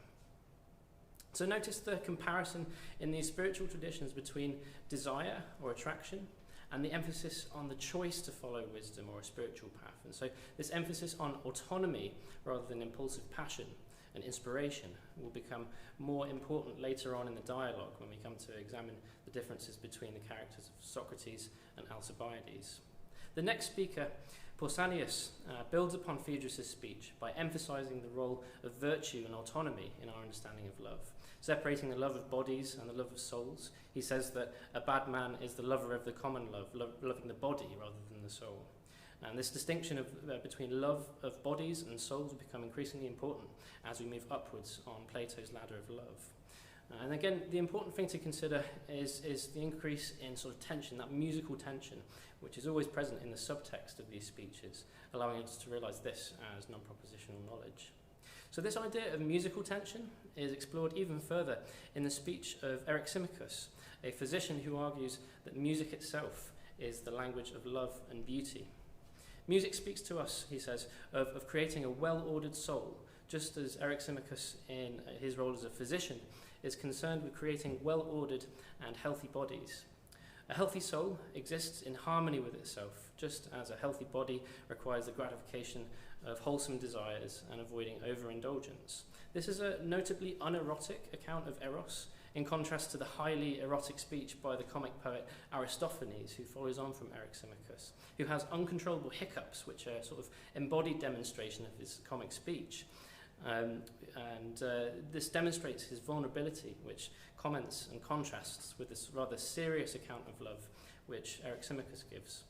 So notice the comparison in these spiritual traditions between desire or attraction and the emphasis on the choice to follow wisdom or a spiritual path. And so this emphasis on autonomy rather than impulsive passion and inspiration will become more important later on in the dialogue when we come to examine the differences between the characters of Socrates and Alcibiades. The next speaker, Pausanias, builds upon Phaedrus' speech by emphasizing the role of virtue and autonomy in our understanding of love. Separating the love of bodies and the love of souls, he says that a bad man is the lover of the common love, loving the body rather than the soul. And this distinction between love of bodies and souls will become increasingly important as we move upwards on Plato's ladder of love. And again, the important thing to consider is the increase in sort of tension, that musical tension, which is always present in the subtext of these speeches, allowing us to realise this as non-propositional knowledge. So this idea of musical tension is explored even further in the speech of Eryximachus, a physician who argues that music itself is the language of love and beauty. Music speaks to us, he says, of creating a well-ordered soul, just as Eryximachus, in his role as a physician, is concerned with creating well-ordered and healthy bodies. A healthy soul exists in harmony with itself, just as a healthy body requires the gratification of wholesome desires and avoiding overindulgence. This is a notably unerotic account of Eros, in contrast to the highly erotic speech by the comic poet Aristophanes, who follows on from Eryximachus, who has uncontrollable hiccups, which are sort of embodied demonstration of his comic speech. This demonstrates his vulnerability, which comments and contrasts with this rather serious account of love which Eryximachus gives.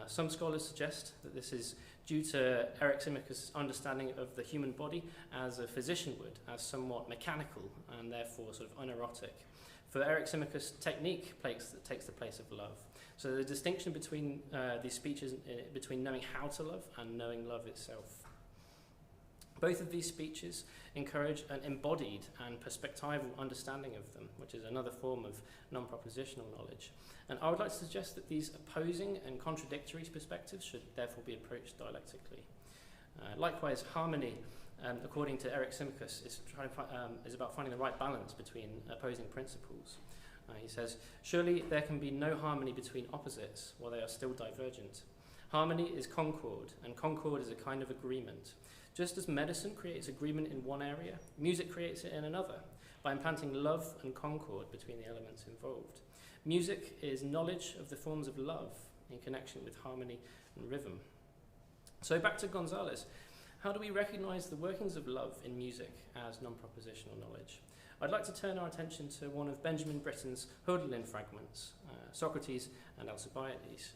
Some scholars suggest that this is due to Eryximachus' understanding of the human body as a physician would, as somewhat mechanical and therefore sort of unerotic. For Eric Simicus, technique takes the place of love. So the distinction between these speeches, between knowing how to love and knowing love itself. Both of these speeches encourage an embodied and perspectival understanding of them, which is another form of non-propositional knowledge. And I would like to suggest that these opposing and contradictory perspectives should therefore be approached dialectically. Likewise, harmony, according to Eric Simicus, is about finding the right balance between opposing principles. He says, surely there can be no harmony between opposites while they are still divergent. Harmony is concord, and concord is a kind of agreement. Just as medicine creates agreement in one area, music creates it in another, by implanting love and concord between the elements involved. Music is knowledge of the forms of love in connection with harmony and rhythm. So back to Gonzalez. How do we recognize the workings of love in music as non-propositional knowledge? I'd like to turn our attention to one of Benjamin Britten's Hölderlin fragments, Socrates and Alcibiades.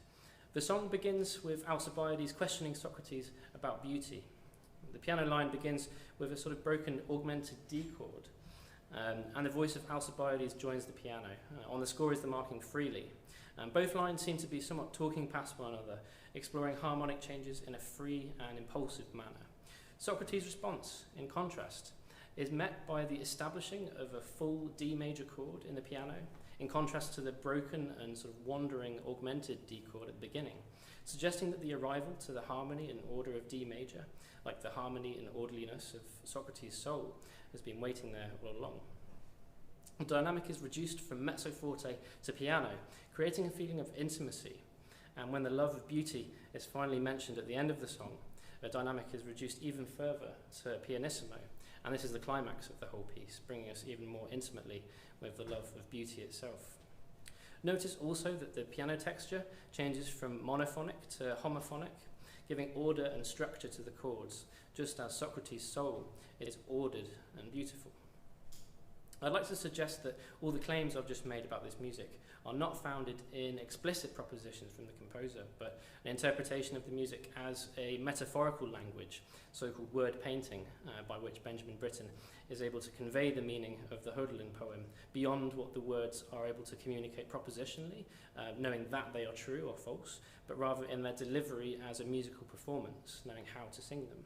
The song begins with Alcibiades questioning Socrates about beauty. The piano line begins with a sort of broken augmented D chord, and the voice of Alcibiades joins the piano. On the score is the marking freely. Both lines seem to be somewhat talking past one another, exploring harmonic changes in a free and impulsive manner. Socrates' response, in contrast, is met by the establishing of a full D major chord in the piano, in contrast to the broken and sort of wandering augmented D chord at the beginning, suggesting that the arrival to the harmony and order of D major, like the harmony and orderliness of Socrates' soul, has been waiting there all along. The dynamic is reduced from mezzo forte to piano, creating a feeling of intimacy, and when the love of beauty is finally mentioned at the end of the song, the dynamic is reduced even further to pianissimo, and this is the climax of the whole piece, bringing us even more intimately with the love of beauty itself. Notice also that the piano texture changes from monophonic to homophonic, giving order and structure to the chords, just as Socrates' soul is ordered and beautiful. I'd like to suggest that all the claims I've just made about this music are not founded in explicit propositions from the composer, but an interpretation of the music as a metaphorical language, so-called word painting, by which Benjamin Britten is able to convey the meaning of the Hölderlin poem beyond what the words are able to communicate propositionally, knowing that they are true or false, but rather in their delivery as a musical performance, knowing how to sing them.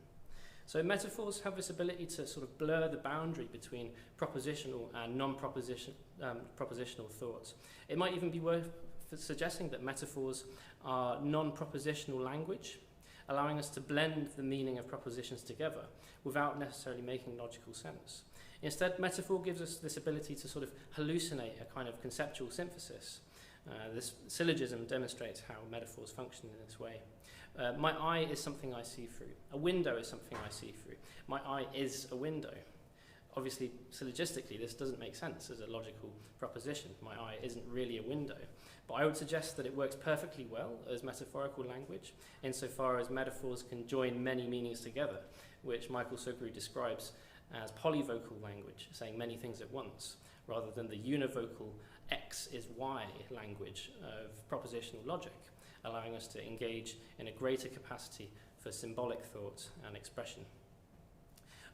So metaphors have this ability to sort of blur the boundary between propositional and non-propositional thoughts. It might even be worth suggesting that metaphors are non-propositional language, allowing us to blend the meaning of propositions together without necessarily making logical sense. Instead, metaphor gives us this ability to sort of hallucinate a kind of conceptual synthesis. This syllogism demonstrates how metaphors function in this way. My eye is something I see through. A window is something I see through. My eye is a window. Obviously, syllogistically, this doesn't make sense as a logical proposition. My eye isn't really a window. But I would suggest that it works perfectly well as metaphorical language, insofar as metaphors can join many meanings together, which Michael Sugru describes as polyvocal language, saying many things at once, rather than the univocal X is Y language of propositional logic, allowing us to engage in a greater capacity for symbolic thought and expression.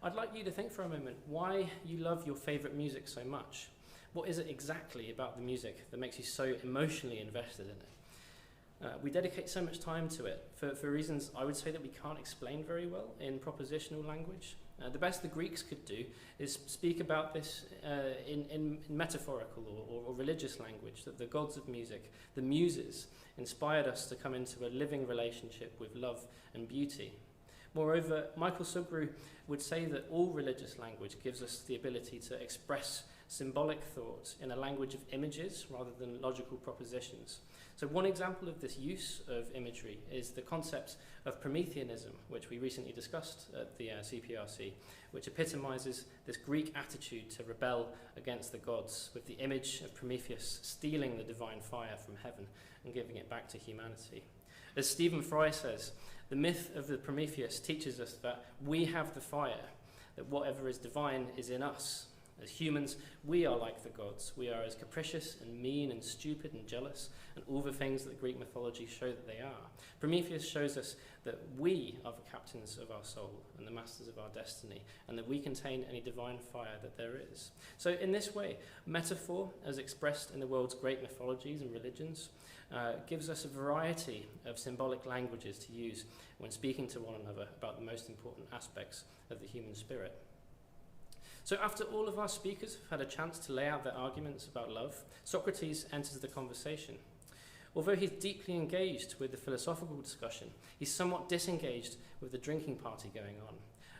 I'd like you to think for a moment why you love your favourite music so much. What is it exactly about the music that makes you so emotionally invested in it? We dedicate so much time to it for reasons I would say that we can't explain very well in propositional language. The best the Greeks could do is speak about this in metaphorical or religious language, that the gods of music, the muses, inspired us to come into a living relationship with love and beauty. Moreover, Michael Sugru would say that all religious language gives us the ability to express symbolic thought in a language of images rather than logical propositions. So one example of this use of imagery is the concept of Prometheanism, which we recently discussed at the CPRC, which epitomizes this Greek attitude to rebel against the gods, with the image of Prometheus stealing the divine fire from heaven and giving it back to humanity. As Stephen Fry says, the myth of the Prometheus teaches us that we have the fire, that whatever is divine is in us, As humans, we are like the gods. We are as capricious and mean and stupid and jealous and all the things that Greek mythology show that they are. Prometheus shows us that we are the captains of our soul and the masters of our destiny, and that we contain any divine fire that there is. So in this way, metaphor, as expressed in the world's great mythologies and religions, gives us a variety of symbolic languages to use when speaking to one another about the most important aspects of the human spirit. So after all of our speakers have had a chance to lay out their arguments about love, Socrates enters the conversation. Although he's deeply engaged with the philosophical discussion, he's somewhat disengaged with the drinking party going on.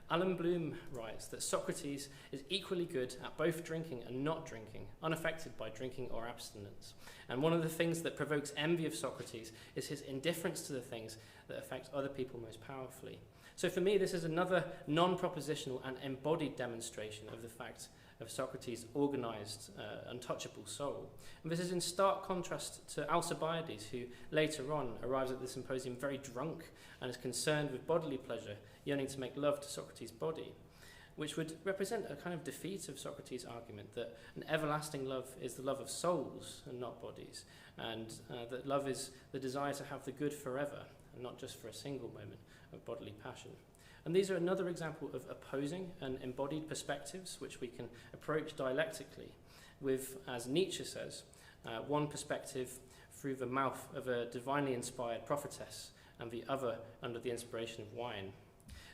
Alan Bloom writes that Socrates is equally good at both drinking and not drinking, unaffected by drinking or abstinence. And one of the things that provokes envy of Socrates is his indifference to the things that affect other people most powerfully. So for me, this is another non-propositional and embodied demonstration of the fact of Socrates' organised, untouchable soul. And this is in stark contrast to Alcibiades, who later on arrives at the symposium very drunk and is concerned with bodily pleasure, yearning to make love to Socrates' body, which would represent a kind of defeat of Socrates' argument that an everlasting love is the love of souls and not bodies, and that love is the desire to have the good forever, and not just for a single moment of bodily passion. And these are another example of opposing and embodied perspectives which we can approach dialectically with, as Nietzsche says, one perspective through the mouth of a divinely inspired prophetess and the other under the inspiration of wine.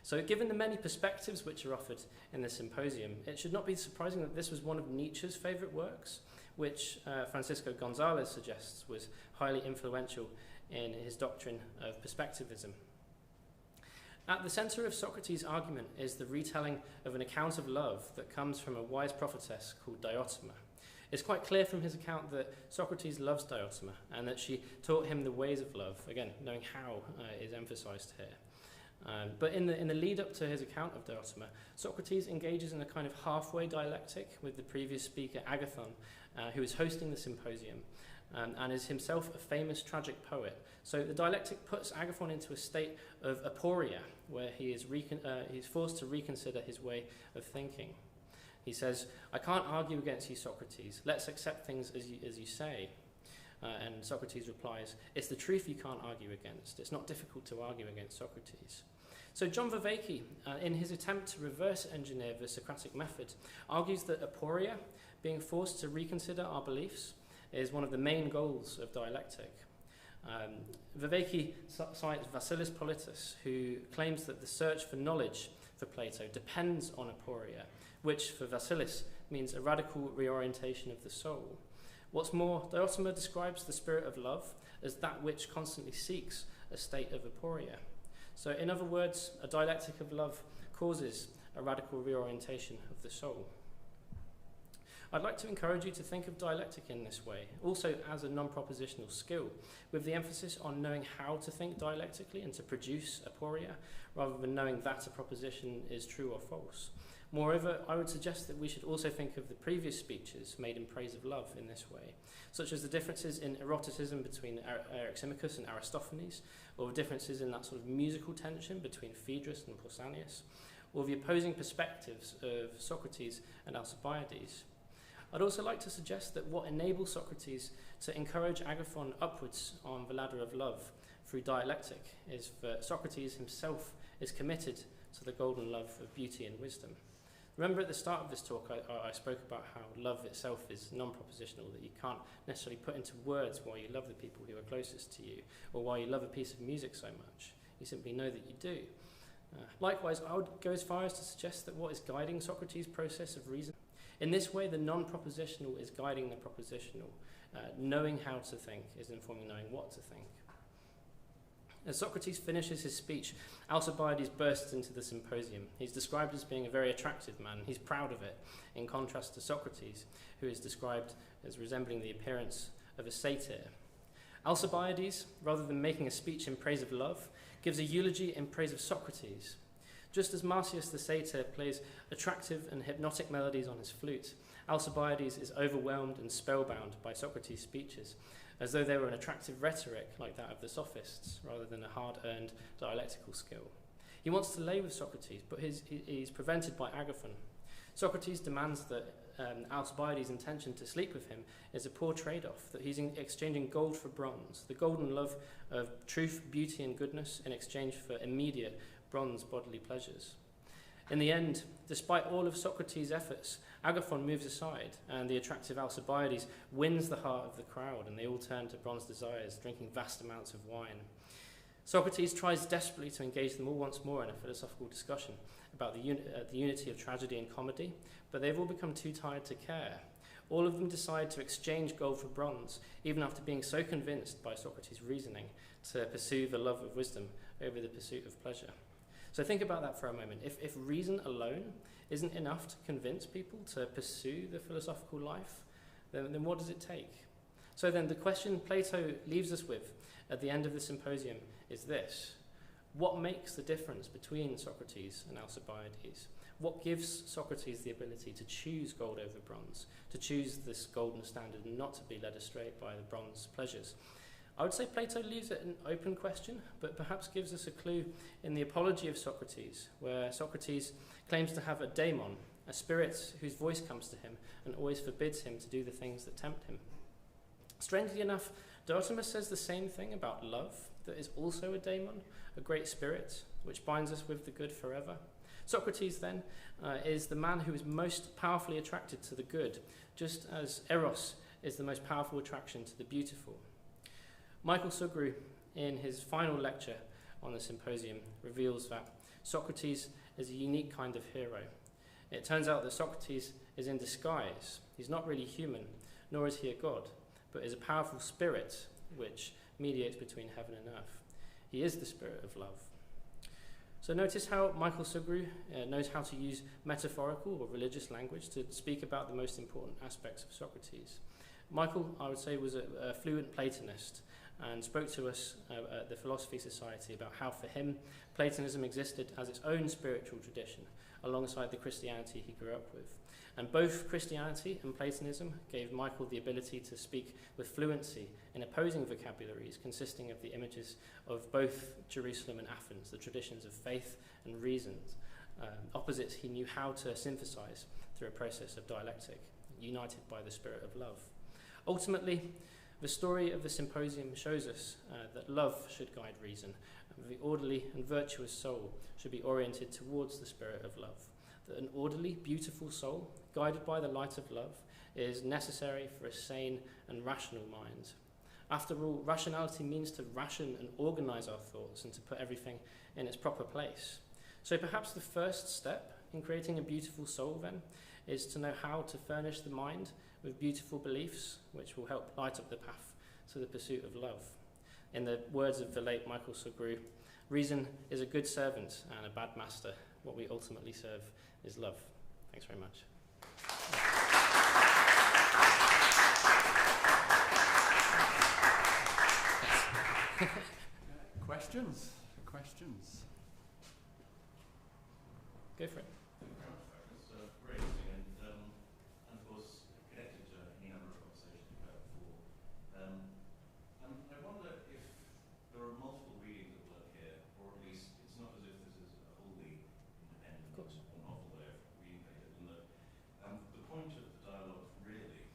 So given the many perspectives which are offered in the symposium, it should not be surprising that this was one of Nietzsche's favourite works, which Francisco Gonzalez suggests was highly influential in his doctrine of perspectivism. At the centre of Socrates' argument is the retelling of an account of love that comes from a wise prophetess called Diotima. It's quite clear from his account that Socrates loves Diotima and that she taught him the ways of love. Again, knowing how is emphasised here. But in the lead up to his account of Diotima, Socrates engages in a kind of halfway dialectic with the previous speaker Agathon, who is hosting the symposium, and is himself a famous tragic poet. So the dialectic puts Agathon into a state of aporia, where he is he's forced to reconsider his way of thinking. He says, "I can't argue against you, Socrates. Let's accept things as you say." And Socrates replies, "It's the truth you can't argue against. It's not difficult to argue against Socrates." So John Vervaeke, in his attempt to reverse engineer the Socratic method, argues that aporia, being forced to reconsider our beliefs, is one of the main goals of dialectic. Vervaeke cites Vasilis Politis, who claims that the search for knowledge for Plato depends on aporia, which for Vasilis means a radical reorientation of the soul. What's more, Diotima describes the spirit of love as that which constantly seeks a state of aporia. So in other words, a dialectic of love causes a radical reorientation of the soul. I'd like to encourage you to think of dialectic in this way, also as a non-propositional skill, with the emphasis on knowing how to think dialectically and to produce aporia, rather than knowing that a proposition is true or false. Moreover, I would suggest that we should also think of the previous speeches made in praise of love in this way, such as the differences in eroticism between Eryximachus and Aristophanes, or the differences in that sort of musical tension between Phaedrus and Pausanias, or the opposing perspectives of Socrates and Alcibiades. I'd also like to suggest that what enables Socrates to encourage Agathon upwards on the ladder of love through dialectic is that Socrates himself is committed to the golden love of beauty and wisdom. Remember at the start of this talk I spoke about how love itself is non-propositional, that you can't necessarily put into words why you love the people who are closest to you or why you love a piece of music so much. You simply know that you do. Likewise, I would go as far as to suggest that what is guiding Socrates' process of reason, in this way the non-propositional is guiding the propositional. Knowing how to think is informing knowing what to think. As Socrates finishes his speech, Alcibiades bursts into the symposium. He's described as being a very attractive man. He's proud of it, in contrast to Socrates, who is described as resembling the appearance of a satyr. Alcibiades, rather than making a speech in praise of love, gives a eulogy in praise of Socrates. Just as Marsyas the satyr plays attractive and hypnotic melodies on his flute, Alcibiades is overwhelmed and spellbound by Socrates' speeches, as though they were an attractive rhetoric like that of the sophists, rather than a hard-earned dialectical skill. He wants to lay with Socrates, but he's prevented by Agathon. Socrates demands that Alcibiades' intention to sleep with him is a poor trade-off, that he's exchanging gold for bronze, the golden love of truth, beauty and goodness in exchange for immediate bronze bodily pleasures. In the end, despite all of Socrates' efforts, Agathon moves aside and the attractive Alcibiades wins the heart of the crowd, and they all turn to bronze desires, drinking vast amounts of wine. Socrates tries desperately to engage them all once more in a philosophical discussion about the unity of tragedy and comedy, but they've all become too tired to care. All of them decide to exchange gold for bronze, even after being so convinced by Socrates' reasoning to pursue the love of wisdom over the pursuit of pleasure. So think about that for a moment. If reason alone isn't enough to convince people to pursue the philosophical life, then what does it take? So then the question Plato leaves us with at the end of the symposium is this: what makes the difference between Socrates and Alcibiades? What gives Socrates the ability to choose gold over bronze, to choose this golden standard and not to be led astray by the bronze pleasures? I would say Plato leaves it an open question, but perhaps gives us a clue in the Apology of Socrates, where Socrates claims to have a daemon, a spirit whose voice comes to him and always forbids him to do the things that tempt him. Strangely enough, Diotimus says the same thing about love, that is also a daemon, a great spirit, which binds us with the good forever. Socrates, then, is the man who is most powerfully attracted to the good, just as Eros is the most powerful attraction to the beautiful. Michael Sugru, in his final lecture on the symposium, reveals that Socrates is a unique kind of hero. It turns out that Socrates is in disguise. He's not really human, nor is he a god, but is a powerful spirit which mediates between heaven and earth. He is the spirit of love. So notice how Michael Sugru knows how to use metaphorical or religious language to speak about the most important aspects of Socrates. Michael, I would say, was a fluent Platonist and spoke to us at the Philosophy Society about how for him Platonism existed as its own spiritual tradition alongside the Christianity he grew up with. And both Christianity and Platonism gave Michael the ability to speak with fluency in opposing vocabularies consisting of the images of both Jerusalem and Athens, the traditions of faith and reason, opposites he knew how to synthesize through a process of dialectic, united by the spirit of love. Ultimately, the story of the symposium shows us that love should guide reason, and the orderly and virtuous soul should be oriented towards the spirit of love. That an orderly, beautiful soul, guided by the light of love, is necessary for a sane and rational mind. After all, rationality means to ration and organize our thoughts and to put everything in its proper place. So perhaps the first step in creating a beautiful soul, then, is to know how to furnish the mind with beautiful beliefs, which will help light up the path to the pursuit of love. In the words of the late Michael Sugru, reason is a good servant and a bad master. What we ultimately serve is love. Thanks very much. Questions? Questions? Go for it. Thank you very much, Douglas. Very interesting, and of course connected to any number of conversations we've had before. I wonder if there are multiple readings at work here, or at least it's not as if this is a wholly independent or novel way of reading data, and that the point of the dialogue really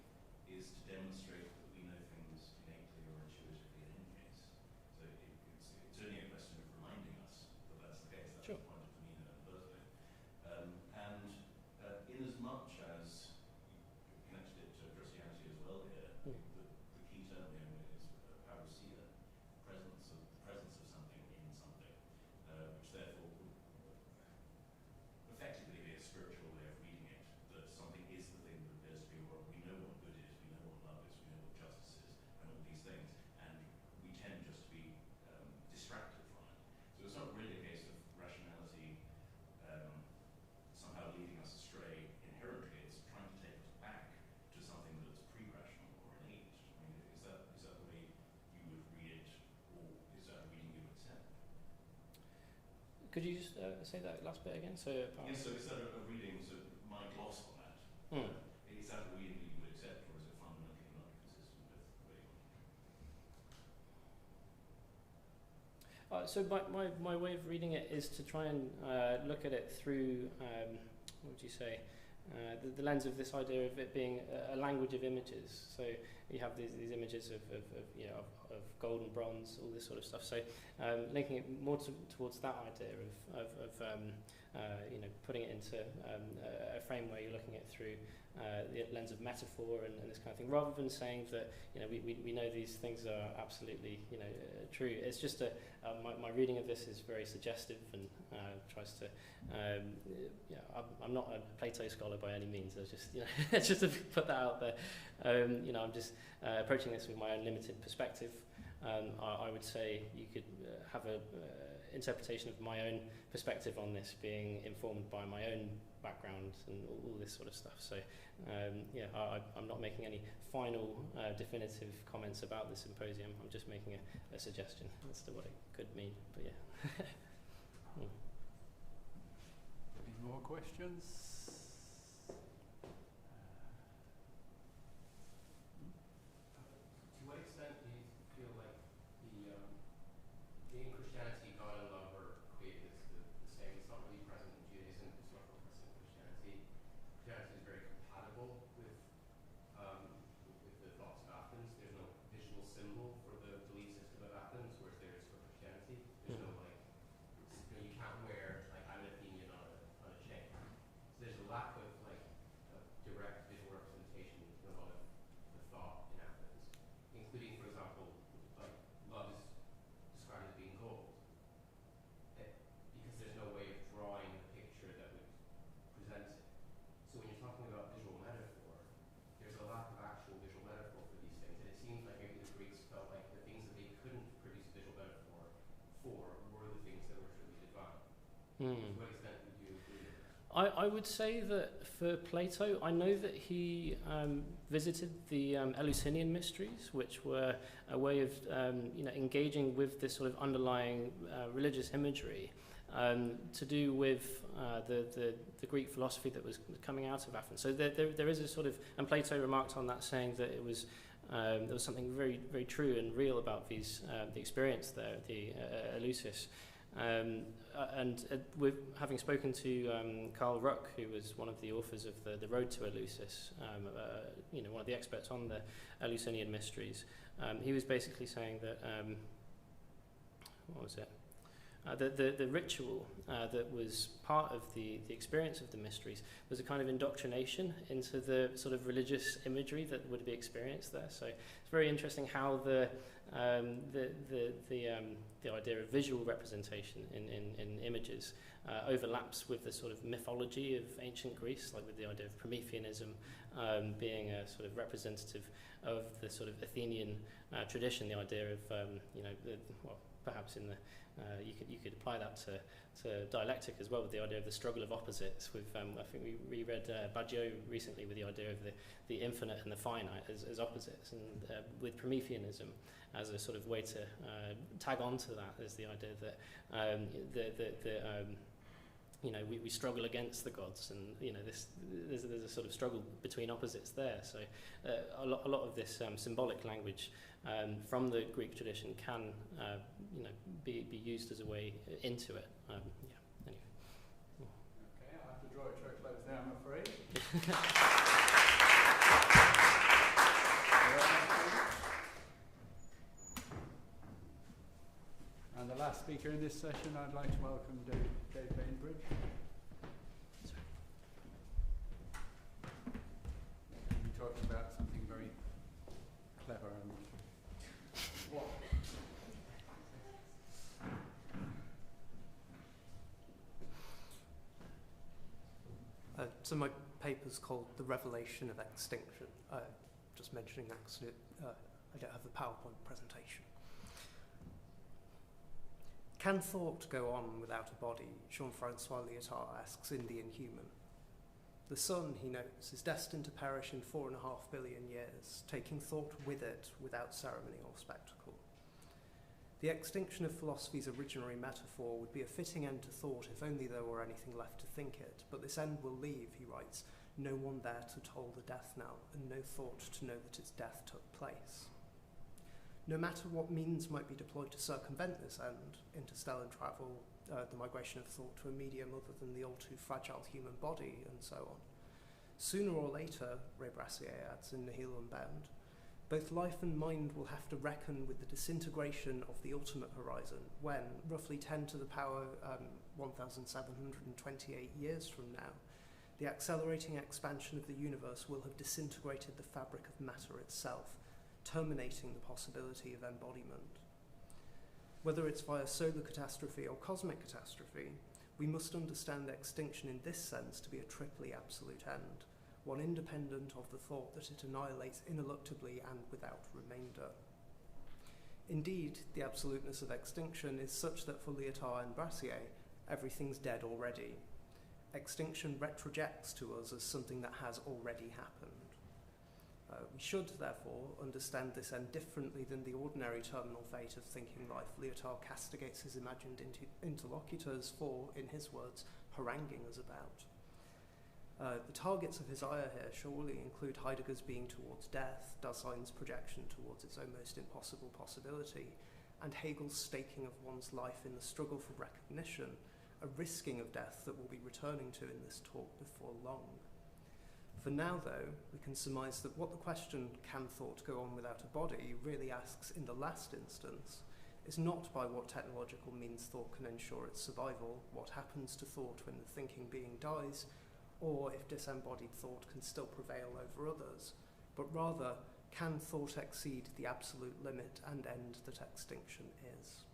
is to demonstrate that we know things innately or intuitively in any case. So it's only a question of reminding us that that's the case. That's Sure. the point of demeanour and birthday. In as much as you connected it to Christianity as well here, the key term here is parousia, presence of something in something, which therefore would effectively be a spiritual way of reading it, that something is the thing that appears to be, or we know what good is, we know what love is, we know what justice is, and all these things, and we tend just to be distracted from it. So it's not really a case of rationality somehow leading us astray inherently. It's trying to take us back to something that's pre-rational or innate. I mean, is that the way you would read it, or is that a reading you would accept? Could you just say that last bit again? So, Yes, so is that a reading, so my gloss on that, is that a reading that you would accept, or is it fundamentally not consistent with the way you want to? So my way of reading it is to try and look at it through, what would you say, the lens of this idea of it being a language of images. So you have these images of gold and bronze, all this sort of stuff. So linking it more towards that idea of putting it into a frame where you're looking at it through the lens of metaphor and this kind of thing, rather than saying that we know these things are absolutely true. It's just my reading of this is very suggestive and tries to I'm not a Plato scholar by any means. I was just just to put that out there. I'm just approaching this with my own limited perspective. I would say you could have a interpretation of my own perspective on this being informed by my own background and all this sort of stuff. So I'm not making any final definitive comments about the symposium. I'm just making a suggestion as to what it could mean. But yeah. Any more questions? To what extent do you feel like the in Christianity, God and love are created as the same? It's not really present in Judaism. It's not present in Christianity. Christianity is very compatible with the thoughts of Athens. There's no visual symbol for the belief system of Athens, whereas there is for Christianity. There's no you can't wear I'm an Athenian on a chain. So there's a lack of direct visual representation in a lot of the thought in Athens, including, for example, love is described as being gold, because there's no way of drawing a picture that would present it. So when you're talking about visual metaphor, there's a lack of actual visual metaphor for these things, and it seems like maybe the Greeks felt like the things that they couldn't produce visual metaphor for were the things that were truly divine. To what extent would you agree with that? I would say that for Plato, I know that he visited the Eleusinian mysteries, which were a way of engaging with this sort of underlying religious imagery to do with the Greek philosophy that was coming out of Athens. So there is a sort of, and Plato remarked on that, saying that it was there was something very, very true and real about these the experience there, the Eleusis. With having spoken to Karl Ruck, who was one of the authors of the Road to Eleusis, one of the experts on the Eleusinian mysteries, he was basically saying that what was it? The ritual that was part of the experience of the mysteries was a kind of indoctrination into the sort of religious imagery that would be experienced there. So it's very interesting how the idea of visual representation in images overlaps with the sort of mythology of ancient Greece, like with the idea of Prometheanism being a sort of representative of the sort of Athenian tradition. The idea of perhaps in the you could apply that to dialectic as well, with the idea of the struggle of opposites. With I think we reread Baggio recently with the idea of the infinite and the finite as opposites, and with Prometheanism as a sort of way to tag on to that is the idea that we struggle against the gods, and there's a sort of struggle between opposites there. So a lot of this symbolic language from the Greek tradition can be used as a way into it. Anyway. Okay, I'll have to draw it to a close there, I'm afraid. And the last speaker in this session, I'd like to welcome Dave Bainbridge. He'll be talking about something very clever and what? So my paper's called The Revelation of Extinction. Just mentioning that because I don't have the PowerPoint presentation. Can thought go on without a body? Jean-Francois Lyotard asks in The Inhuman. The sun, he notes, is destined to perish in 4.5 billion years, taking thought with it without ceremony or spectacle. The extinction of philosophy's originary metaphor would be a fitting end to thought if only there were anything left to think it, but this end will leave, he writes, no one there to toll the death knell, and no thought to know that its death took place. No matter what means might be deployed to circumvent this end, interstellar travel, the migration of thought to a medium other than the all too fragile human body, and so on, Sooner or later, Ray Brassier adds in Nihil Unbound, both life and mind will have to reckon with the disintegration of the ultimate horizon when, roughly 10 to the power 1,728 years from now, the accelerating expansion of the universe will have disintegrated the fabric of matter itself, terminating the possibility of embodiment. Whether it's via solar catastrophe or cosmic catastrophe, we must understand extinction in this sense to be a triply absolute end, one independent of the thought that it annihilates ineluctably and without remainder. Indeed, the absoluteness of extinction is such that for Lyotard and Brassier, everything's dead already. Extinction retrojects to us as something that has already happened. We should, therefore, understand this end differently than the ordinary terminal fate of thinking life Lyotard castigates his imagined interlocutors for, in his words, haranguing us about. The targets of his ire here surely include Heidegger's being towards death, Dasein's projection towards its almost impossible possibility, and Hegel's staking of one's life in the struggle for recognition, a risking of death that we'll be returning to in this talk before long. For now, though, we can surmise that what the question, can thought go on without a body, really asks in the last instance is not by what technological means thought can ensure its survival, what happens to thought when the thinking being dies, or if disembodied thought can still prevail over others, but rather, can thought exceed the absolute limit and end that extinction is?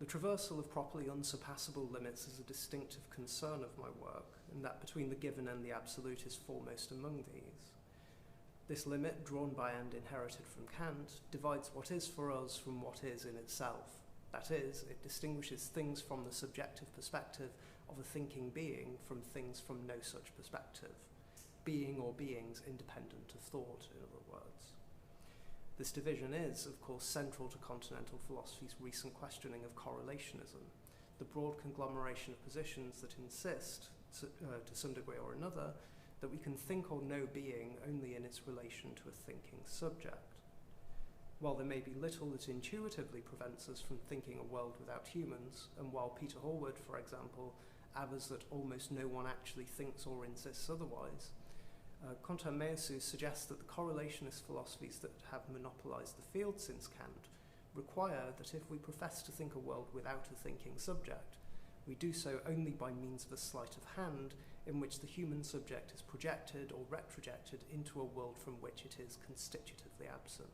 The traversal of properly unsurpassable limits is a distinctive concern of my work, and that between the given and the absolute is foremost among these. This limit, drawn by and inherited from Kant, divides what is for us from what is in itself. That is, it distinguishes things from the subjective perspective of a thinking being from things from no such perspective, being or beings independent of thought, in other words. This division is, of course, central to continental philosophy's recent questioning of correlationism, the broad conglomeration of positions that insist, to some degree or another, that we can think or know being only in its relation to a thinking subject. While there may be little that intuitively prevents us from thinking a world without humans, and while Peter Hallward, for example, avers that almost no one actually thinks or insists otherwise, Quentin Meillassoux suggests that the correlationist philosophies that have monopolized the field since Kant require that if we profess to think a world without a thinking subject, we do so only by means of a sleight of hand in which the human subject is projected or retrojected into a world from which it is constitutively absent.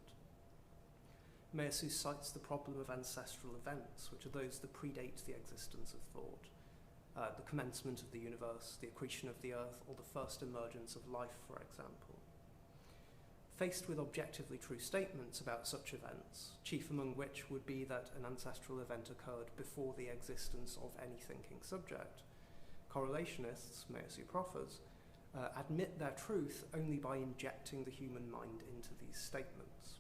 Meillassoux cites the problem of ancestral events, which are those that predate the existence of thought. The commencement of the universe, the accretion of the earth, or the first emergence of life, for example. Faced with objectively true statements about such events, chief among which would be that an ancestral event occurred before the existence of any thinking subject, correlationists, Meillassoux proffers, admit their truth only by injecting the human mind into these statements.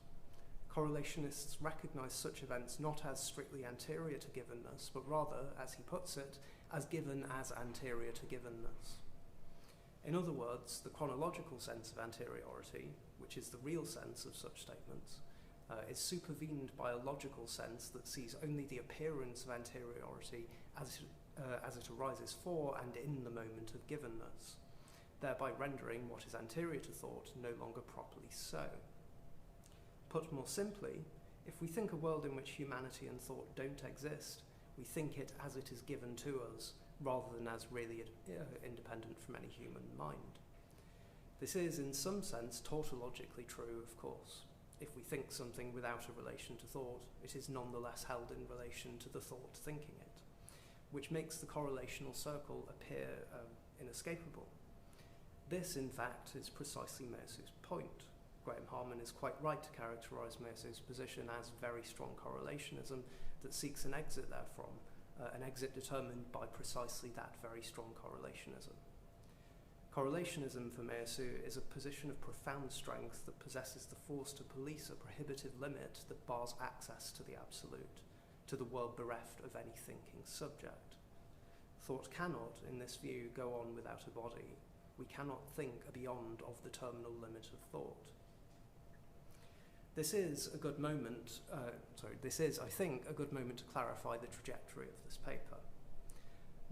Correlationists recognize such events not as strictly anterior to givenness, but rather, as he puts it, as given as anterior to givenness. In other words, the chronological sense of anteriority, which is the real sense of such statements, is supervened by a logical sense that sees only the appearance of anteriority as it arises for and in the moment of givenness, thereby rendering what is anterior to thought no longer properly so. Put more simply, if we think a world in which humanity and thought don't exist, we think it as it is given to us, rather than as really independent from any human mind. This is, in some sense, tautologically true, of course. If we think something without a relation to thought, it is nonetheless held in relation to the thought thinking it, which makes the correlational circle appear inescapable. This, in fact, is precisely Meillassoux' point. Graham Harman is quite right to characterise Meillassoux' position as very strong correlationism that seeks an exit therefrom, an exit determined by precisely that very strong correlationism. Correlationism for Meillassoux is a position of profound strength that possesses the force to police a prohibitive limit that bars access to the absolute, to the world bereft of any thinking subject. Thought cannot, in this view, go on without a body. We cannot think beyond of the terminal limit of thought. This is, I think, a good moment to clarify the trajectory of this paper.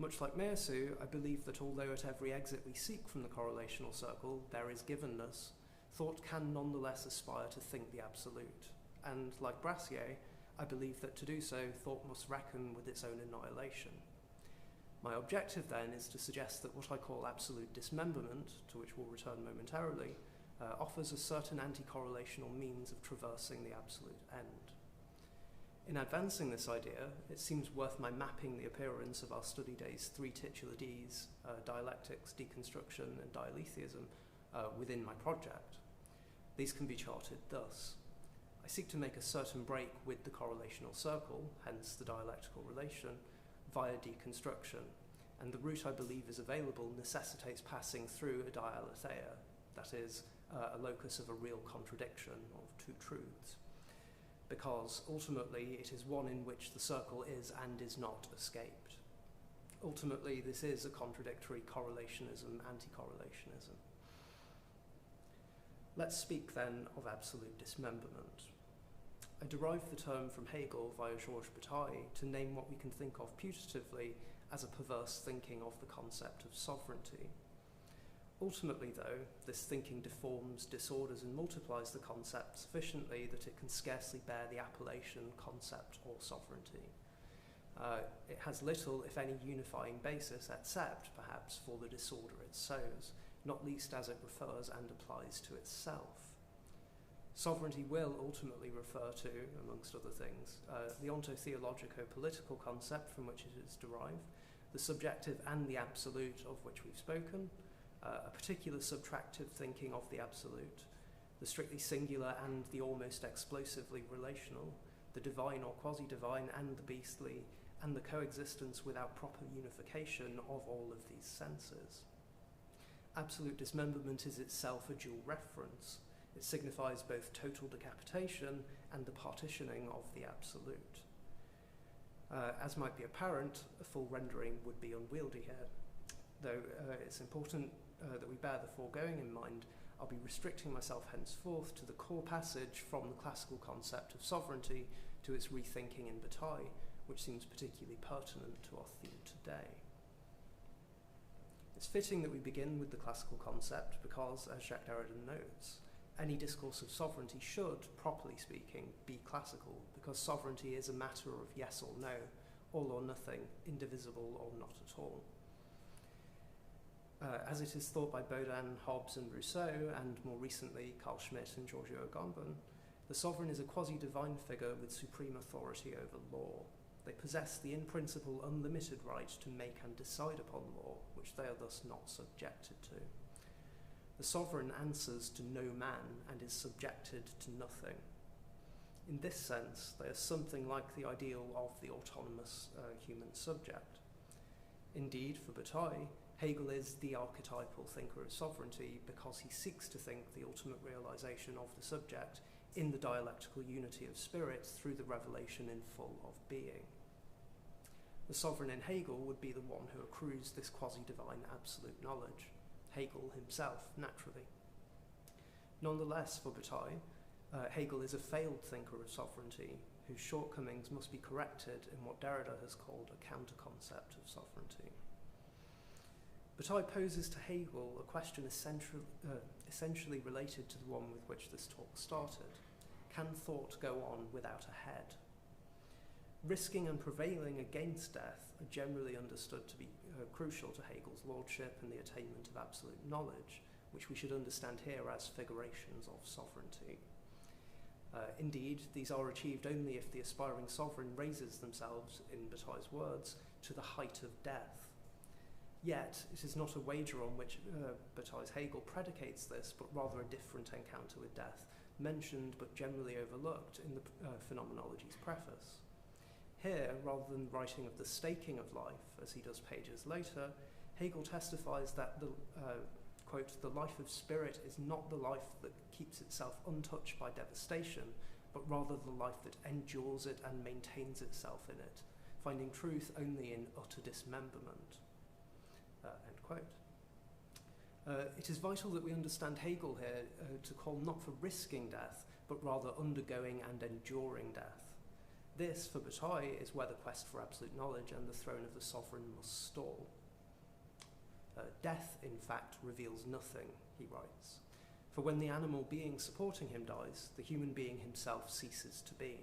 Much like Meersu, I believe that although at every exit we seek from the correlational circle there is givenness, thought can nonetheless aspire to think the absolute. And like Brassier, I believe that to do so, thought must reckon with its own annihilation. My objective then is to suggest that what I call absolute dismemberment, to which we'll return momentarily, offers a certain anti-correlational means of traversing the absolute end. In advancing this idea, it seems worth my mapping the appearance of our study day's three titular Ds, dialectics, deconstruction, and dialetheism, within my project. These can be charted thus. I seek to make a certain break with the correlational circle, hence the dialectical relation, via deconstruction, and the route I believe is available necessitates passing through a dialetheia, that is, a locus of a real contradiction of two truths, because ultimately it is one in which the circle is and is not escaped. Ultimately, this is a contradictory correlationism, anti-correlationism. Let's speak then of absolute dismemberment. I derive the term from Hegel via Georges Bataille to name what we can think of putatively as a perverse thinking of the concept of sovereignty. Ultimately, though, this thinking deforms, disorders, and multiplies the concept sufficiently that it can scarcely bear the appellation concept or sovereignty. It has little, if any, unifying basis, except, perhaps, for the disorder it sows, not least as it refers and applies to itself. Sovereignty will ultimately refer to, amongst other things, the ontotheologico-political concept from which it is derived, the subjective and the absolute of which we've spoken, a particular subtractive thinking of the absolute, the strictly singular and the almost explosively relational, the divine or quasi-divine and the beastly, and the coexistence without proper unification of all of these senses. Absolute dismemberment is itself a dual reference. It signifies both total decapitation and the partitioning of the absolute. As might be apparent, a full rendering would be unwieldy here. Though it's important that we bear the foregoing in mind, I'll be restricting myself henceforth to the core passage from the classical concept of sovereignty to its rethinking in Bataille, which seems particularly pertinent to our theme today. It's fitting that we begin with the classical concept because, as Jacques Derrida notes, any discourse of sovereignty should, properly speaking, be classical, because sovereignty is a matter of yes or no, all or nothing, indivisible or not at all. As it is thought by Baudin, Hobbes and Rousseau, and more recently Carl Schmitt and Giorgio Agamben, the sovereign is a quasi-divine figure with supreme authority over law. They possess the in principle unlimited right to make and decide upon law, which they are thus not subjected to. The sovereign answers to no man and is subjected to nothing. In this sense, they are something like the ideal of the autonomous human subject. Indeed, for Bataille, Hegel is the archetypal thinker of sovereignty because he seeks to think the ultimate realization of the subject in the dialectical unity of spirit through the revelation in full of being. The sovereign in Hegel would be the one who accrues this quasi-divine absolute knowledge, Hegel himself, naturally. Nonetheless, for Bataille, Hegel is a failed thinker of sovereignty whose shortcomings must be corrected in what Derrida has called a counter-concept of sovereignty. Bataille poses to Hegel a question essentially related to the one with which this talk started. Can thought go on without a head? Risking and prevailing against death are generally understood to be crucial to Hegel's lordship and the attainment of absolute knowledge, which we should understand here as figurations of sovereignty. Indeed, these are achieved only if the aspiring sovereign raises themselves, in Bataille's words, to the height of death. Yet, it is not a wager on which Bataille's Hegel predicates this, but rather a different encounter with death, mentioned but generally overlooked in the Phenomenology's preface. Here, rather than writing of the staking of life, as he does pages later, Hegel testifies that the, quote, the life of spirit is not the life that keeps itself untouched by devastation, but rather the life that endures it and maintains itself in it, finding truth only in utter dismemberment. End quote. It is vital that we understand Hegel here to call not for risking death, but rather undergoing and enduring death. This, for Bataille, is where the quest for absolute knowledge and the throne of the sovereign must stall. Death, in fact, reveals nothing, he writes. For when the animal being supporting him dies, the human being himself ceases to be.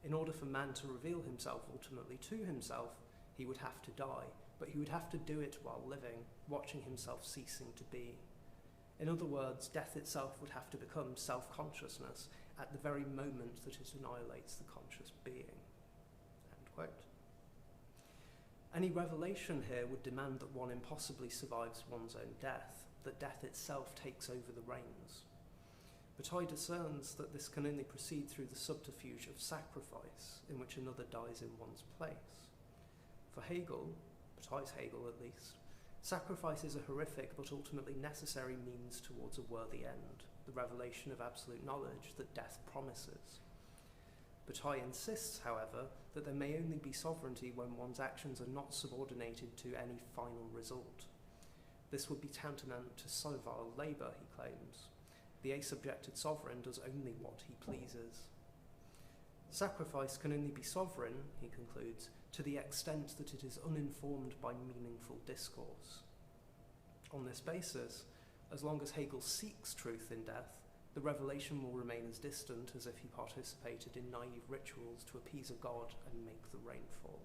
In order for man to reveal himself ultimately to himself, he would have to die, but he would have to do it while living, watching himself ceasing to be. In other words, death itself would have to become self-consciousness at the very moment that it annihilates the conscious being. End quote. Any revelation here would demand that one impossibly survives one's own death, that death itself takes over the reins. Bataille discerns that this can only proceed through the subterfuge of sacrifice, in which another dies in one's place. For Hegel, Bataille's Hegel at least, sacrifice is a horrific but ultimately necessary means towards a worthy end, the revelation of absolute knowledge that death promises. Bataille insists, however, that there may only be sovereignty when one's actions are not subordinated to any final result. This would be tantamount to servile labour, he claims. The asubjected sovereign does only what he pleases. Sacrifice can only be sovereign, he concludes, to the extent that it is uninformed by meaningful discourse. On this basis, as long as Hegel seeks truth in death, the revelation will remain as distant as if he participated in naive rituals to appease a god and make the rain fall.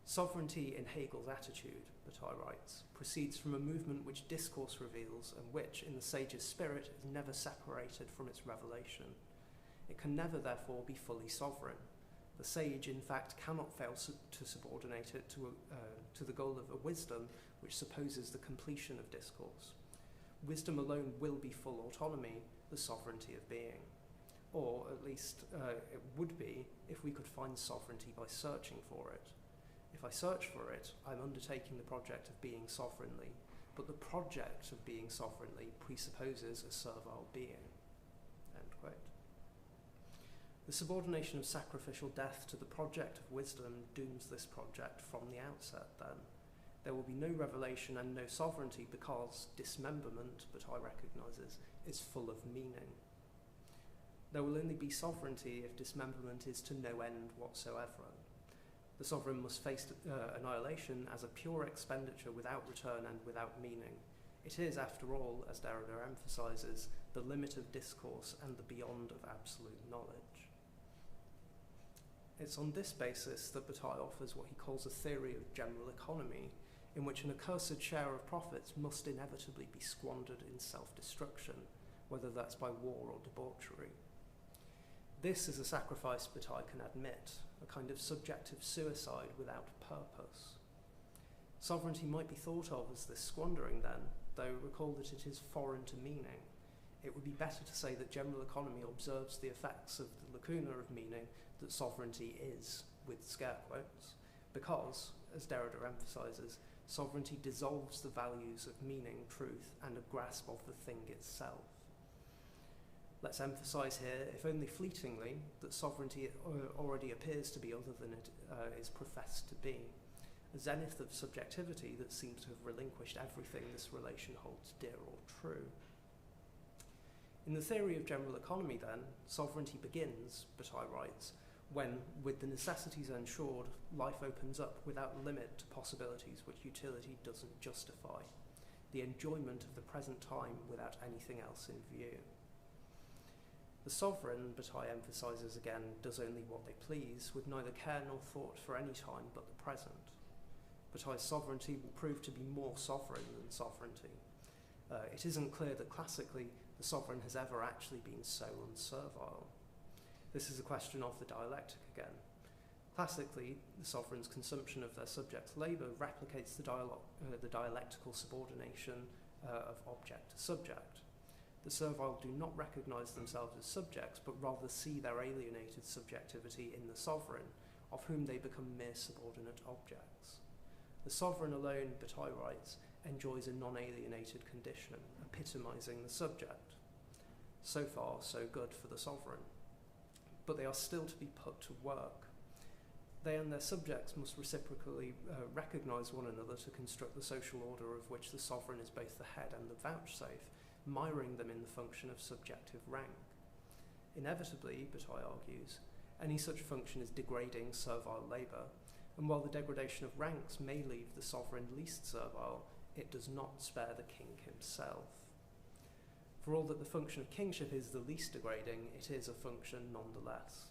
Sovereignty in Hegel's attitude, Bataille writes, proceeds from a movement which discourse reveals and which, in the sage's spirit, is never separated from its revelation. It can never, therefore, be fully sovereign. The sage, in fact, cannot fail to subordinate it to the goal of a wisdom which supposes the completion of discourse. Wisdom alone will be full autonomy, the sovereignty of being. Or, at least, it would be if we could find sovereignty by searching for it. If I search for it, I'm undertaking the project of being sovereignly, but the project of being sovereignly presupposes a servile being. End quote. The subordination of sacrificial death to the project of wisdom dooms this project from the outset, then. There will be no revelation and no sovereignty because dismemberment, Bataille recognises, is full of meaning. There will only be sovereignty if dismemberment is to no end whatsoever. The sovereign must face annihilation as a pure expenditure without return and without meaning. It is, after all, as Derrida emphasises, the limit of discourse and the beyond of absolute knowledge. It's on this basis that Bataille offers what he calls a theory of general economy, in which an accursed share of profits must inevitably be squandered in self-destruction, whether that's by war or debauchery. This is a sacrifice Bataille can admit, a kind of subjective suicide without purpose. Sovereignty might be thought of as this squandering then, though recall that it is foreign to meaning. It would be better to say that general economy observes the effects of the lacuna of meaning that sovereignty is, with scare quotes, because, as Derrida emphasises, sovereignty dissolves the values of meaning, truth, and a grasp of the thing itself. Let's emphasise here, if only fleetingly, that sovereignty already appears to be other than it is professed to be, a zenith of subjectivity that seems to have relinquished everything this relation holds dear or true. In the theory of general economy, then, sovereignty begins, Bataille writes, when, with the necessities ensured, life opens up without limit to possibilities which utility doesn't justify, the enjoyment of the present time without anything else in view. The sovereign, Bataille emphasises again, does only what they please, with neither care nor thought for any time but the present. Bataille's sovereignty will prove to be more sovereign than sovereignty. It isn't clear that classically the sovereign has ever actually been so unservile. This is a question of the dialectic again. Classically, the sovereign's consumption of their subject's labour replicates the dialectical subordination of object to subject. The servile do not recognise themselves as subjects, but rather see their alienated subjectivity in the sovereign, of whom they become mere subordinate objects. The sovereign alone, Bataille writes, enjoys a non-alienated condition, epitomising the subject. So far, so good for the sovereign. But they are still to be put to work. They and their subjects must reciprocally recognise one another to construct the social order of which the sovereign is both the head and the vouchsafe, miring them in the function of subjective rank. Inevitably, Bataille argues, Any such function is degrading servile labour, and while the degradation of ranks may leave the sovereign least servile, it does not spare the king himself. For all that the function of kingship is the least degrading, it is a function nonetheless.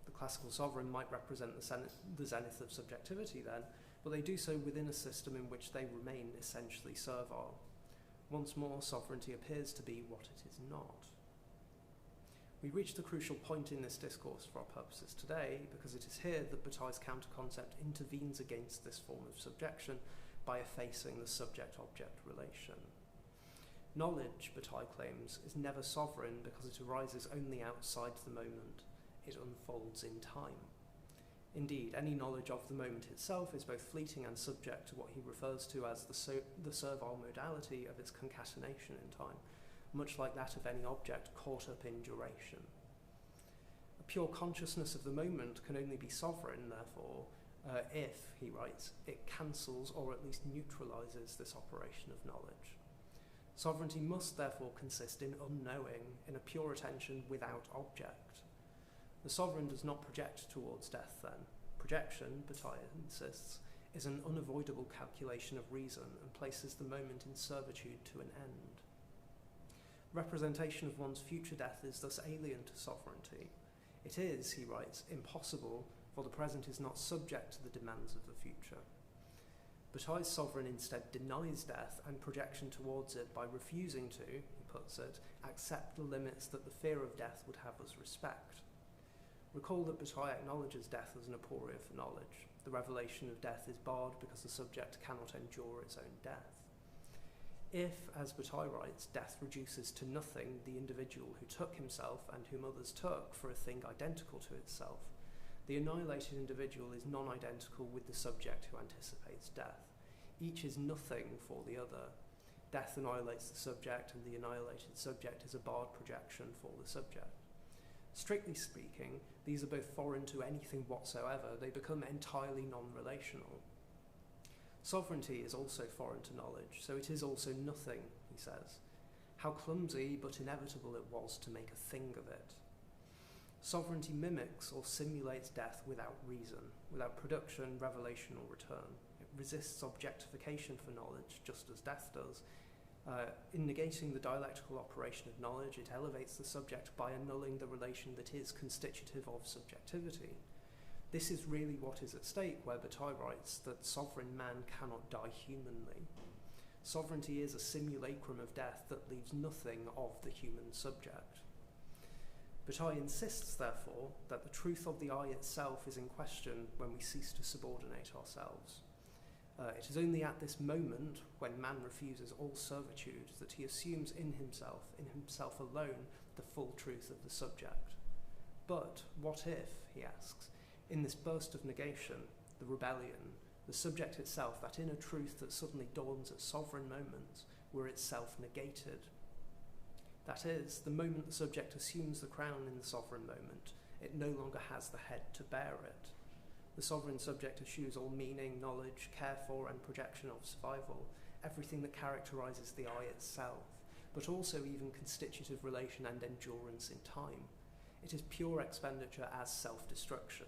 The classical sovereign might represent the zenith of subjectivity then, but they do so within a system in which they remain essentially servile. Once more, sovereignty appears to be what it is not. We reach the crucial point in this discourse for our purposes today because it is here that Bataille's counter-concept intervenes against this form of subjection by effacing the subject-object relation. Knowledge, Bataille claims, is never sovereign because it arises only outside the moment. It unfolds in time. Indeed, any knowledge of the moment itself is both fleeting and subject to what he refers to as the servile modality of its concatenation in time, much like that of any object caught up in duration. A pure consciousness of the moment can only be sovereign, therefore, if, he writes, it cancels or at least neutralises this operation of knowledge. Sovereignty must therefore consist in unknowing, in a pure attention without object. The sovereign does not project towards death then. Projection, Bataille insists, is an unavoidable calculation of reason and places the moment in servitude to an end. Representation of one's future death is thus alien to sovereignty. It is, he writes, impossible, for the present is not subject to the demands of the future. Bataille's sovereign instead denies death and projection towards it by refusing to, he puts it, accept the limits that the fear of death would have us respect. Recall that Bataille acknowledges death as an aporia for knowledge. The revelation of death is barred because the subject cannot endure its own death. If, as Bataille writes, death reduces to nothing the individual who took himself and whom others took for a thing identical to itself, the annihilated individual is non-identical with the subject who anticipates death. Each is nothing for the other. Death annihilates the subject, and the annihilated subject is a barred projection for the subject. Strictly speaking, these are both foreign to anything whatsoever. They become entirely non-relational. Sovereignty is also foreign to knowledge, so it is also nothing, he says. How clumsy but inevitable it was to make a thing of it. Sovereignty mimics or simulates death without reason, without production, revelation, or return. It resists objectification for knowledge, just as death does. In negating the dialectical operation of knowledge, it elevates the subject by annulling the relation that is constitutive of subjectivity. This is really what is at stake, where Bataille writes that sovereign man cannot die humanly. Sovereignty is a simulacrum of death that leaves nothing of the human subject. Bataille insists, therefore, that the truth of the I itself is in question when we cease to subordinate ourselves. It is only at this moment, when man refuses all servitude, that he assumes in himself alone, the full truth of the subject. But what if, he asks, in this burst of negation, the rebellion, the subject itself, that inner truth that suddenly dawns at sovereign moments, were itself negated? That is, the moment the subject assumes the crown in the sovereign moment, it no longer has the head to bear it. The sovereign subject eschews all meaning, knowledge, care for, and projection of survival, everything that characterises the I itself, but also even constitutive relation and endurance in time. It is pure expenditure as self-destruction.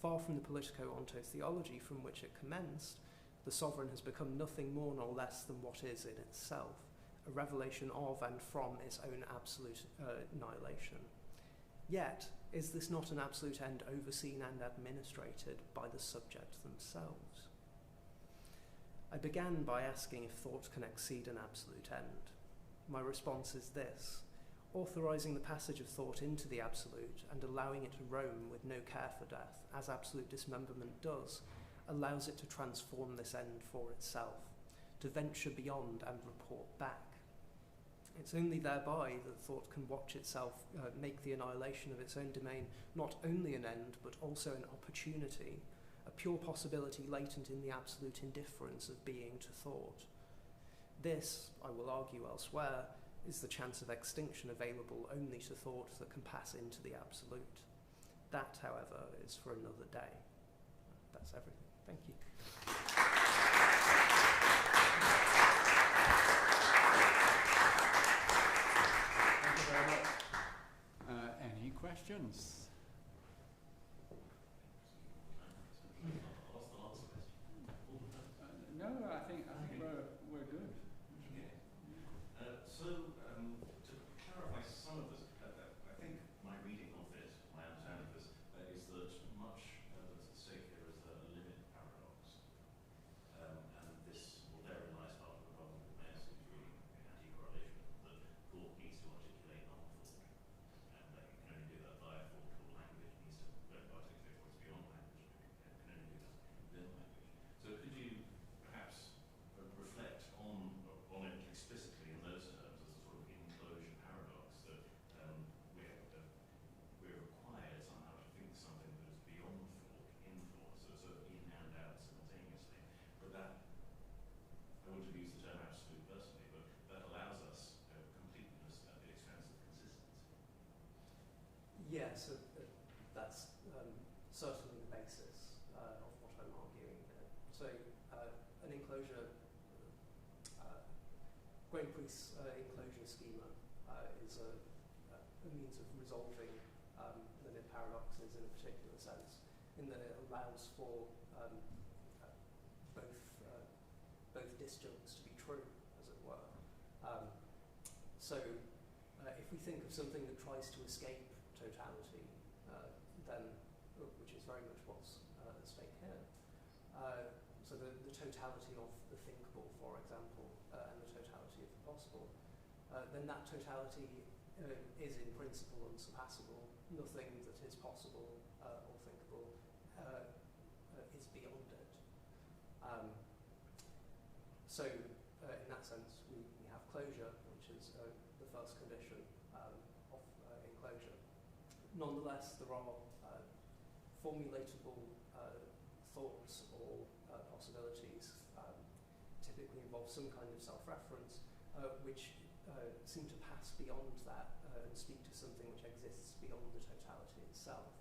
Far from the politico-ontotheology from which it commenced, the sovereign has become nothing more nor less than what is in itself, a revelation of and from its own absolute annihilation. Yet, is this not an absolute end overseen and administrated by the subject themselves? I began by asking if thought can exceed an absolute end. My response is this: authorising the passage of thought into the absolute and allowing it to roam with no care for death, as absolute dismemberment does, allows it to transform this end for itself, to venture beyond and report back. It's only thereby that thought can watch itself make the annihilation of its own domain not only an end, but also an opportunity, a pure possibility latent in the absolute indifference of being to thought. This, I will argue elsewhere, is the chance of extinction available only to thought that can pass into the absolute. That, however, is for another day. That's everything. Thank you. Thank you very much. Any questions? so that's certainly the basis of what I'm arguing here. So an enclosure, Greenpeace enclosure schema is a means of resolving limit paradoxes in a particular sense, in that it allows for both disjuncts to be true, as it were. So if we think of something that tries to escape totality, then, which is very much what's at stake here, so the totality of the thinkable, for example, and the totality of the possible, then that totality is in principle unsurpassable. Nothing that is possible or thinkable is beyond it. So in that sense, we have closure, which is the first condition of enclosure. Nonetheless, there are formulatable thoughts or possibilities, typically involve some kind of self-reference, which seem to pass beyond that and speak to something which exists beyond the totality itself.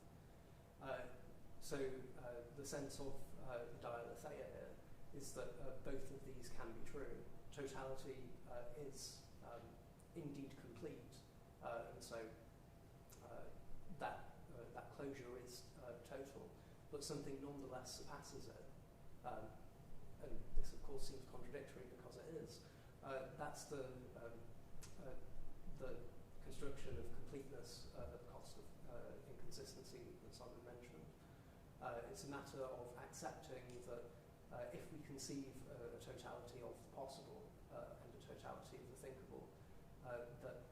So the sense of the dialetheia here is that both of these can be true. Totality is indeed complete, and so that closure is total, but something nonetheless surpasses it. And this, of course, seems contradictory because it is. That's the construction of completeness at the cost of inconsistency that Simon mentioned. It's a matter of accepting that if we conceive a totality of the possible and a totality of the thinkable, that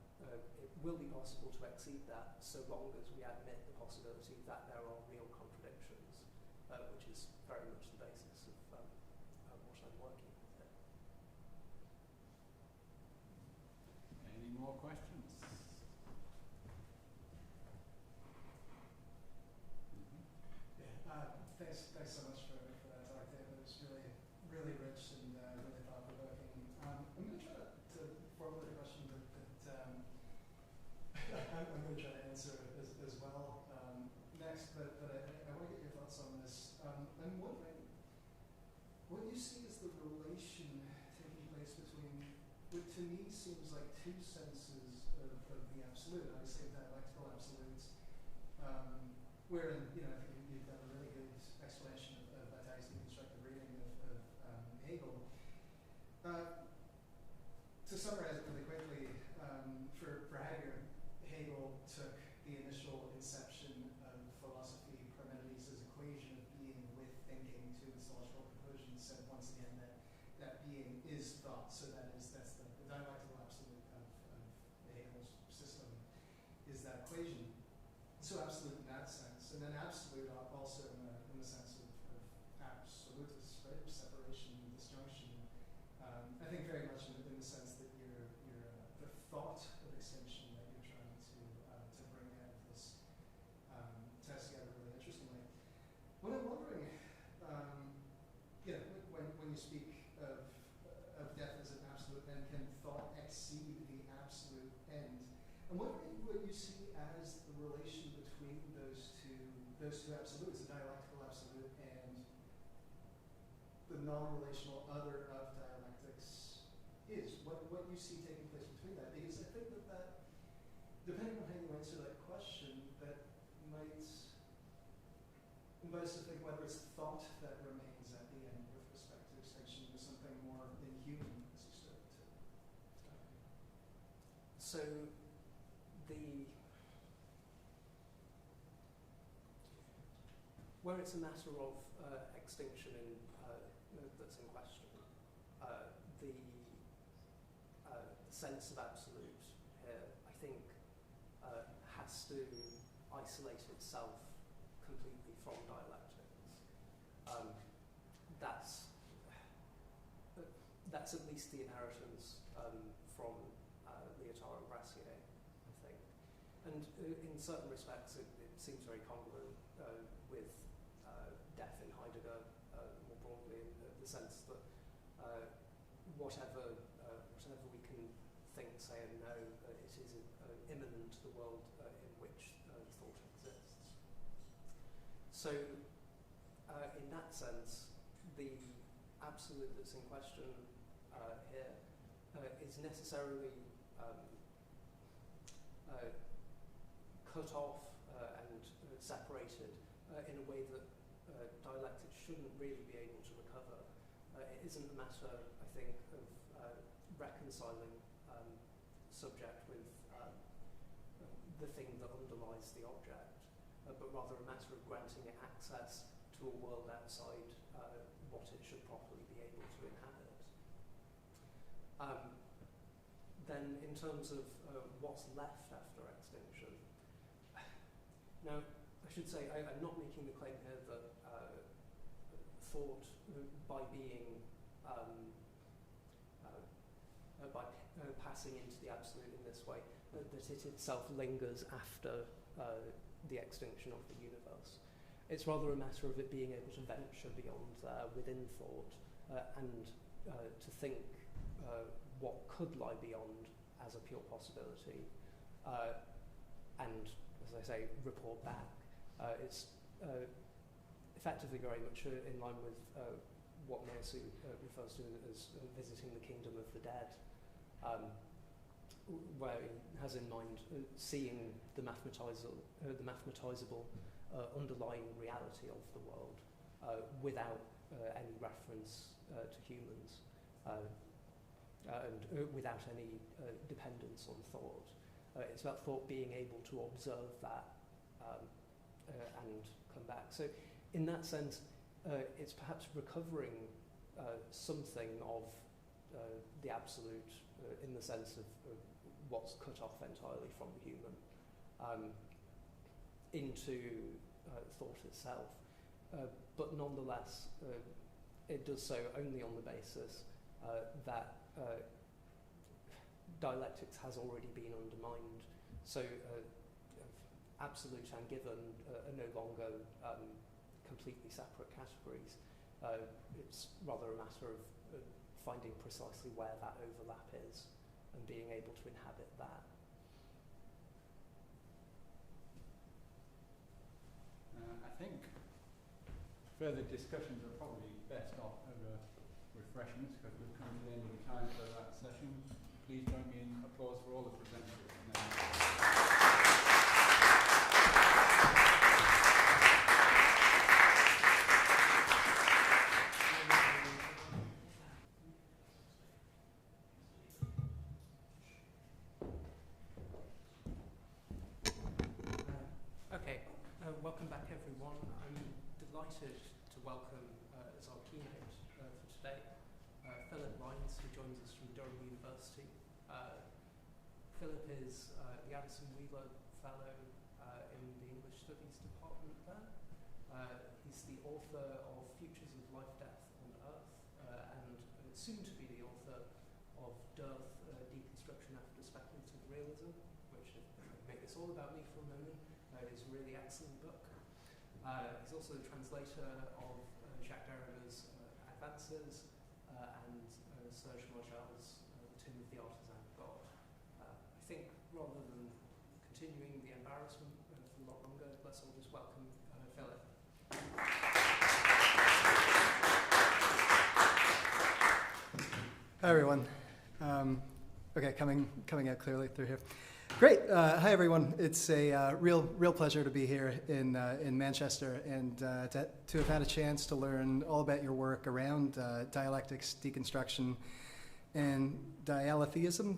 it will be possible to exceed that so long as we admit the possibility that there are real contradictions, which is very much the basis of what I'm working with here. Any more questions? Thanks so much for that talk, David. It was really rich and really thought-provoking. I'm going to try to formulate a question that I'm going to try to answer as well next, but I want to get your thoughts on this. I'm wondering what you see as the relation taking place between what to me seems like two senses of the absolute, obviously dialectical absolutes, wherein, I think you've done a really good explanation of Bataille's deconstructed reading of Hegel. To summarize it really quickly, for Hegel took the initial inception of philosophy, Parmenides' equation of being with thinking, to its logical conclusion, said once again that being is thought. So that's the dialectical absolute of Hegel's system, is that equation. So absolute in that sense, and then absolute also in the sense of absolutus, right? Separation, disjunction. I think very much in the sense that you're the thought of extinction that you're trying to bring out of this test together really interestingly. What I'm wondering, when you speak of death as an absolute end, can thought exceed the absolute end? I'm wondering what you see as the relation between those two absolutes, the dialectical absolute and the non-relational other of dialectics is. What you see taking place between that, because I think that depending on how you answer that question, that might invite us to think whether it's thought that remains at the end with respect to extinction or something more inhuman, as you started to. So where it's a matter of extinction that's in question, the sense of absolute here, I think, has to isolate itself completely from dialectics. That's at least the inheritance from Lyotard and Brassier, I think. And in certain respects, it seems very congruent with death in Heidegger more broadly, in the sense that whatever we can think, say, and know, it is immanent to the world in which thought exists. So, in that sense, the absolute that's in question here is necessarily cut off and separated in a way that dialectics shouldn't really be able to recover. It isn't a matter, I think, of reconciling subject with the thing that underlies the object, but rather a matter of granting it access to a world outside what it should properly be able to inhabit. Then in terms of what's left after extinction, now I should say I'm not making the claim here that thought by being by passing into the absolute in this way, that it itself lingers after the extinction of the universe. It's rather a matter of it being able to venture beyond there within thought and to think what could lie beyond as a pure possibility and, as I say, report back. It's effectively very much in line with what Meilsu refers to as visiting the kingdom of the dead, where he has in mind seeing the mathematizable underlying reality of the world without any reference to humans and without any dependence on thought. It's about thought being able to observe that and come back. So in that sense, it's perhaps recovering something of the absolute in the sense of what's cut off entirely from the human into thought itself. But nonetheless, it does so only on the basis that dialectics has already been undermined. So absolute and given are no longer completely separate categories. It's rather a matter of finding precisely where that overlap is and being able to inhabit that. I think further discussions are probably best off over refreshments because we've come to the end of the time for that session. Please join me in applause for all the presenters. Welcome back, everyone. I'm delighted to welcome as our keynote for today Philip Lyons, who joins us from Durham University. Philip is the Addison Wheeler Fellow in the English Studies Department there. He's the author of Futures of Life, Death on Earth and soon to be the author of Dearth, Deconstruction After Speculative Realism, which, if I make this all about me for a moment, is a really excellent book. He's also the translator of Jacques Derrida's Advances and Serge Marchal's The Tomb of the Artisan God. I think rather than continuing the embarrassment for a lot longer, let's all just welcome Philip. Hi everyone. Okay, coming out clearly through here. Great. Hi, everyone. It's a real pleasure to be here in Manchester and to have had a chance to learn all about your work around dialectics, deconstruction, and dialetheism.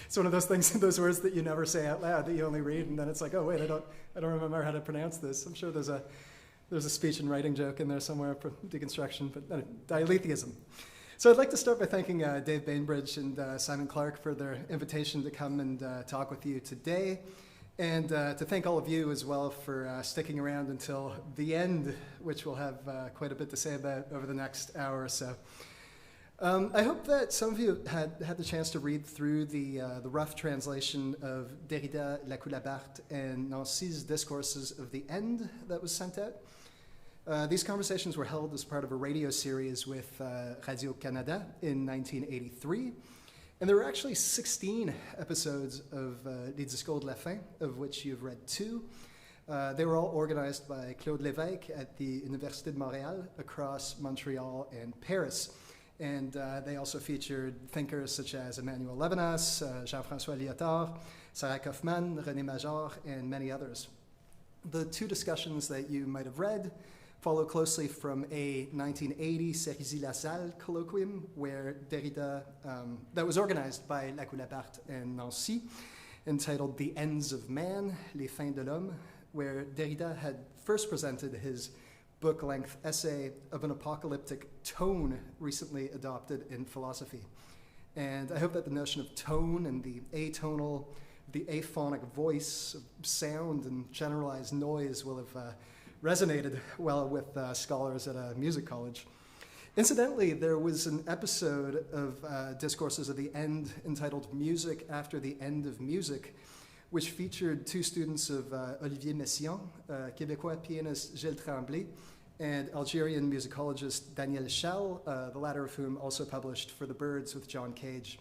It's one of those things, those words that you never say out loud, that you only read, and then it's like, oh wait, I don't remember how to pronounce this. I'm sure there's a speech and writing joke in there somewhere for deconstruction, but dialetheism. So I'd like to start by thanking Dave Bainbridge and Simon Clark for their invitation to come and talk with you today, and to thank all of you as well for sticking around until the end, which we'll have quite a bit to say about over the next hour or so. I hope that some of you had the chance to read through the rough translation of Derrida, Lacoulabart, and Nancy's Discourses of the End that was sent out. These conversations were held as part of a radio series with Radio-Canada in 1983. And there were actually 16 episodes of Les Discours de la Fin, of which you've read 2. They were all organized by Claude Lévesque at the Université de Montréal across Montreal and Paris. And they also featured thinkers such as Emmanuel Levinas, Jean-François Lyotard, Sarah Kaufmann, René Major, and many others. The two discussions that you might have read follow closely from a 1980 Cerisy-Lassalle colloquium where Derrida, that was organized by Lacoue-Laparte and Nancy, entitled The Ends of Man, Les Fins de l'Homme, where Derrida had first presented his book-length essay of an apocalyptic tone recently adopted in philosophy. And I hope that the notion of tone and the atonal, the aphonic voice, sound, and generalized noise will have resonated well with scholars at a music college. Incidentally, there was an episode of Discourses of the End entitled Music After the End of Music, which featured two students of Olivier Messiaen, Québécois pianist Gilles Tremblay, and Algerian musicologist Daniel Chal, the latter of whom also published For the Birds with John Cage.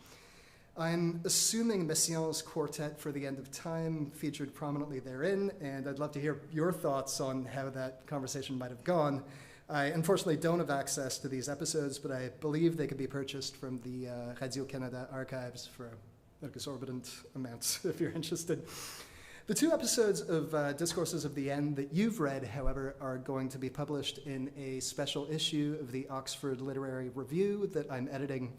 I'm assuming Messiaen's quartet For the End of Time featured prominently therein, and I'd love to hear your thoughts on how that conversation might have gone. I unfortunately don't have access to these episodes, but I believe they could be purchased from the Radio-Canada archives for exorbitant amounts if you're interested. The two episodes of Discourses of the End that you've read, however, are going to be published in a special issue of the Oxford Literary Review that I'm editing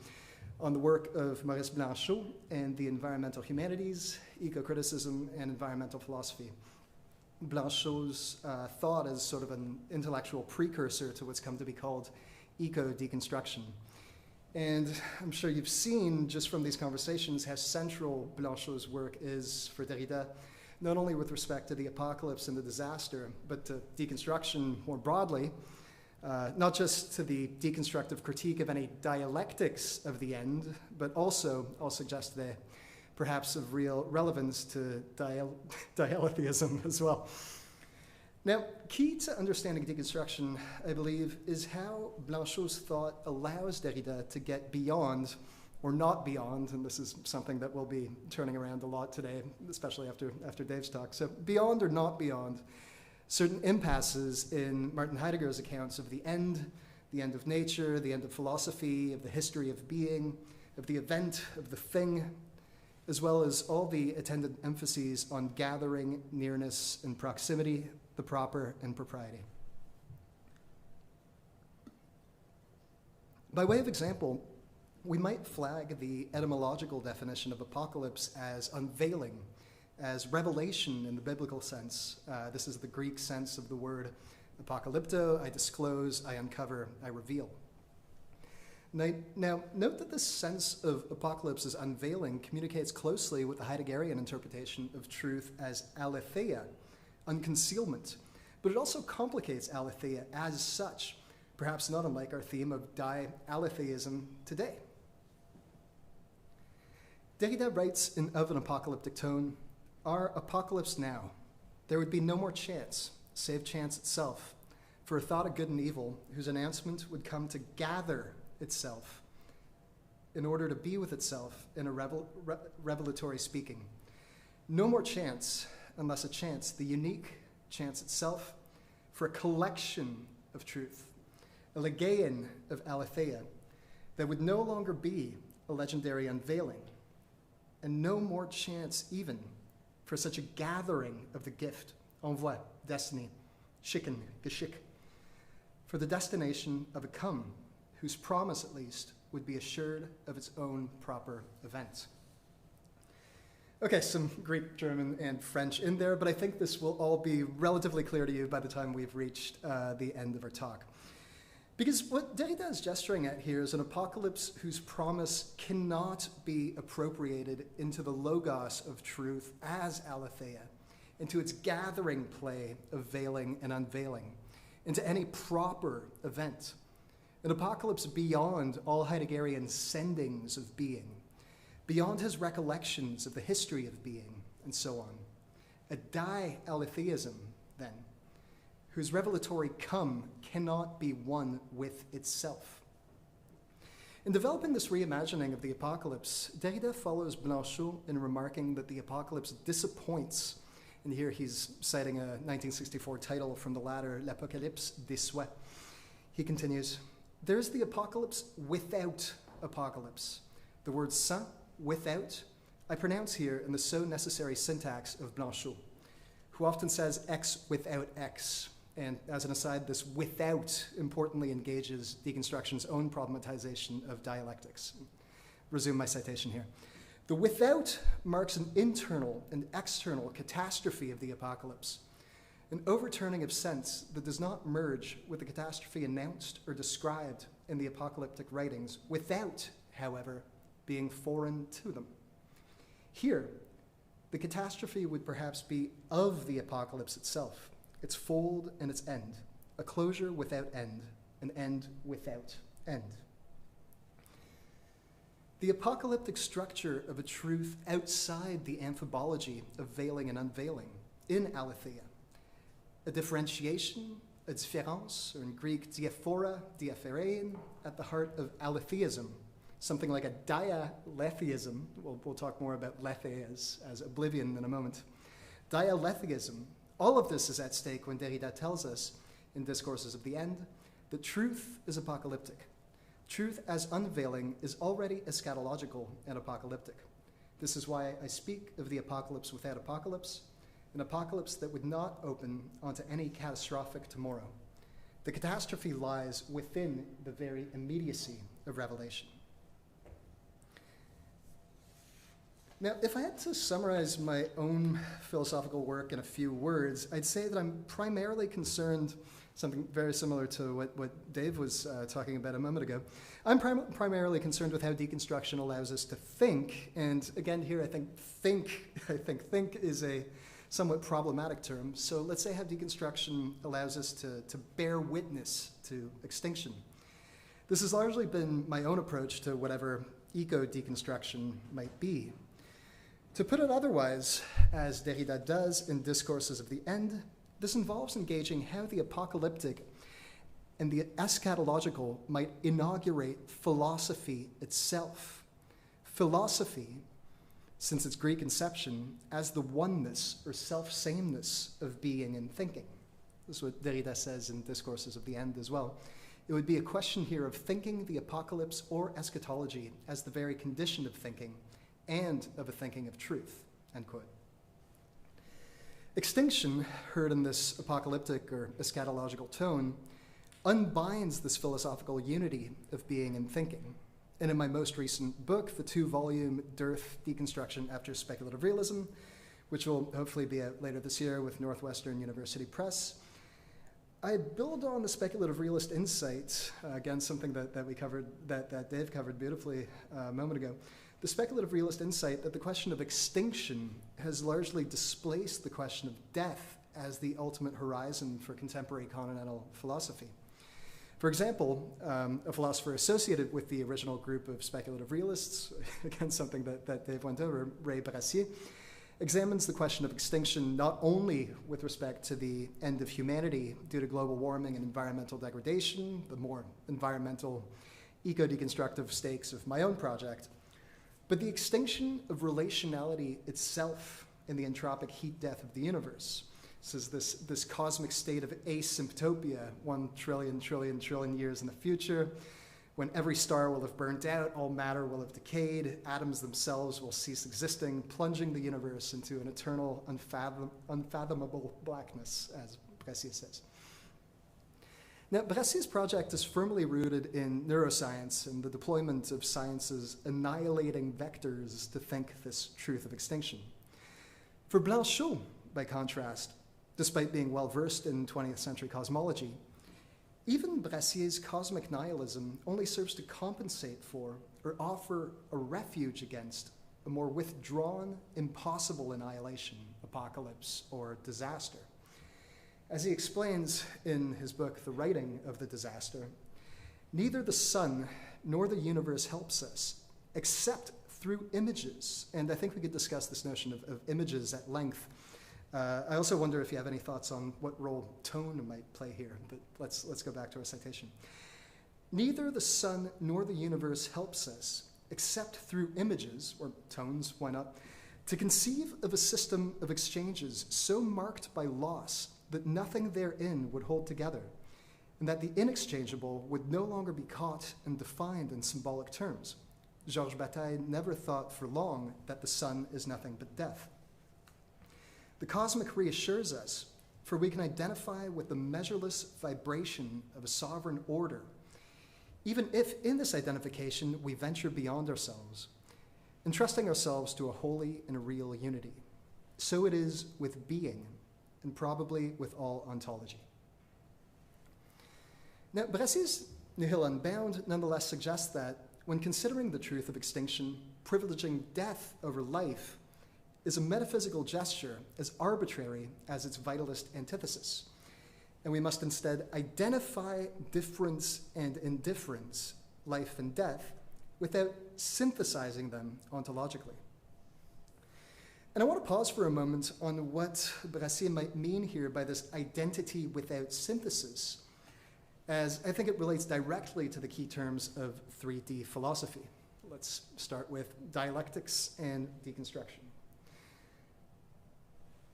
on the work of Maurice Blanchot and the environmental humanities, eco-criticism, and environmental philosophy. Blanchot's thought is sort of an intellectual precursor to what's come to be called eco-deconstruction. And I'm sure you've seen, just from these conversations, how central Blanchot's work is for Derrida, not only with respect to the apocalypse and the disaster, but to deconstruction more broadly, not just to the deconstructive critique of any dialectics of the end, but also, I'll suggest today, perhaps of real relevance to dialetheism as well. Now, key to understanding deconstruction, I believe, is how Blanchot's thought allows Derrida to get beyond, or not beyond, and this is something that we'll be turning around a lot today, especially after Dave's talk, so beyond or not beyond certain impasses in Martin Heidegger's accounts of the end of nature, the end of philosophy, of the history of being, of the event, of the thing, as well as all the attendant emphases on gathering, nearness, and proximity, the proper, and propriety. By way of example, we might flag the etymological definition of apocalypse as unveiling, as revelation in the biblical sense. This is the Greek sense of the word apocalypto: I disclose, I uncover, I reveal. Now, note that this sense of apocalypse as unveiling communicates closely with the Heideggerian interpretation of truth as aletheia, unconcealment, but it also complicates aletheia as such, perhaps not unlike our theme of dialetheism today. Derrida writes in Of an Apocalyptic Tone, "Our apocalypse now, there would be no more chance, save chance itself, for a thought of good and evil whose announcement would come to gather itself in order to be with itself in a revelatory speaking. No more chance, unless a chance, the unique chance itself, for a collection of truth, a legaein of aletheia, that would no longer be a legendary unveiling, and no more chance even for such a gathering of the gift, envoi, destiny, schicken, geschick, for the destination of a come, whose promise at least would be assured of its own proper event." Okay, some Greek, German, and French in there, but I think this will all be relatively clear to you by the time we've reached the end of our talk. Because what Derrida is gesturing at here is an apocalypse whose promise cannot be appropriated into the logos of truth as aletheia, into its gathering play of veiling and unveiling, into any proper event. An apocalypse beyond all Heideggerian sendings of being, beyond his recollections of the history of being, and so on. A dialetheism, then, whose revelatory come cannot be one with itself. In developing this reimagining of the apocalypse, Derrida follows Blanchot in remarking that the apocalypse disappoints And here he's citing a 1964 title from the latter, L'Apocalypse des Souhaits. He continues, there is the apocalypse without apocalypse. The word sans, without, I pronounce here in the so necessary syntax of Blanchot, who often says X without X. And as an aside, this without importantly engages deconstruction's own problematization of dialectics. Resume my citation here. The without marks an internal and external catastrophe of the apocalypse, an overturning of sense that does not merge with the catastrophe announced or described in the apocalyptic writings without, however, being foreign to them. Here, the catastrophe would perhaps be of the apocalypse itself, its fold and its end, a closure without end, an end without end. The apocalyptic structure of a truth outside the amphibology of veiling and unveiling in aletheia, a differentiation, a différence, or in Greek, diaphora, diaphorein, at the heart of aletheism, something like a dialetheism. We'll talk more about lethe as oblivion in a moment. Dialetheism, all of this is at stake when Derrida tells us in Discourses of the End that truth is apocalyptic. Truth as unveiling is already eschatological and apocalyptic. This is why I speak of the apocalypse without apocalypse, an apocalypse that would not open onto any catastrophic tomorrow. The catastrophe lies within the very immediacy of revelation. Now, if I had to summarize my own philosophical work in a few words, I'd say that I'm primarily concerned, something very similar to what Dave was talking about a moment ago. I'm primarily concerned with how deconstruction allows us to think, and again here I think think is a somewhat problematic term. So let's say how deconstruction allows us to bear witness to extinction. This has largely been my own approach to whatever eco-deconstruction might be. To put it otherwise, as Derrida does in Discourses of the End, this involves engaging how the apocalyptic and the eschatological might inaugurate philosophy itself. Philosophy, since its Greek inception, as the oneness or self-sameness of being and thinking. This is what Derrida says in Discourses of the End as well. It would be a question here of thinking the apocalypse or eschatology as the very condition of thinking and of a thinking of truth, end quote. Extinction, heard in this apocalyptic or eschatological tone, unbinds this philosophical unity of being and thinking. And in my most recent book, the 2-volume Dearth Deconstruction After Speculative Realism, which will hopefully be out later this year with Northwestern University Press, I build on the speculative realist insight, again, something that we covered, that Dave covered beautifully a moment ago, the speculative realist insight that the question of extinction has largely displaced the question of death as the ultimate horizon for contemporary continental philosophy. For example, a philosopher associated with the original group of speculative realists, again something that Dave went over, Ray Brassier, examines the question of extinction not only with respect to the end of humanity due to global warming and environmental degradation, the more environmental eco-deconstructive stakes of my own project, but the extinction of relationality itself in the entropic heat death of the universe. This is this cosmic state of asymptopia, 1 trillion years in the future, when every star will have burnt out, all matter will have decayed, atoms themselves will cease existing, plunging the universe into an eternal, unfathomable blackness, as Brassier says. Now, Brassier's project is firmly rooted in neuroscience and the deployment of science's annihilating vectors to think this truth of extinction. For Blanchot, by contrast, despite being well-versed in 20th century cosmology, even Brassier's cosmic nihilism only serves to compensate for or offer a refuge against a more withdrawn, impossible annihilation, apocalypse, or disaster. As he explains in his book, The Writing of the Disaster, neither the sun nor the universe helps us, except through images. And I think we could discuss this notion of images at length. I also wonder if you have any thoughts on what role tone might play here, but let's go back to our citation. Neither the sun nor the universe helps us, except through images, or tones, why not, To conceive of a system of exchanges so marked by loss that nothing therein would hold together, and that the inexchangeable would no longer be caught and defined in symbolic terms. Georges Bataille never thought for long that the sun is nothing but death. The cosmic reassures us, for we can identify with the measureless vibration of a sovereign order, even if in this identification we venture beyond ourselves, entrusting ourselves to a holy and real unity. So it is with being, and probably with all ontology. Now, Bressy's Nihil Unbound nonetheless suggests that when considering the truth of extinction, privileging death over life is a metaphysical gesture as arbitrary as its vitalist antithesis. And we must instead identify difference and indifference, life and death, without synthesizing them ontologically. And I want to pause for a moment on what Bressy might mean here by this identity without synthesis, as I think it relates directly to the key terms of 3D philosophy. Let's start with dialectics and deconstruction.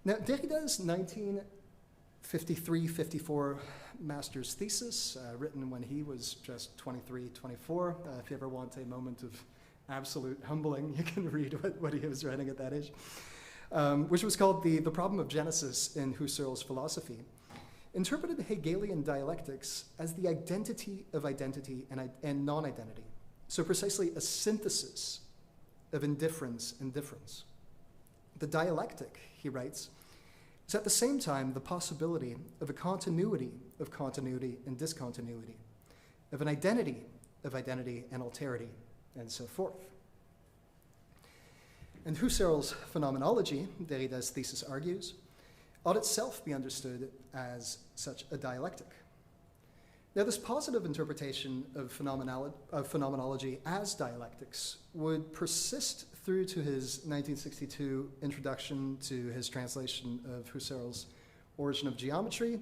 Now, Derrida's 1953-54 master's thesis, written when he was just 23, 24, if you ever want a moment of absolute humbling, you can read what he was writing at that age, which was called The Problem of Genesis in Husserl's Philosophy, interpreted Hegelian dialectics as the identity of identity and non-identity. So precisely a synthesis of indifference and difference. The dialectic, he writes, is at the same time the possibility of a continuity of continuity and discontinuity, of an identity of identity and alterity, and so forth. And Husserl's phenomenology, Derrida's thesis argues, ought itself be understood as such a dialectic. Now, this positive interpretation of phenomenology as dialectics would persist through to his 1962 introduction to his translation of Husserl's Origin of Geometry,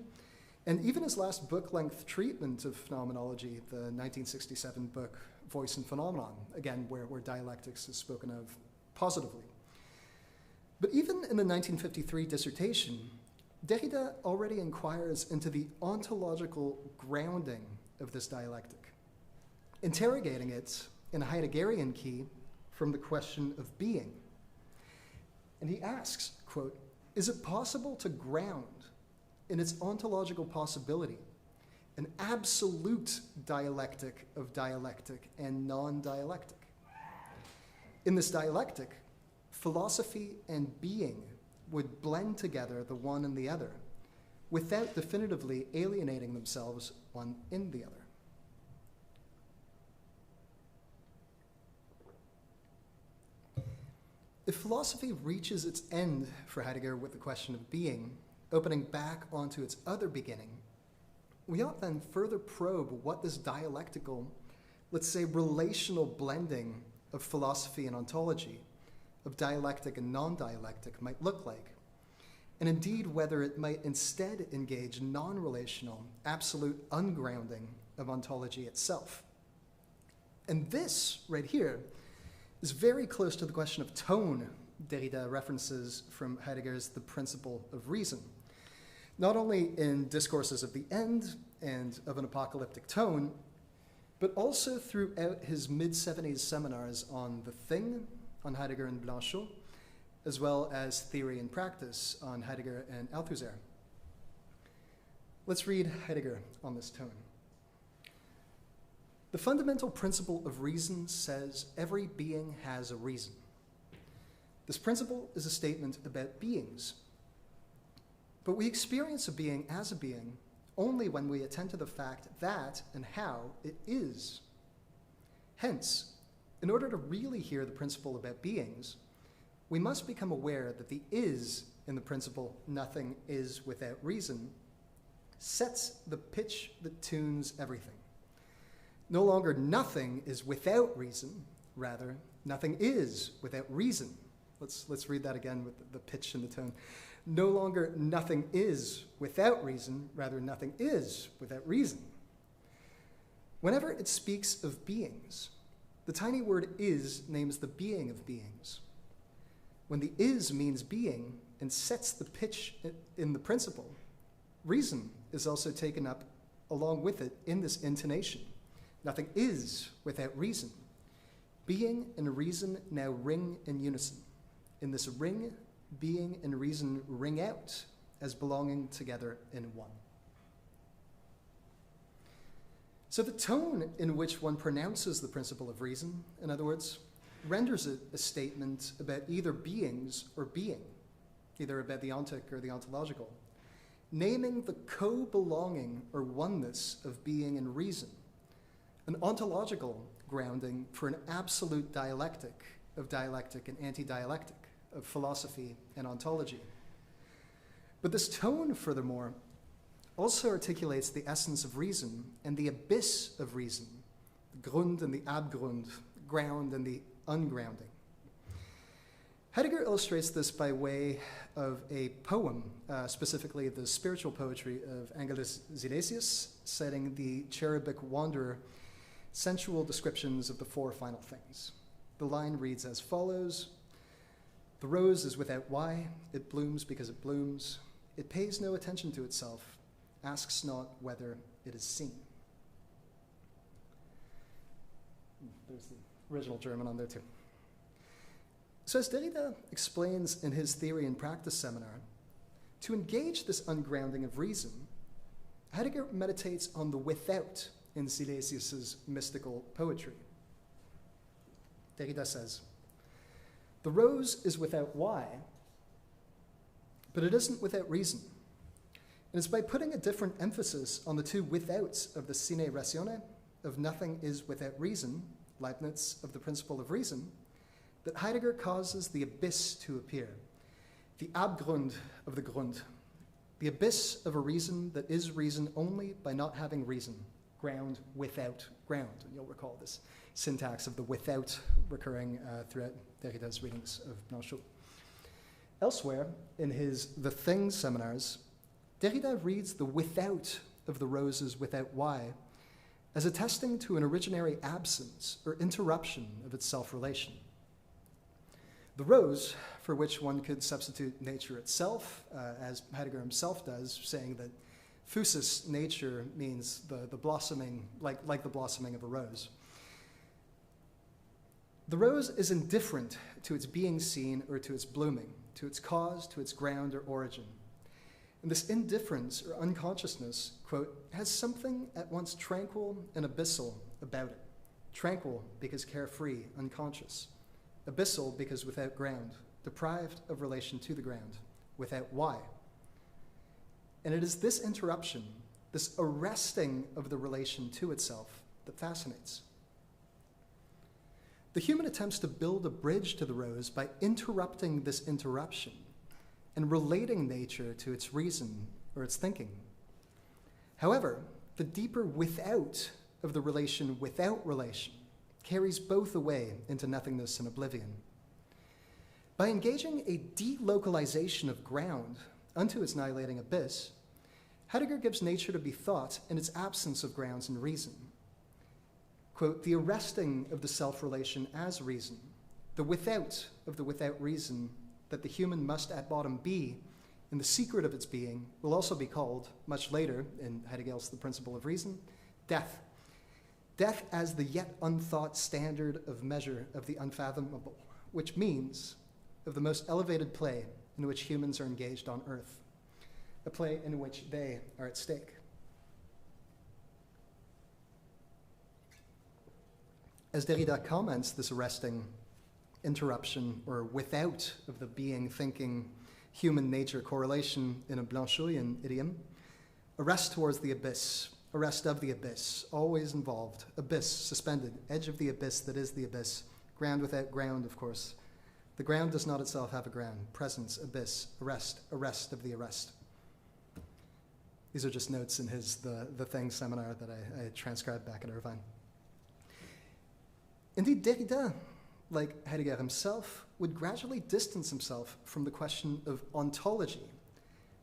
and even his last book-length treatment of phenomenology, the 1967 book Voice and Phenomenon, again, where dialectics is spoken of positively. But even in the 1953 dissertation, Derrida already inquires into the ontological grounding of this dialectic, interrogating it in a Heideggerian key from the question of being. And he asks, quote, is it possible to ground in its ontological possibility an absolute dialectic of dialectic and non-dialectic? In this dialectic, philosophy and being would blend together the one and the other, without definitively alienating themselves one in the other. If philosophy reaches its end for Heidegger with the question of being, opening back onto its other beginning, we ought then further probe what this dialectical, let's say relational blending of philosophy and ontology, of dialectic and non-dialectic might look like, and indeed whether it might instead engage non-relational, absolute ungrounding of ontology itself. And this, right here, is very close to the question of tone Derrida references from Heidegger's The Principle of Reason, not only in Discourses of the End and of an Apocalyptic Tone, but also throughout his mid-70s seminars on The Thing, on Heidegger and Blanchot, as well as Theory and Practice on Heidegger and Althusser. Let's read Heidegger on this tone. The fundamental principle of reason says every being has a reason. This principle is a statement about beings. But we experience a being as a being only when we attend to the fact that and how it is. Hence, in order to really hear the principle about beings, we must become aware that the is in the principle nothing is without reason sets the pitch that tunes everything. No longer nothing is without reason, rather nothing is without reason. Let's read that again with the pitch and the tone. No longer nothing is without reason, rather nothing is without reason. Whenever it speaks of beings, the tiny word is names the being of beings. when the is means being and sets the pitch in the principle, reason is also taken up along with it in this intonation. Nothing is without reason. Being and reason now ring in unison. In this ring, being and reason ring out as belonging together in one. So the tone in which one pronounces the principle of reason, in other words, renders it a statement about either beings or being, either about the ontic or the ontological, naming the co-belonging or oneness of being and reason, an ontological grounding for an absolute dialectic of dialectic and anti-dialectic, of philosophy and ontology. But this tone, furthermore, also articulates the essence of reason and the abyss of reason, the Grund and the Abgrund, ground and the ungrounding. Heidegger illustrates this by way of a poem, specifically the spiritual poetry of Angelus Silesius, citing the cherubic wanderer, sensual descriptions of the four final things. The line reads as follows: "The rose is without why, it blooms because it blooms. It pays no attention to itself, asks not whether it is seen." There's the original German on there too. So as Derrida explains in his Theory and Practice seminar, to engage this ungrounding of reason, Heidegger meditates on the without in Silesius's mystical poetry. Derrida says, "The rose is without why, but it isn't without reason. And it's by putting a different emphasis on the two withouts of the sine ratione, of nothing is without reason, Leibniz of the principle of reason, that Heidegger causes the abyss to appear, the Abgrund of the Grund, the abyss of a reason that is reason only by not having reason, ground without ground." And you'll recall this syntax of the without recurring throughout Derrida's readings of Blanchot. Elsewhere, in his The Things seminars, Derrida reads the without of the roses without why as attesting to an originary absence or interruption of its self-relation. The rose, for which one could substitute nature itself, as Heidegger himself does, saying that phusis, nature, means the blossoming, like the blossoming of a rose. The rose is indifferent to its being seen or to its blooming, to its cause, to its ground or origin. And this indifference or unconsciousness, quote, has something at once tranquil and abyssal about it. Tranquil because carefree, unconscious. Abyssal because without ground, deprived of relation to the ground, without why. And it is this interruption, this arresting of the relation to itself, that fascinates. The human attempts to build a bridge to the rose by interrupting this interruption and relating nature to its reason or its thinking. However, the deeper without of the relation without relation carries both away into nothingness and oblivion. By engaging a delocalization of ground unto its annihilating abyss, Heidegger gives nature to be thought in its absence of grounds and reason. Quote, the arresting of the self-relation as reason, the without of the without reason that the human must at bottom be, in the secret of its being, will also be called, much later in Heidegger's The Principle of Reason, death. Death as the yet unthought standard of measure of the unfathomable, which means of the most elevated play in which humans are engaged on earth, a play in which they are at stake. As Derrida comments this arresting interruption or without of the being, thinking, human nature correlation in a Blanchotian idiom, arrest towards the abyss, arrest of the abyss, always involved, abyss, suspended, edge of the abyss that is the abyss, ground without ground, of course. The ground does not itself have a ground, presence, abyss, arrest, arrest of the arrest. These are just notes in his The Things seminar that I transcribed back in Irvine. Indeed, Derrida, like Heidegger himself, would gradually distance himself from the question of ontology,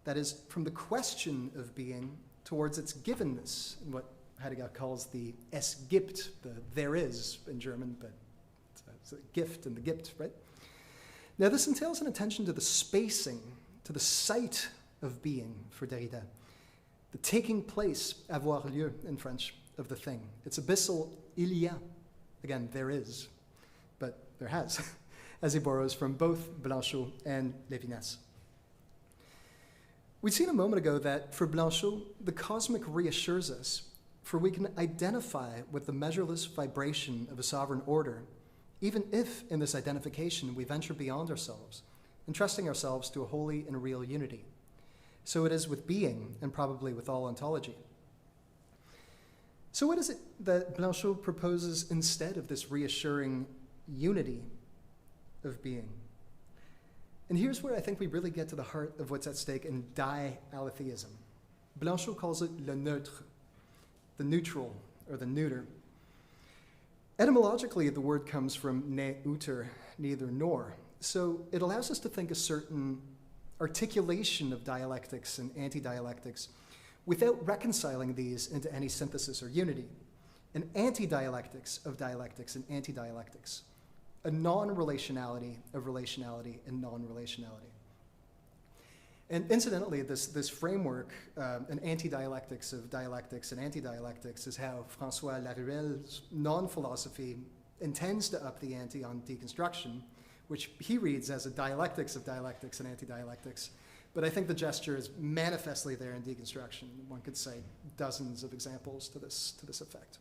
that is, from the question of being towards its givenness, in what Heidegger calls the es gibt, the there is in German, but it's a gift and the gibt, right? Now, this entails an attention to the spacing, to the site of being for Derrida, the taking place, avoir lieu in French, of the thing. It's abyssal il y a. Again, there is, but there has, as he borrows from both Blanchot and Lévinas. We'd seen a moment ago that for Blanchot, the cosmic reassures us, for we can identify with the measureless vibration of a sovereign order, even if in this identification we venture beyond ourselves, entrusting ourselves to a holy and real unity. So it is with being, and probably with all ontology. So what is it that Blanchot proposes instead of this reassuring unity of being? And here's where I think we really get to the heart of what's at stake in dialetheism. Blanchot calls it le neutre, the neutral, or the neuter. Etymologically, the word comes from ne uter, neither nor. So it allows us to think a certain articulation of dialectics and anti-dialectics without reconciling these into any synthesis or unity. An anti-dialectics of dialectics and anti-dialectics. A non-relationality of relationality and non-relationality. And incidentally, this framework, an anti-dialectics of dialectics and anti-dialectics, is how François Laruelle's non-philosophy intends to up the ante on deconstruction, which he reads as a dialectics of dialectics and anti-dialectics. But I think the gesture is manifestly there in deconstruction. One could cite dozens of examples to this effect.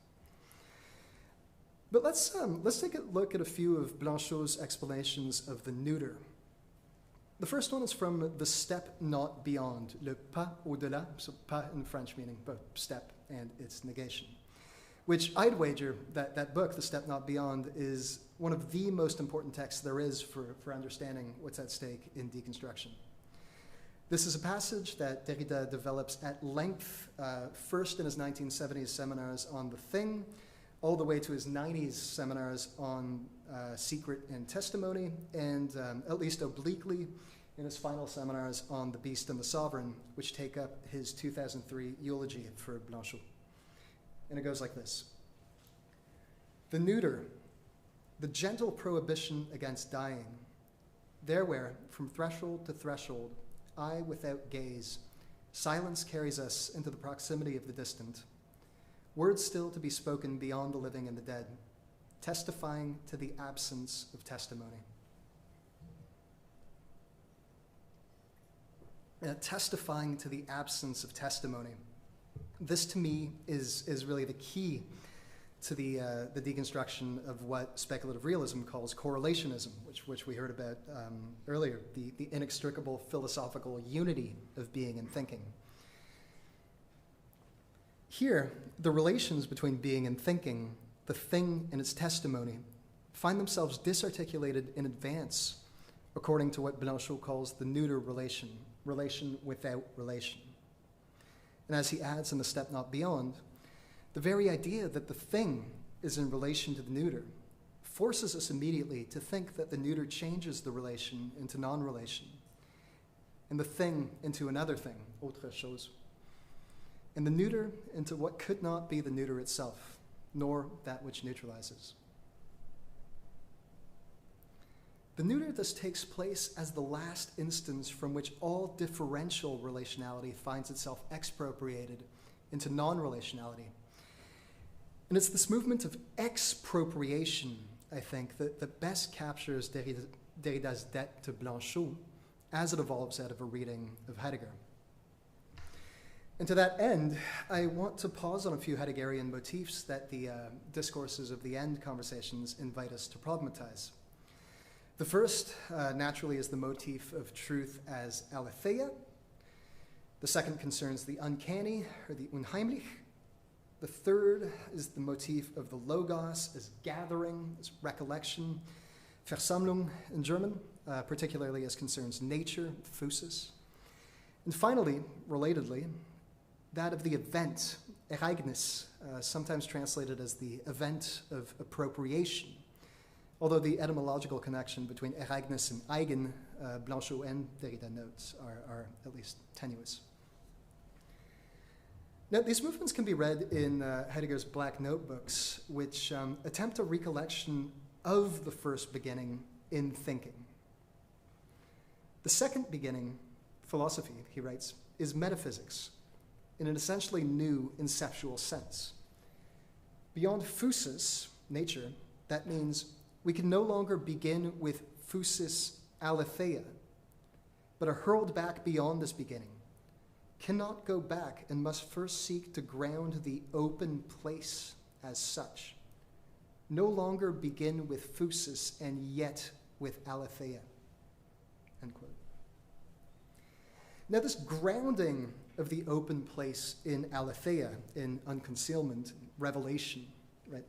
But let's take a look at a few of Blanchot's explanations of the neuter. The first one is from The Step Not Beyond, le pas au-delà, so pas in French meaning both step and its negation, which I'd wager that book, The Step Not Beyond, is one of the most important texts there is for understanding what's at stake in deconstruction. This is a passage that Derrida develops at length, first in his 1970s seminars on the thing, all the way to his 90s seminars on secret and testimony, and at least obliquely in his final seminars on the beast and the sovereign, which take up his 2003 eulogy for Blanchot. And it goes like this. The neuter, the gentle prohibition against dying, there where, from threshold to threshold, eye without gaze, silence carries us into the proximity of the distant, words still to be spoken beyond the living and the dead, testifying to the absence of testimony. Testifying to the absence of testimony. This, to me, is really the key to the deconstruction of what speculative realism calls correlationism, which we heard about earlier, the inextricable philosophical unity of being and thinking. Here, the relations between being and thinking, the thing and its testimony, find themselves disarticulated in advance, according to what Blanchot calls the neuter relation, relation without relation. And as he adds in The Step Not Beyond, the very idea that the thing is in relation to the neuter forces us immediately to think that the neuter changes the relation into non-relation, and the thing into another thing, autre chose, and the neuter into what could not be the neuter itself, nor that which neutralizes. The neuter thus takes place as the last instance from which all differential relationality finds itself expropriated into non-relationality. And it's this movement of expropriation, I think, that best captures Derrida's debt to Blanchot as it evolves out of a reading of Heidegger. And to that end, I want to pause on a few Heideggerian motifs that the discourses of the end conversations invite us to problematize. The first, naturally, is the motif of truth as aletheia. The second concerns the uncanny, or the unheimlich. The third is the motif of the logos as gathering, as recollection, Versammlung in German, particularly as concerns nature, Phusis. And finally, relatedly, that of the event, Ereignis, sometimes translated as the event of appropriation, although the etymological connection between Ereignis and Eigen, Blanchot and Derrida notes, are at least tenuous. Now, these movements can be read in Heidegger's Black Notebooks, which attempt a recollection of the first beginning in thinking. The second beginning, philosophy, he writes, is metaphysics, in an essentially new inceptual sense. Beyond physis, nature, that means we can no longer begin with physis aletheia, but are hurled back beyond this beginning, cannot go back and must first seek to ground the open place as such. No longer begin with physis and yet with aletheia. End quote. Now this grounding of the open place in aletheia, in unconcealment, revelation, right,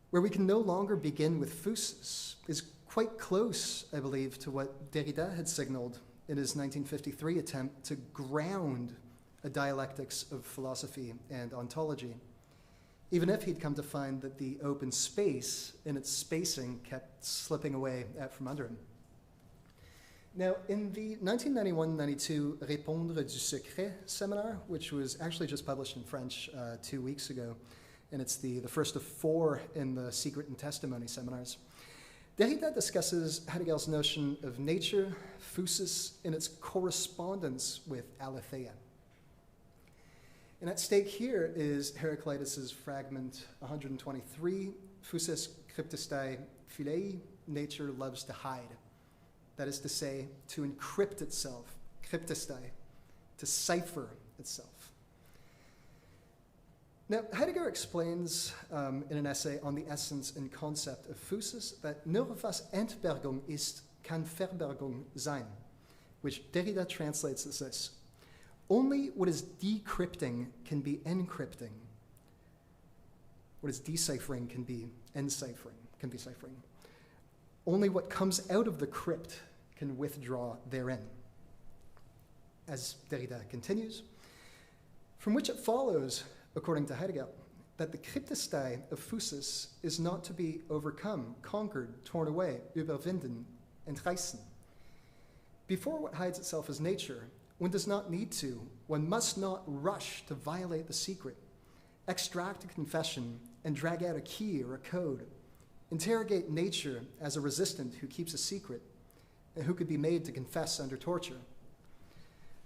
where we can no longer begin with physis, is quite close, I believe, to what Derrida had signaled in his 1953 attempt to ground a dialectics of philosophy and ontology, even if he'd come to find that the open space in its spacing kept slipping away from under him. Now, in the 1991-92 Répondre du Secret seminar, which was actually just published in French 2 weeks ago, and it's the first of 4 in the Secret and Testimony seminars, Derrida discusses Heidegger's notion of nature, physis, in its correspondence with aletheia. And at stake here is Heraclitus's fragment 123, physis cryptistai philei, nature loves to hide. That is to say, to encrypt itself, cryptistai, to cipher itself. Now, Heidegger explains in an essay on the essence and concept of physis that nur was Entbergung ist, kann Verbergung sein, which Derrida translates as this: only what is decrypting can be encrypting. What is deciphering can be enciphering, can be ciphering. Only what comes out of the crypt can withdraw therein. As Derrida continues, from which it follows, according to Heidegger, that the cryptistai of physis is not to be overcome, conquered, torn away, überwinden, entreißen. Before what hides itself as nature, one does not need to, one must not rush to violate the secret, extract a confession, and drag out a key or a code, interrogate nature as a resistant who keeps a secret, and who could be made to confess under torture.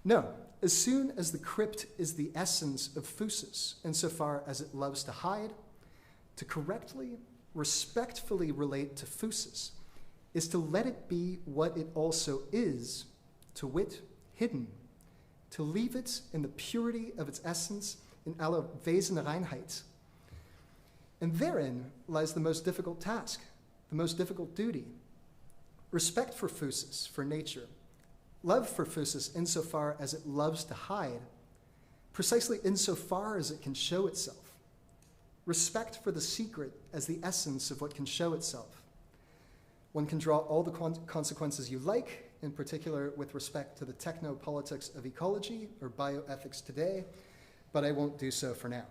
No, as soon as the crypt is the essence of physis, insofar as it loves to hide, to correctly, respectfully relate to physis is to let it be what it also is, to wit, hidden, to leave it in the purity of its essence, in aller Wesenreinheit. And therein lies the most difficult task, the most difficult duty. Respect for physis, for nature, love for physis insofar as it loves to hide, precisely insofar as it can show itself. Respect for the secret as the essence of what can show itself. One can draw all the consequences you like, in particular with respect to the technopolitics of ecology or bioethics today, but I won't do so for now.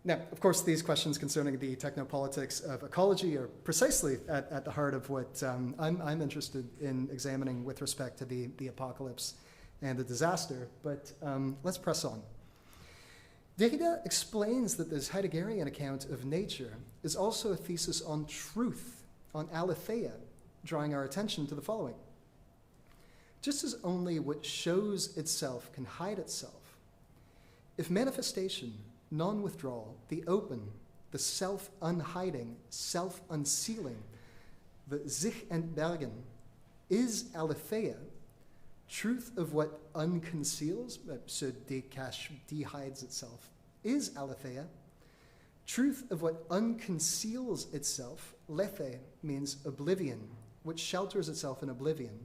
Now, of course, these questions concerning the technopolitics of ecology are precisely at the heart of what I'm interested in examining with respect to the apocalypse and the disaster, but let's press on. Derrida explains that this Heideggerian account of nature is also a thesis on truth, on aletheia, drawing our attention to the following. Just as only what shows itself can hide itself, if manifestation, non-withdrawal, the open, the self-unhiding, self-unsealing, the sich entbergen, is aletheia, truth of what unconceals, so decache, dehides itself, is aletheia, truth of what unconceals itself, lethe, means oblivion, which shelters itself in oblivion.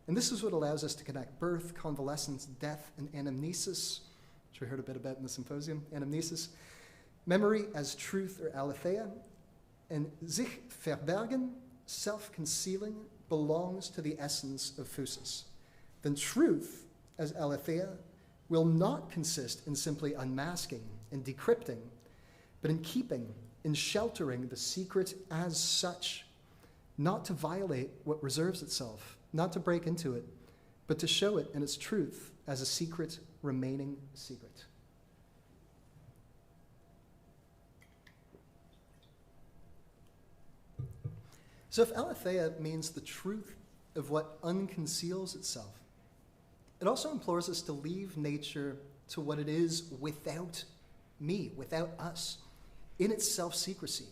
And this is what allows us to connect birth, convalescence, death, and anamnesis, which we heard a bit about in the symposium, anamnesis, memory as truth or aletheia, and sich verbergen, self-concealing, belongs to the essence of physis. Then truth, as aletheia, will not consist in simply unmasking and decrypting, but in keeping, in sheltering the secret as such, not to violate what reserves itself, not to break into it, but to show it in its truth as a secret remaining secret. So if aletheia means the truth of what unconceals itself. It also implores us to leave nature to what it is without me, without us, in its self-secrecy,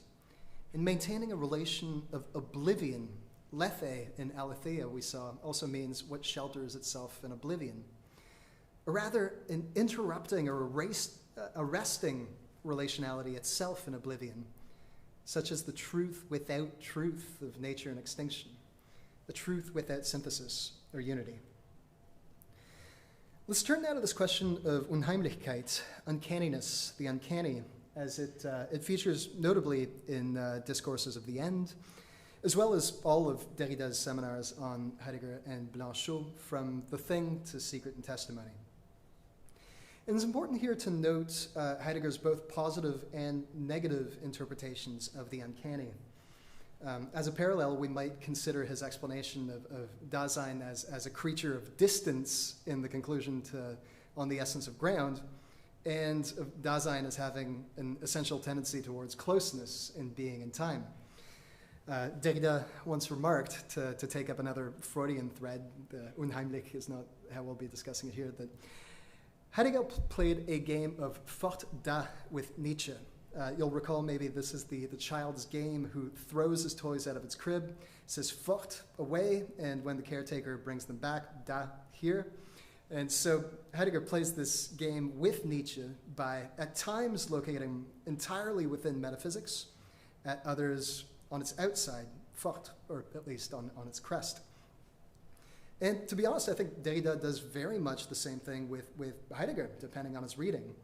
in maintaining a relation of oblivion. Lethe in aletheia, we saw, also means what shelters itself in oblivion. Or rather, in interrupting or arresting relationality itself in oblivion, such as the truth without truth of nature and extinction, the truth without synthesis or unity. Let's turn now to this question of Unheimlichkeit, uncanniness, the uncanny, as it features notably in Discourses of the End, as well as all of Derrida's seminars on Heidegger and Blanchot, from the thing to secret and testimony. And it's important here to note Heidegger's both positive and negative interpretations of the uncanny. As a parallel, we might consider his explanation of Dasein as a creature of distance in the conclusion on the essence of ground, and of Dasein as having an essential tendency towards closeness in being and time. Derrida once remarked, to take up another Freudian thread, unheimlich is not how we'll be discussing it here, that Heidegger played a game of fort da with Nietzsche. You'll recall maybe this is the child's game who throws his toys out of its crib, says fort, away, and when the caretaker brings them back, da, here. And so Heidegger plays this game with Nietzsche by at times locating him entirely within metaphysics, at others on its outside, fort, or at least on its crest. And to be honest, I think Derrida does very much the same thing with Heidegger, depending on his reading.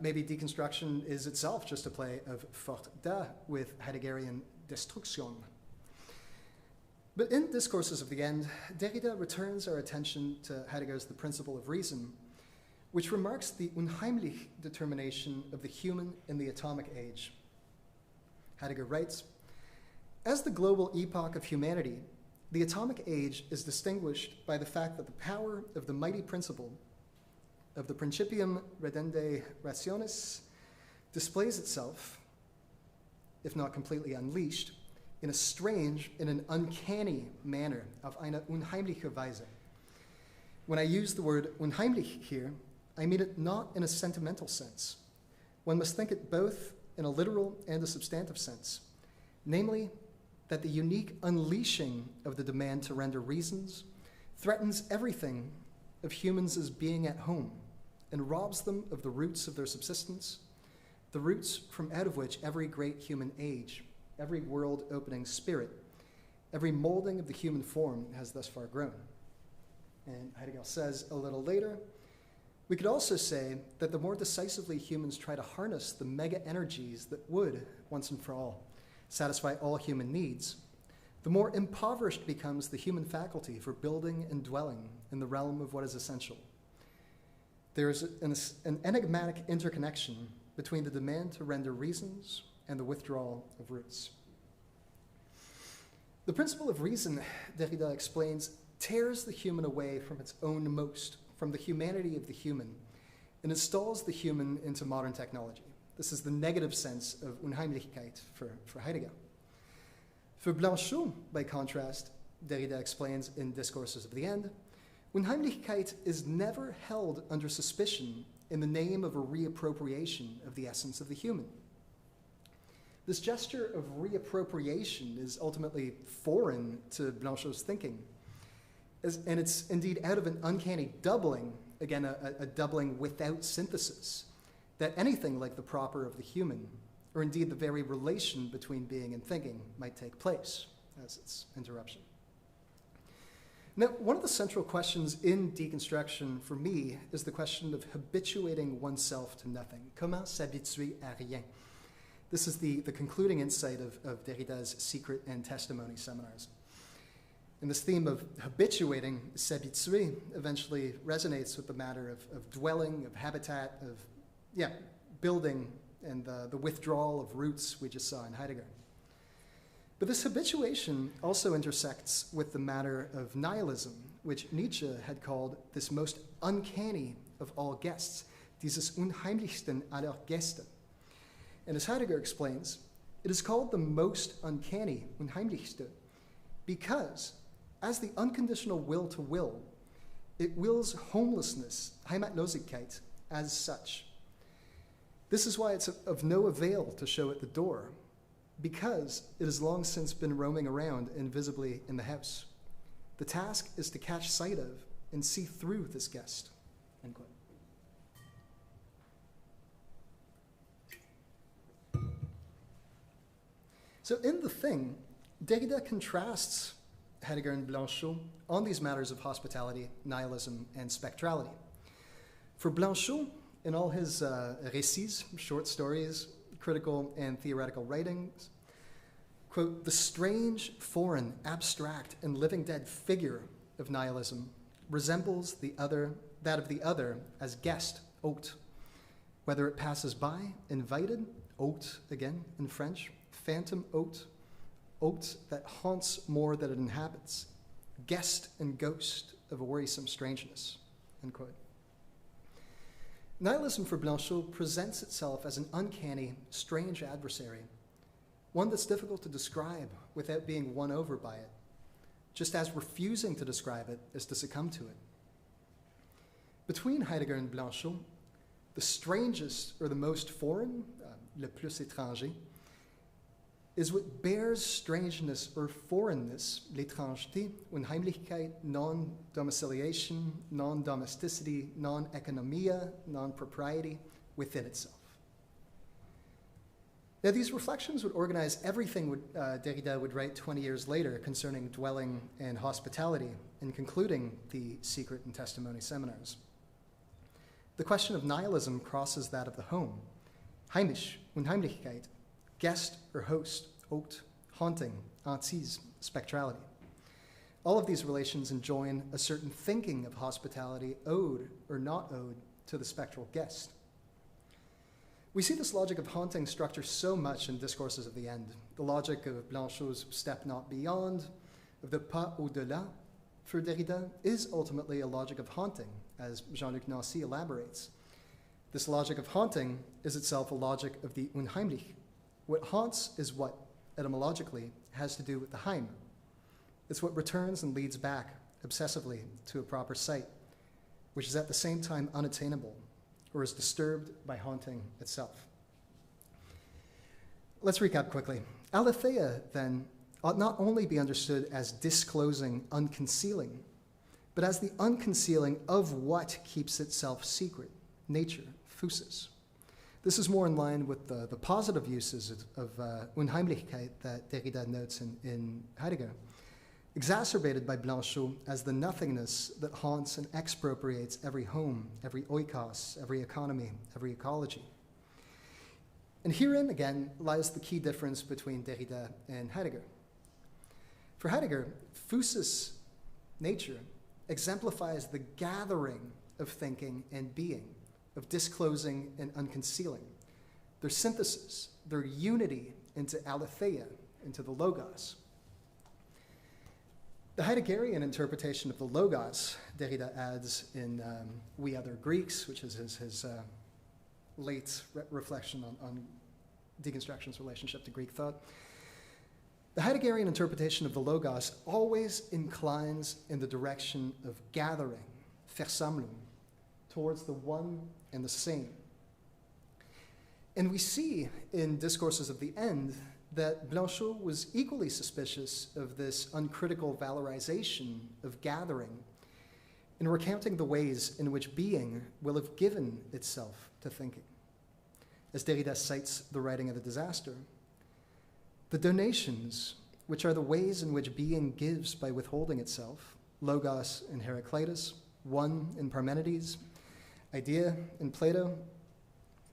Maybe deconstruction is itself just a play of fort da with Heideggerian destruction. But in Discourses of the End, Derrida returns our attention to Heidegger's The Principle of Reason, which remarks the unheimlich determination of the human in the atomic age. Heidegger writes, "As the global epoch of humanity, the atomic age is distinguished by the fact that the power of the mighty principle of the principium redende rationis displays itself, if not completely unleashed, in a strange, in an uncanny manner, auf eine unheimliche Weise. When I use the word unheimlich here, I mean it not in a sentimental sense. One must think it both in a literal and a substantive sense, namely, that the unique unleashing of the demand to render reasons threatens everything of humans as being at home and robs them of the roots of their subsistence, the roots from out of which every great human age, every world-opening spirit, every molding of the human form has thus far grown." And Heidegger says a little later, "We could also say that the more decisively humans try to harness the mega-energies that would, once and for all, satisfy all human needs, the more impoverished becomes the human faculty for building and dwelling in the realm of what is essential. There is an enigmatic interconnection between the demand to render reasons and the withdrawal of roots." The principle of reason, Derrida explains, tears the human away from its own most, from the humanity of the human, and installs the human into modern technology. This is the negative sense of Unheimlichkeit for Heidegger. For Blanchot, by contrast, Derrida explains in Discourses of the End, Unheimlichkeit is never held under suspicion in the name of a reappropriation of the essence of the human. This gesture of reappropriation is ultimately foreign to Blanchot's thinking, and it's indeed out of an uncanny doubling, again, a doubling without synthesis, that anything like the proper of the human, or indeed the very relation between being and thinking, might take place as its interruption. Now, one of the central questions in deconstruction for me is the question of habituating oneself to nothing. Comment s'habituer à rien? This is the concluding insight of Derrida's Secret and Testimony seminars. And this theme of habituating, s'habituer, eventually resonates with the matter of dwelling, of habitat, of building, and the withdrawal of roots we just saw in Heidegger. But this habituation also intersects with the matter of nihilism, which Nietzsche had called this most uncanny of all guests, dieses unheimlichsten aller Gäste. And as Heidegger explains, it is called the most uncanny, unheimlichste, because as the unconditional will to will, it wills homelessness, Heimatlosigkeit, as such. This is why it's of no avail to show it the door, because it has long since been roaming around invisibly in the house. The task is to catch sight of and see through this guest. End quote. So in The Thing, Derrida contrasts Heidegger and Blanchot on these matters of hospitality, nihilism, and spectrality. For Blanchot, in all his récits, short stories, critical and theoretical writings, quote, the strange, foreign, abstract, and living dead figure of nihilism resembles that of the other as guest, hôte. Whether it passes by, invited, hôte again in French, phantom hôte, hôte that haunts more than it inhabits, guest and ghost of a worrisome strangeness, end quote. Nihilism for Blanchot presents itself as an uncanny, strange adversary, one that's difficult to describe without being won over by it, just as refusing to describe it is to succumb to it. Between Heidegger and Blanchot, the strangest or the most foreign, le plus étranger, is what bears strangeness or foreignness, l'étrangeté, Unheimlichkeit, non-domiciliation, non-domesticity, non-economia, non-propriety within itself. Now, these reflections would organize everything Derrida would write 20 years later concerning dwelling and hospitality, in concluding the Secret and Testimony seminars. The question of nihilism crosses that of the home. Heimisch, Unheimlichkeit, guest or host, hôte, haunting, hantise, spectrality. All of these relations enjoin a certain thinking of hospitality owed or not owed to the spectral guest. We see this logic of haunting structure so much in Discourses of the End. The logic of Blanchot's step not beyond, of the pas au-delà, for Derrida, is ultimately a logic of haunting, as Jean-Luc Nancy elaborates. This logic of haunting is itself a logic of the unheimlich. What haunts is what, etymologically, has to do with the heim. It's what returns and leads back obsessively to a proper site, which is at the same time unattainable, or is disturbed by haunting itself. Let's recap quickly. Aletheia, then, ought not only be understood as disclosing, unconcealing, but as the unconcealing of what keeps itself secret, nature, physis. This is more in line with the positive uses of Unheimlichkeit that Derrida notes in Heidegger, exacerbated by Blanchot as the nothingness that haunts and expropriates every home, every oikos, every economy, every ecology. And herein, again, lies the key difference between Derrida and Heidegger. For Heidegger, physis, nature, exemplifies the gathering of thinking and being, of disclosing and unconcealing, their synthesis, their unity into aletheia, into the logos. The Heideggerian interpretation of the logos, Derrida adds in We Other Greeks, which is his late reflection on deconstruction's relationship to Greek thought. The Heideggerian interpretation of the logos always inclines in the direction of gathering, Versammlung, towards the one and the same. And we see in Discourses of the End that Blanchot was equally suspicious of this uncritical valorization of gathering in recounting the ways in which being will have given itself to thinking. As Derrida cites the writing of the disaster, the donations, which are the ways in which being gives by withholding itself, logos in Heraclitus, one in Parmenides, idea in Plato,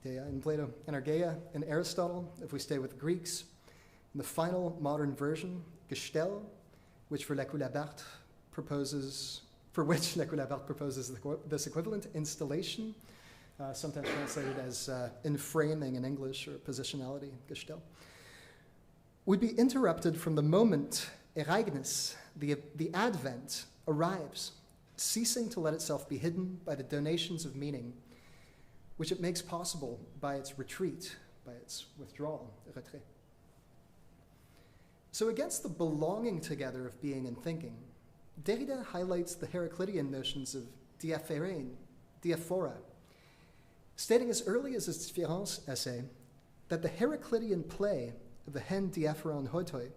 energeia in Aristotle, if we stay with the Greeks, in the final modern version, Gestell, which for Lecoulabart proposes this equivalent, installation, sometimes translated as enframing in English, or positionality, Gestell, would be interrupted from the moment Ereignis, the advent, arrives, ceasing to let itself be hidden by the donations of meaning, which it makes possible by its retreat, by its withdrawal, retrait. So against the belonging together of being and thinking, Derrida highlights the Heraclitean notions of diaphérein, diaphora, stating as early as his Différence essay that the Heraclitean play of the hen diaphoron hotoi,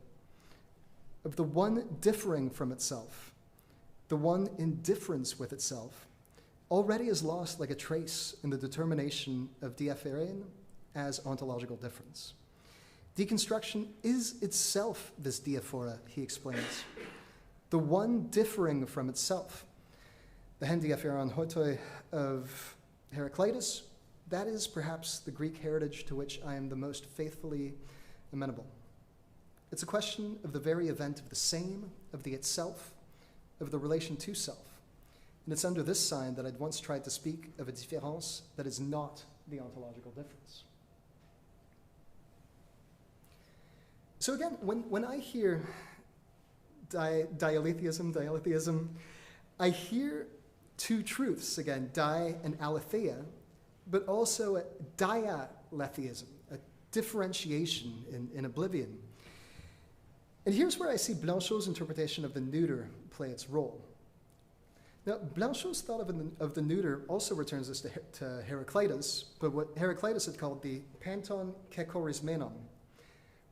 of the one differing from itself, the one in difference with itself, already is lost like a trace in the determination of diaphérein as ontological difference. Deconstruction is itself this diaphora, he explains, the one differing from itself. The hen diaphoron hotoi of Heraclitus, that is perhaps the Greek heritage to which I am the most faithfully amenable. It's a question of the very event of the same, of the itself, of the relation to self. And it's under this sign that I'd once tried to speak of a différence that is not the ontological difference. So again, when I hear dialetheism, I hear two truths, again, di and aletheia, but also a dialetheism, a differentiation in oblivion. And here's where I see Blanchot's interpretation of the neuter play its role. Now, Blanchot's thought of the neuter also returns us to Heraclitus, but what Heraclitus had called the panton kekorismenon,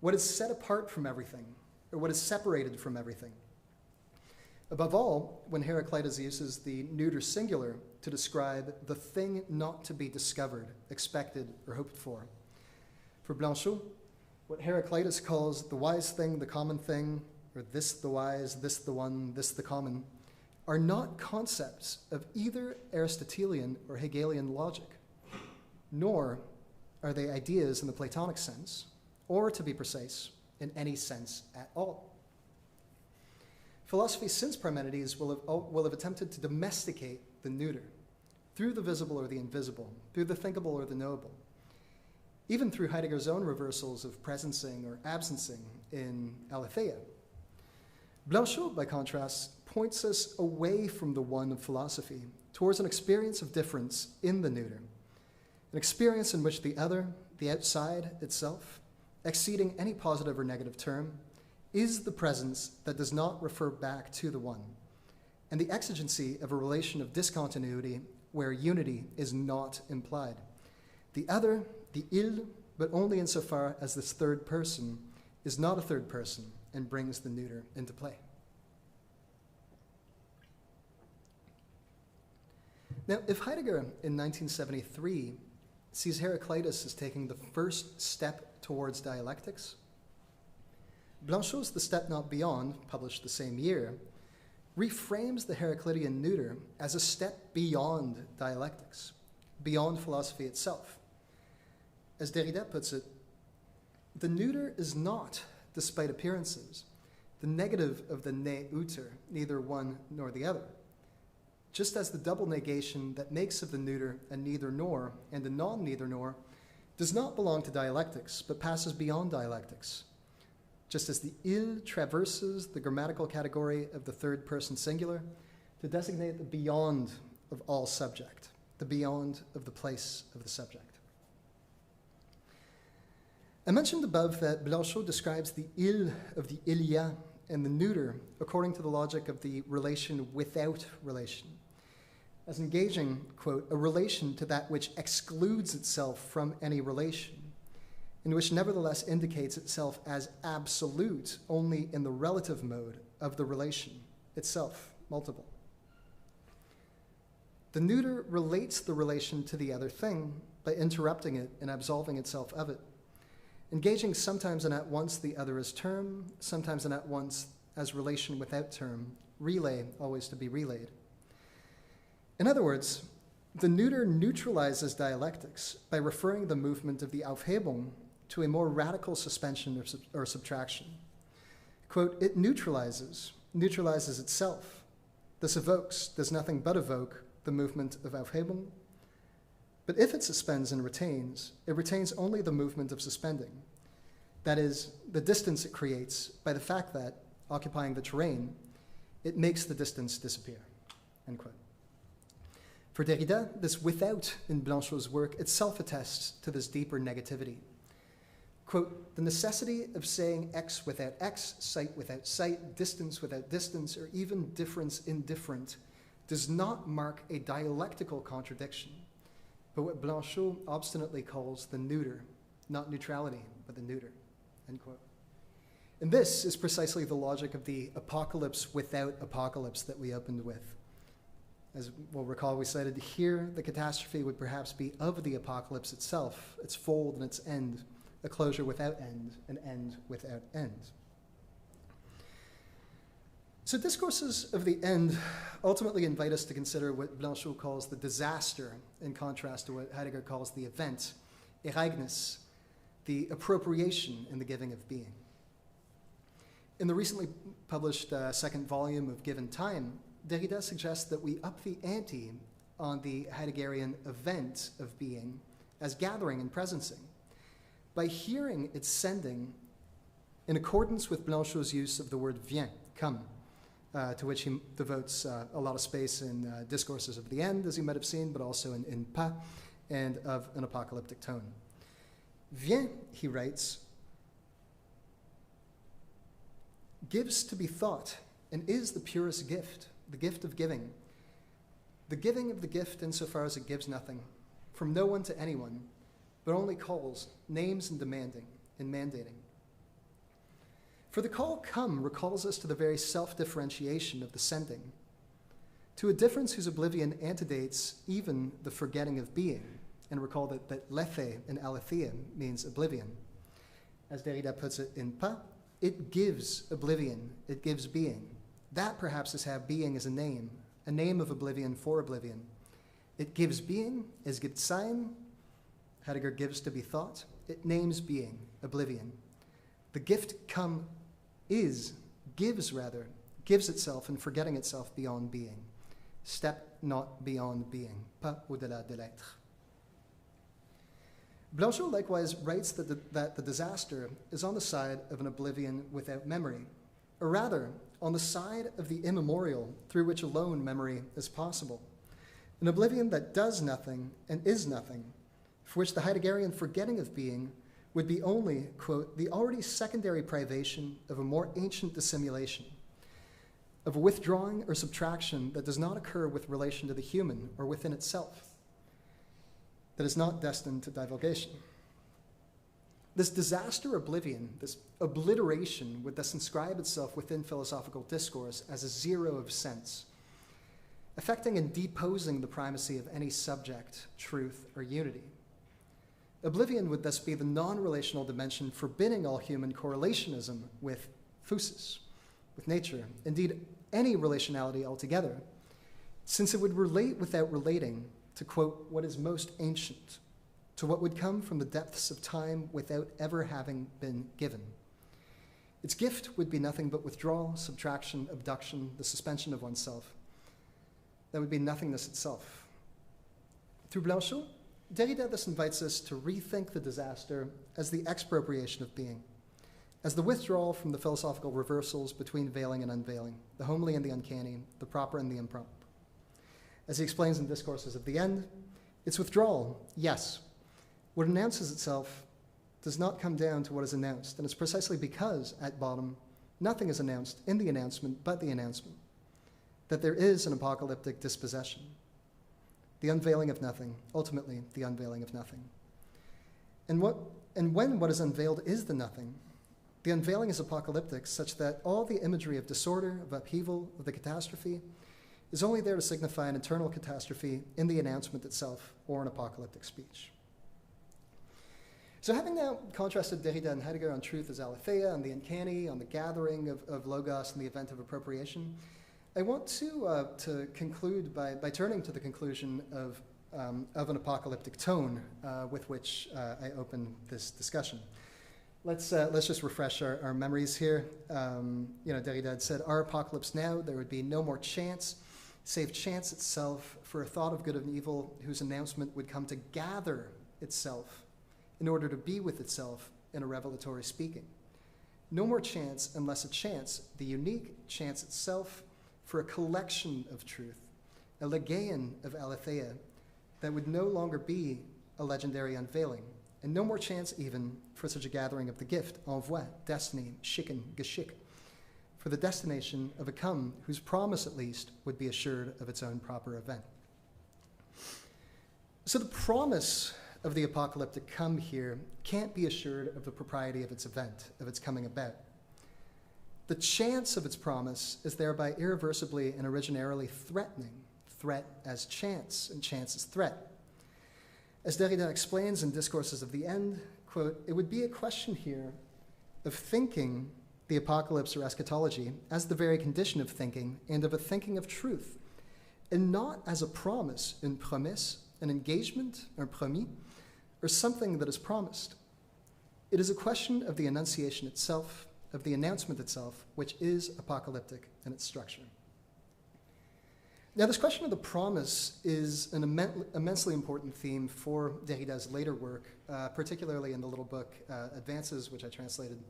what is set apart from everything, or what is separated from everything. Above all, when Heraclitus uses the neuter singular to describe the thing not to be discovered, expected, or hoped for. For Blanchot, what Heraclitus calls the wise thing, the common thing, or this the wise, this the one, this the common, are not concepts of either Aristotelian or Hegelian logic, nor are they ideas in the Platonic sense, or, to be precise, in any sense at all. Philosophy since Parmenides will have attempted to domesticate the neuter through the visible or the invisible, through the thinkable or the knowable, even through Heidegger's own reversals of presencing or absencing in aletheia. Blanchot, by contrast, points us away from the one of philosophy towards an experience of difference in the neuter, an experience in which the other, the outside itself, exceeding any positive or negative term, is the presence that does not refer back to the one, and the exigency of a relation of discontinuity where unity is not implied. The other, the il, but only insofar as this third person is not a third person and brings the neuter into play. Now, if Heidegger in 1973 sees Heraclitus as taking the first step towards dialectics, Blanchot's The Step Not Beyond, published the same year, reframes the Heraclitean neuter as a step beyond dialectics, beyond philosophy itself. As Derrida puts it, the neuter is not, despite appearances, the negative of the ne uter, neither one nor the other, just as the double negation that makes of the neuter a neither nor and a non-neither nor does not belong to dialectics, but passes beyond dialectics, just as the il traverses the grammatical category of the third person singular to designate the beyond of all subject, the beyond of the place of the subject. I mentioned above that Blanchot describes the il of the il y a and the neuter according to the logic of the relation without relation, as engaging, quote, a relation to that which excludes itself from any relation, and which nevertheless indicates itself as absolute only in the relative mode of the relation itself, multiple. The neuter relates the relation to the other thing by interrupting it and absolving itself of it, engaging sometimes and at once the other as term, sometimes and at once as relation without term, relay always to be relayed. In other words, the neuter neutralizes dialectics by referring the movement of the Aufhebung to a more radical suspension or subtraction. Quote, it neutralizes itself. This evokes, does nothing but evoke, the movement of Aufhebung. But if it suspends and retains, it retains only the movement of suspending. That is, the distance it creates by the fact that, occupying the terrain, it makes the distance disappear, end quote. For Derrida, this without in Blanchot's work itself attests to this deeper negativity. quote, the necessity of saying X without X, sight without sight, distance without distance, or even difference indifferent, does not mark a dialectical contradiction, but what Blanchot obstinately calls the neuter, not neutrality, but the neuter, end quote. And this is precisely the logic of the apocalypse without apocalypse that we opened with. As we'll recall, we cited here the catastrophe would perhaps be of the apocalypse itself, its fold and its end, a closure without end, an end without end. So discourses of the end ultimately invite us to consider what Blanchot calls the disaster, in contrast to what Heidegger calls the event, Ereignis, the appropriation in the giving of being. In the recently published second volume of Given Time, Derrida suggests that we up the ante on the Heideggerian event of being as gathering and presencing by hearing its sending in accordance with Blanchot's use of the word viens, come, to which he devotes a lot of space in discourses of the end, as you might have seen, but also in pas, and of an apocalyptic tone. Viens, he writes, gives to be thought and is the purest gift, the gift of giving. The giving of the gift insofar as it gives nothing, from no one to anyone, but only calls, names and demanding, and mandating. For the call come recalls us to the very self-differentiation of the sending, to a difference whose oblivion antedates even the forgetting of being, and recall that lethe in aletheia means oblivion. As Derrida puts it in pas, it gives oblivion, it gives being. That perhaps is how being is a name of oblivion for oblivion. It gives being, es gibt sein, Heidegger gives to be thought, it names being, oblivion. The gift come gives itself in forgetting itself beyond being. Step not beyond being, pas au-delà de l'être. Blanchot likewise writes that the disaster is on the side of an oblivion without memory, or rather, on the side of the immemorial through which alone memory is possible. An oblivion that does nothing and is nothing, for which the Heideggerian forgetting of being would be only, quote, the already secondary privation of a more ancient dissimulation, of a withdrawing or subtraction that does not occur with relation to the human or within itself, that is not destined to divulgation. This disaster oblivion, this obliteration, would thus inscribe itself within philosophical discourse as a zero of sense, affecting and deposing the primacy of any subject, truth, or unity. Oblivion would thus be the non-relational dimension forbidding all human correlationism with physis, with nature, indeed any relationality altogether, since it would relate without relating to, quote, what is most ancient, to what would come from the depths of time without ever having been given. Its gift would be nothing but withdrawal, subtraction, abduction, the suspension of oneself. That would be nothingness itself. Through Blanchot, Derrida thus invites us to rethink the disaster as the expropriation of being, as the withdrawal from the philosophical reversals between veiling and unveiling, the homely and the uncanny, the proper and the improper. As he explains in Discourses of the End, its withdrawal, yes, what announces itself does not come down to what is announced, and it's precisely because, at bottom, nothing is announced in the announcement but the announcement, that there is an apocalyptic dispossession, the unveiling of nothing, ultimately the unveiling of nothing. And when what is unveiled is the nothing, the unveiling is apocalyptic, such that all the imagery of disorder, of upheaval, of the catastrophe, is only there to signify an internal catastrophe in the announcement itself, or an apocalyptic speech. So having now contrasted Derrida and Heidegger on truth as aletheia, on the uncanny, on the gathering of logos and the event of appropriation, I want to conclude by turning to the conclusion of an apocalyptic tone with which I open this discussion. Let's just refresh our memories here. Derrida had said, "Our apocalypse now, there would be no more chance, save chance itself, for a thought of good and evil whose announcement would come to gather itself in order to be with itself in a revelatory speaking. No more chance unless a chance, the unique chance itself, for a collection of truth, a legaeon of aletheia, that would no longer be a legendary unveiling, and no more chance even for such a gathering of the gift, envoi, destiny, schicken, geschick, for the destination of a come whose promise at least would be assured of its own proper event. So the promise of the apocalyptic come here can't be assured of the propriety of its event, of its coming about. The chance of its promise is thereby irreversibly and originarily threatening, threat as chance and chance as threat. As Derrida explains in Discourses of the End, quote, "It would be a question here of thinking the apocalypse or eschatology as the very condition of thinking and of a thinking of truth, and not as a promise, une promesse, an engagement, un promis, or something that is promised. It is a question of the Annunciation itself, of the announcement itself, which is apocalyptic in its structure." Now, this question of the promise is an immensely important theme for Derrida's later work, particularly in the little book Advances, which I translated,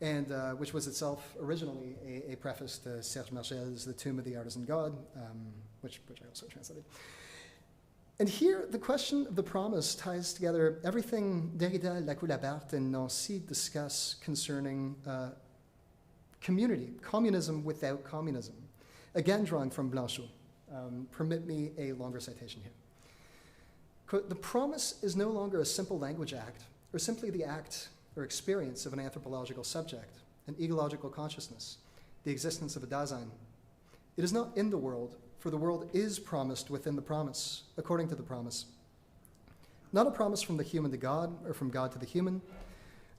and which was itself originally a preface to Serge Margel's The Tomb of the Artisan God, which I also translated. And here, the question of the promise ties together everything Derrida, Lacoue-Labarthe, and Nancy discuss concerning community, communism without communism. Again, drawing from Blanchot. Permit me a longer citation here. Quote, "The promise is no longer a simple language act, or simply the act or experience of an anthropological subject, an ecological consciousness, the existence of a Dasein. It is not in the world, for the world is promised within the promise, according to the promise. Not a promise from the human to God, or from God to the human,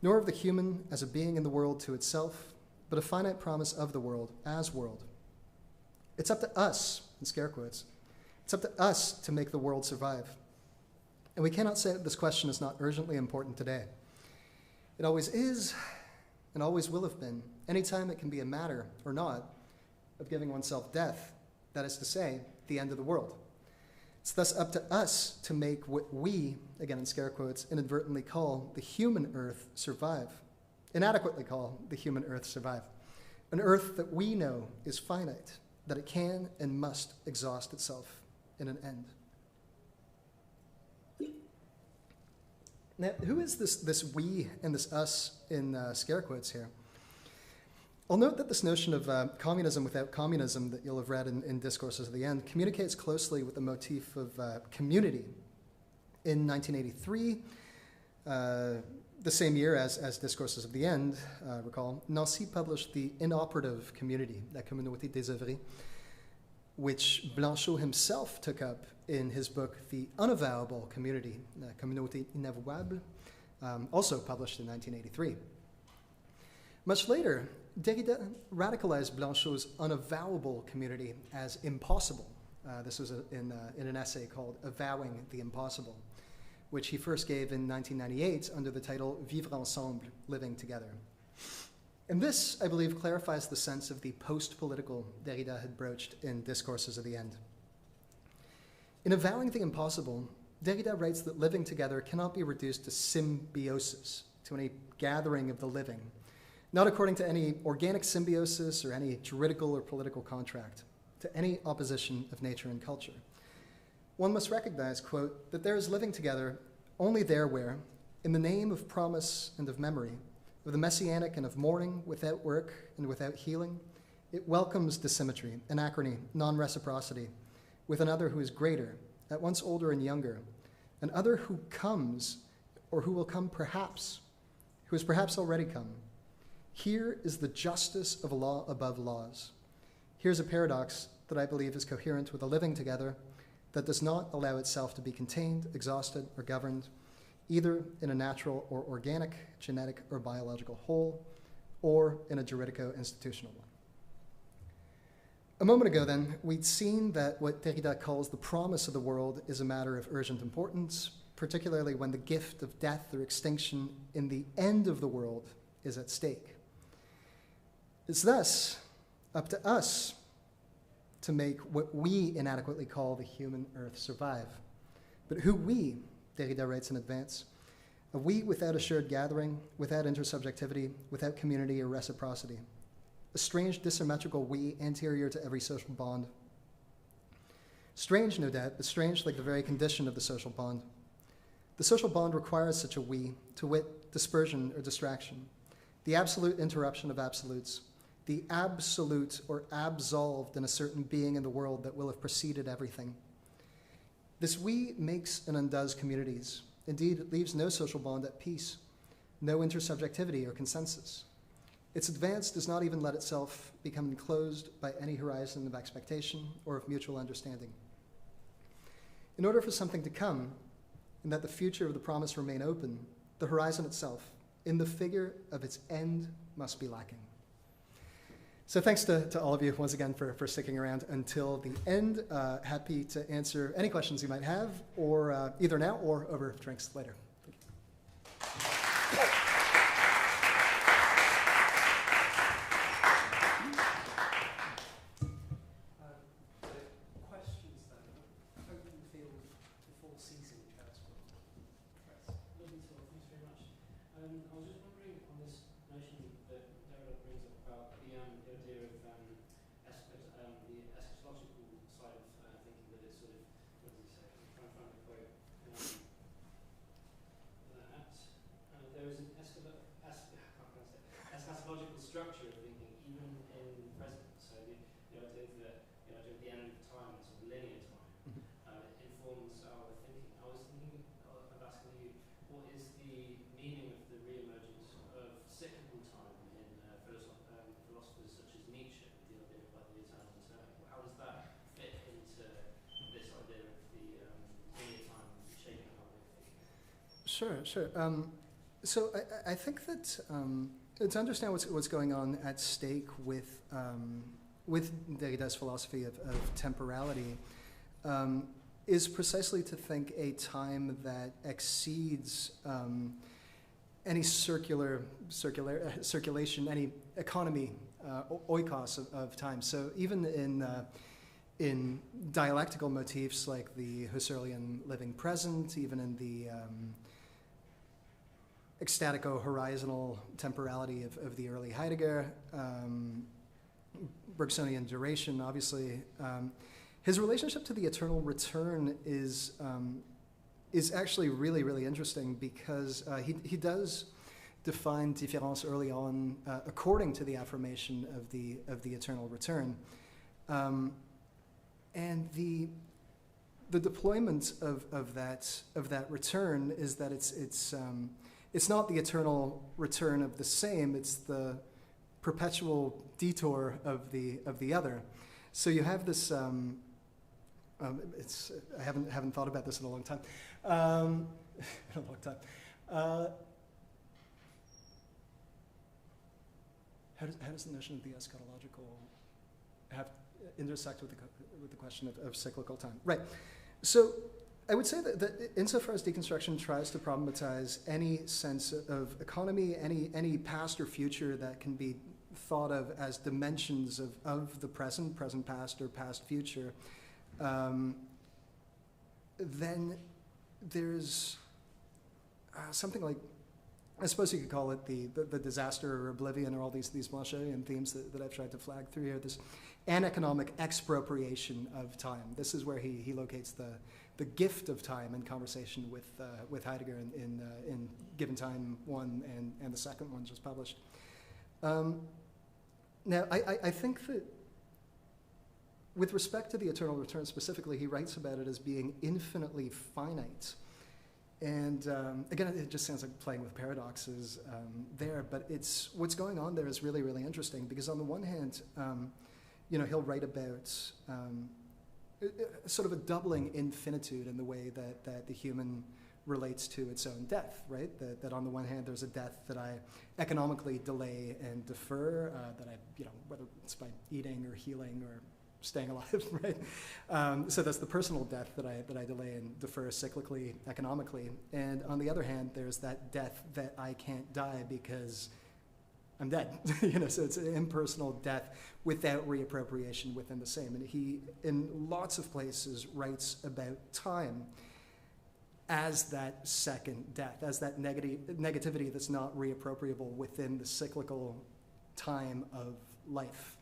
nor of the human as a being in the world to itself, but a finite promise of the world as world. It's up to us, in scare quotes, it's up to us to make the world survive. And we cannot say that this question is not urgently important today. It always is, and always will have been, anytime it can be a matter, or not, of giving oneself death, that is to say, the end of the world. It's thus up to us to make what we, again in scare quotes, inadvertently call the human earth survive, inadequately call the human earth survive, an earth that we know is finite, that it can and must exhaust itself in an end." Now, who is this we and this us in scare quotes here? I'll note that this notion of communism without communism that you'll have read in Discourses of the End communicates closely with the motif of community. In 1983, the same year as Discourses of the End, recall, Nancy published The Inoperative Community, La Communauté désœuvrée, which Blanchot himself took up in his book The Unavowable Community, La Communauté inavouable, also published in 1983. Much later, Derrida radicalized Blanchot's unavowable community as impossible. This was in an essay called Avowing the Impossible, which he first gave in 1998 under the title Vivre Ensemble, Living Together. And this, I believe, clarifies the sense of the post-political Derrida had broached in Discourses of the End. In Avowing the Impossible, Derrida writes that living together cannot be reduced to symbiosis, to any gathering of the living, not according to any organic symbiosis or any juridical or political contract, to any opposition of nature and culture. One must recognize, quote, that there is living together only there where, in the name of promise and of memory, of the messianic and of mourning without work and without healing, it welcomes dissymmetry, anachrony, non-reciprocity, with another who is greater, at once older and younger, an other who comes, or who will come perhaps, who has perhaps already come. Here is the justice of a law above laws. Here's a paradox that I believe is coherent with a living together that does not allow itself to be contained, exhausted, or governed, either in a natural or organic, genetic or biological whole, or in a juridico-institutional one. A moment ago, then, we'd seen that what Derrida calls the promise of the world is a matter of urgent importance, particularly when the gift of death or extinction in the end of the world is at stake. It's thus up to us to make what we inadequately call the human earth survive. But who we, Derrida writes in Advance, a we without assured gathering, without intersubjectivity, without community or reciprocity, a strange dissymmetrical we anterior to every social bond. Strange, no doubt, but strange like the very condition of the social bond. The social bond requires such a we, to wit, dispersion or distraction, the absolute interruption of absolutes, the absolute or absolved in a certain being in the world that will have preceded everything. This we makes and undoes communities. Indeed, it leaves no social bond at peace, no intersubjectivity or consensus. Its advance does not even let itself become enclosed by any horizon of expectation or of mutual understanding. In order for something to come, and that the future of the promise remain open, the horizon itself, in the figure of its end, must be lacking. So thanks to all of you once again for sticking around until the end. Happy to answer any questions you might have, or either now or over drinks later. Structure of thinking, even in the present. So the idea that the idea of the end of time, sort of linear time, informs our thinking. I was thinking of asking you, what is the meaning of the re-emergence of cyclical time in philosophers such as Nietzsche, the idea of like the eternal return? How does that fit into this idea of the linear time shaping our way of thinking? Sure. So I think that to understand what's going on at stake with Derrida's philosophy of temporality is precisely to think a time that exceeds any circulation, any economy, oikos of time. So even in dialectical motifs like the Husserlian living present, even in the ecstatico-horizonal temporality of the early Heidegger, Bergsonian duration, obviously. His relationship to the eternal return is actually really, really interesting because he does define différence early on according to the affirmation of the eternal return. And the deployment of that return is that it's not the eternal return of the same, it's the perpetual detour of the other. So you have this, I haven't thought about this in a long time. How does the notion of the eschatological intersect with the question of cyclical time? Right. So I would say that insofar as deconstruction tries to problematize any sense of economy, any past or future that can be thought of as dimensions of the present past, or past future, then there's something like, I suppose you could call it the disaster or oblivion, or all these Blancherian themes that I've tried to flag through here, this aneconomic expropriation of time. This is where he locates the gift of time in conversation with Heidegger in Given Time 1 and the second one just published. Now, I think that with respect to the eternal return specifically, he writes about it as being infinitely finite. And again, it just sounds like playing with paradoxes there, but what's going on there is really, really interesting because on the one hand, he'll write about sort of a doubling infinitude in the way that the human relates to its own death, right? That on the one hand, there's a death that I economically delay and defer, that I, whether it's by eating or healing or staying alive, right? So that's the personal death that I delay and defer cyclically, economically. And on the other hand, there's that death that I can't die because I'm dead. So it's an impersonal death without reappropriation within the same. And he, in lots of places, writes about time as that second death, as that negativity that's not reappropriable within the cyclical time of life.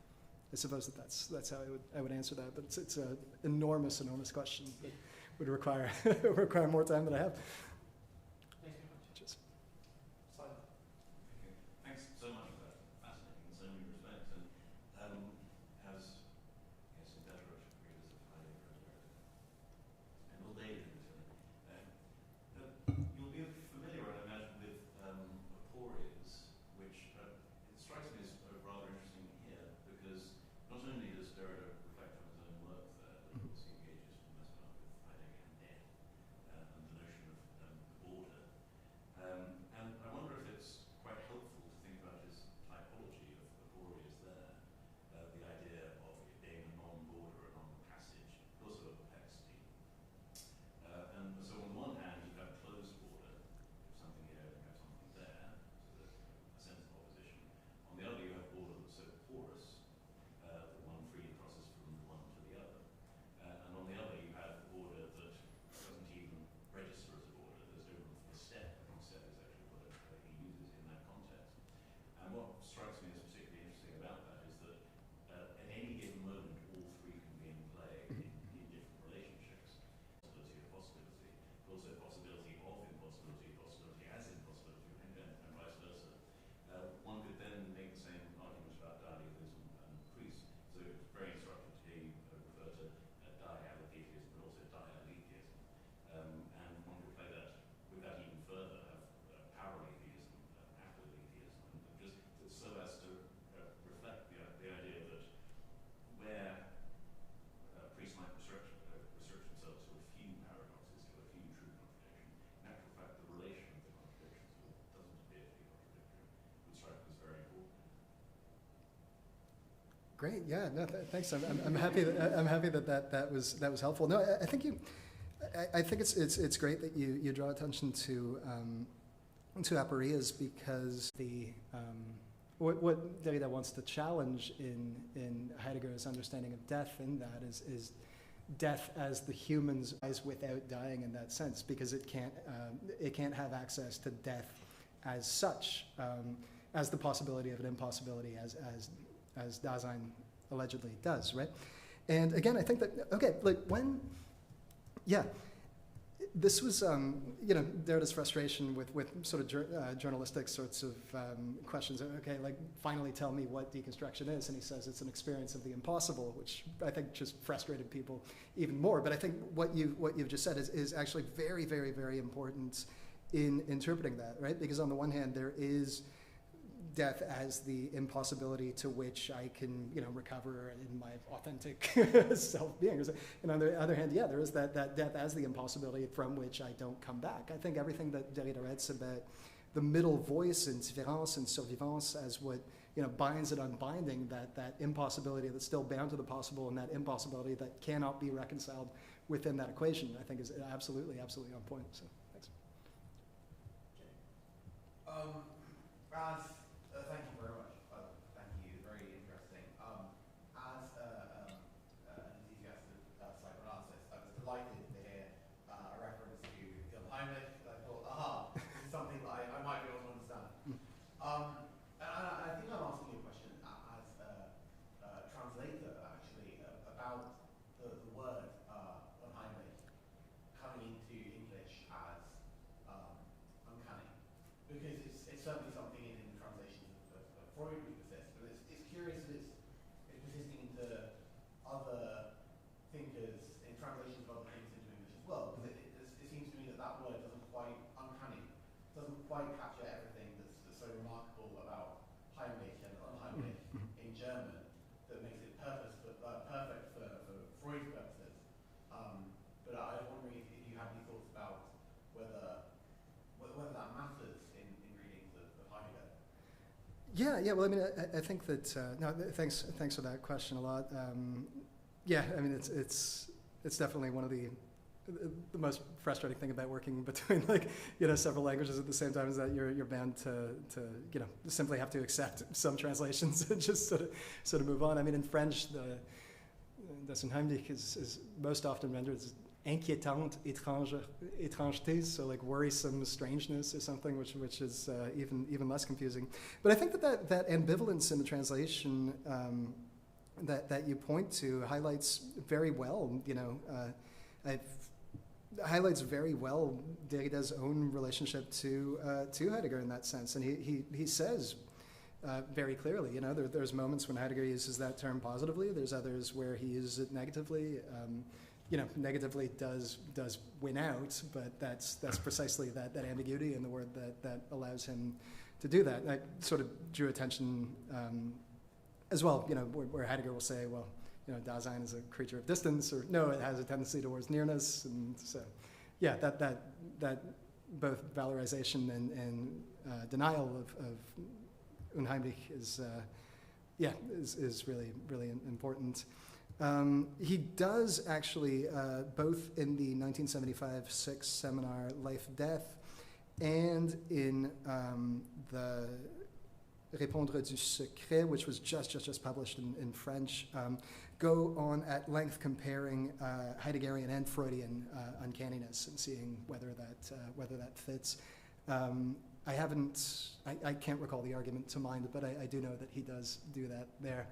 I suppose that's how I would answer that, but it's an enormous question that would require more time than I have. Great. Yeah. No. Thanks. I'm happy. I'm happy that was helpful. No, I think I think it's great that you draw attention to aporias, because what Derrida wants to challenge in Heidegger's understanding of death in that is death as the human's eyes without dying in that sense, because it can't have access to death as such, as the possibility of an impossibility, as Dasein allegedly does, right? And again, I think that, okay, like this was, Derrida's frustration with sort of journalistic sorts of questions. Okay, like, finally tell me what deconstruction is. And he says it's an experience of the impossible, which I think just frustrated people even more. But I think what you've just said is actually very, very, very important in interpreting that, right? Because on the one hand, there is death as the impossibility to which I can, recover in my authentic self-being. And on the other hand, there is that death as the impossibility from which I don't come back. I think everything that Derrida writes about the middle voice and différance and survivance as what, binds and unbinding, that impossibility that's still bound to the possible, and that impossibility that cannot be reconciled within that equation, I think is absolutely on point. So, thanks. Thank you very much. Thank you. Very interesting. As an enthusiastic psychoanalyst, I was delighted to hear a reference to Wilhelm Heimlich. I thought, this is something that I might be able to understand. And I think I'm asking you a question as a translator, actually, about the word Heimlich coming into English as uncanny, because it's certainly something in translations of Freud we persist, but it's curious that it's persisting into other thinkers, in translations of other things into English as well, because it seems to me that word doesn't quite, uncanny, doesn't quite capture everything that's so remarkable about Heimlich and unheimlich in German that makes it perfect for Freud's purposes. But I was wondering if you had any thoughts about whether that matters in readings of Heidegger. Yeah. Well, I mean, I think that thanks for that question a lot. I mean, it's definitely one of the most frustrating thing about working between several languages at the same time is that you're bound to simply have to accept some translations and just sort of move on. I mean, in French, das Unheimlich is most often rendered as inquiétante étrangeté, so like worrisome strangeness or something, which is even less confusing. But I think that ambivalence in the translation that you point to highlights very well, highlights very well Derrida's own relationship to Heidegger in that sense, and he says very clearly, there's moments when Heidegger uses that term positively. There's others where he uses it negatively. Negatively does win out, but that's precisely that ambiguity in the word that allows him to do that. And I sort of drew attention as well, where Heidegger will say, well, Dasein is a creature of distance, or no, it has a tendency towards nearness, and so, that both valorization and denial of Unheimlich is really, really important. He does actually, both in the 1975-6 seminar Life Death and in the Répondre du Secret, which was just published in French, go on at length comparing Heideggerian and Freudian uncanniness and seeing whether that fits. I can't recall the argument to mind, but I do know that he does do that there.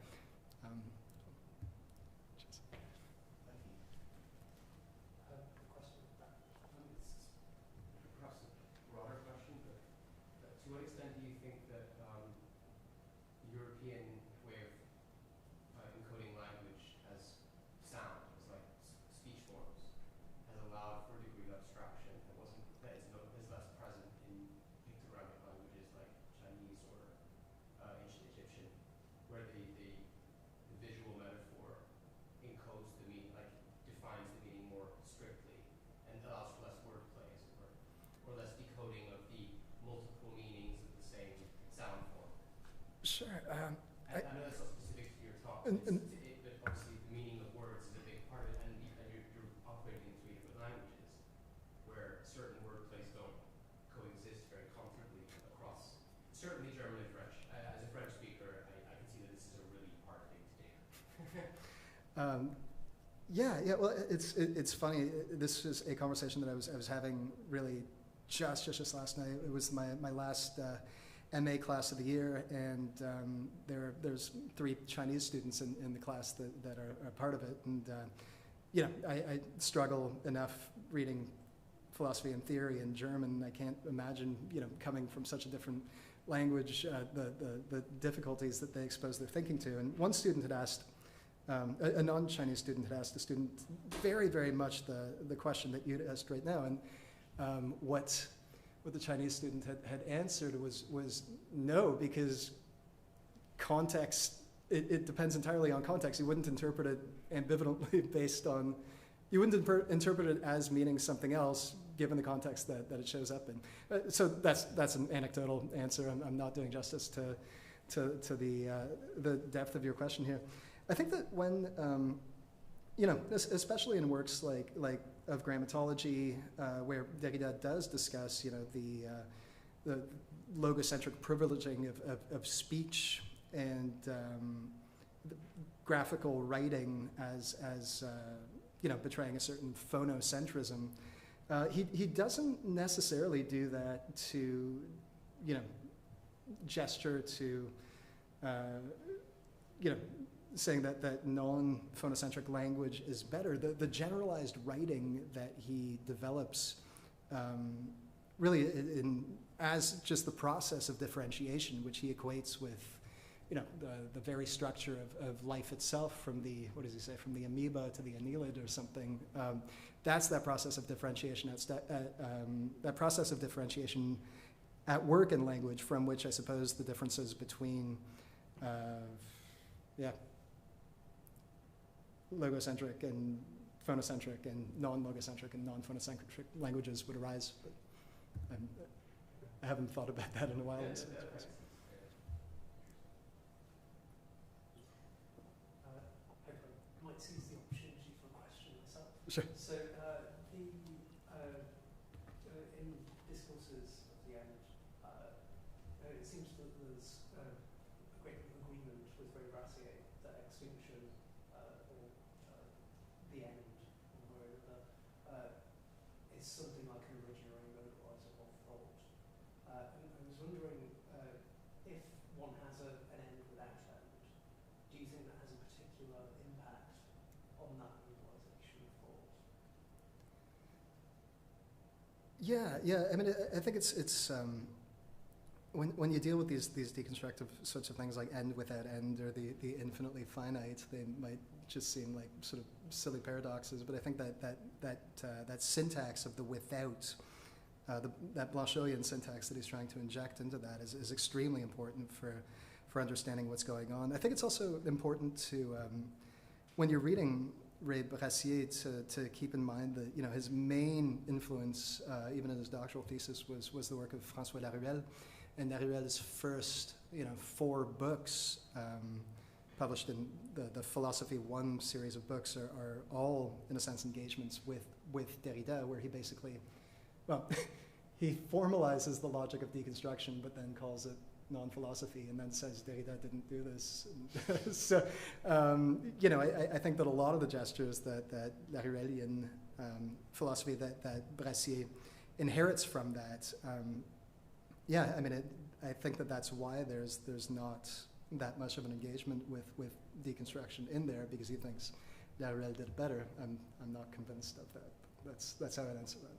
Sure. I know that's not specific to your talk, but obviously the meaning of words is a big part of it, and you're operating in three different languages, where certain wordplays don't coexist very comfortably across, certainly German and French. As a French speaker, I can see that this is a really hard thing to do. Yeah. Well, it's funny. This is a conversation that I was having really just last night. It was my last MA class of the year, and there's 3 Chinese students in the class that are part of it, and I struggle enough reading philosophy and theory in German. I can't imagine coming from such a different language, the difficulties that they expose their thinking to. And one student had asked. A non-Chinese student had asked a student very, very much the question that you'd asked right now, and what the Chinese student had answered was no, because context, it depends entirely on context. You wouldn't interpret it ambivalently based on, you wouldn't interpret it as meaning something else given the context that it shows up in. So that's an anecdotal answer. I'm not doing justice to the depth of your question here. I think that when, especially in works like of grammatology, where Derrida does discuss, the logocentric privileging of speech and graphical writing as betraying a certain phonocentrism, he doesn't necessarily do that to, gesture to, saying that non-phonocentric language is better. The generalized writing that he develops really as just the process of differentiation, which he equates with the very structure of life itself, from the, what does he say, from the amoeba to the annelid or something. That's that process of differentiation. That process of differentiation at work in language, from which I suppose the differences between logocentric and phonocentric and non-logocentric and non-phonocentric languages would arise, but I haven't thought about that in a while. I might seize the opportunity for a question myself. Sure. So in discourses at the end, it seems that there's a great agreement with Ray Brassier that extinction the end, one way or another, is something like an originating mobilizer of thought. And I was wondering if one has an end without end, do you think that has a particular impact on that mobilization of thought? Yeah. I mean, I think it's when you deal with these deconstructive sorts of things like end without end or the infinitely finite, they might just seem like sort of silly paradoxes. But I think that syntax of the without, that Blanchoian syntax that he's trying to inject into that is extremely important for understanding what's going on. I think it's also important to, when you're reading Ray Brassier, to keep in mind that his main influence, even in his doctoral thesis, was the work of François Laruelle. And Laruelle's first 4 books, published in the Philosophy 1 series of books, are all, in a sense, engagements with Derrida, where he basically, he formalizes the logic of deconstruction, but then calls it non-philosophy, and then says Derrida didn't do this. So, I think that a lot of the gestures that Laruellian philosophy that Brassier inherits from that, I think that's why there's not that much of an engagement with deconstruction in there, because he thinks Laruelle did it better. I'm not convinced of that. That's how I'd answer that.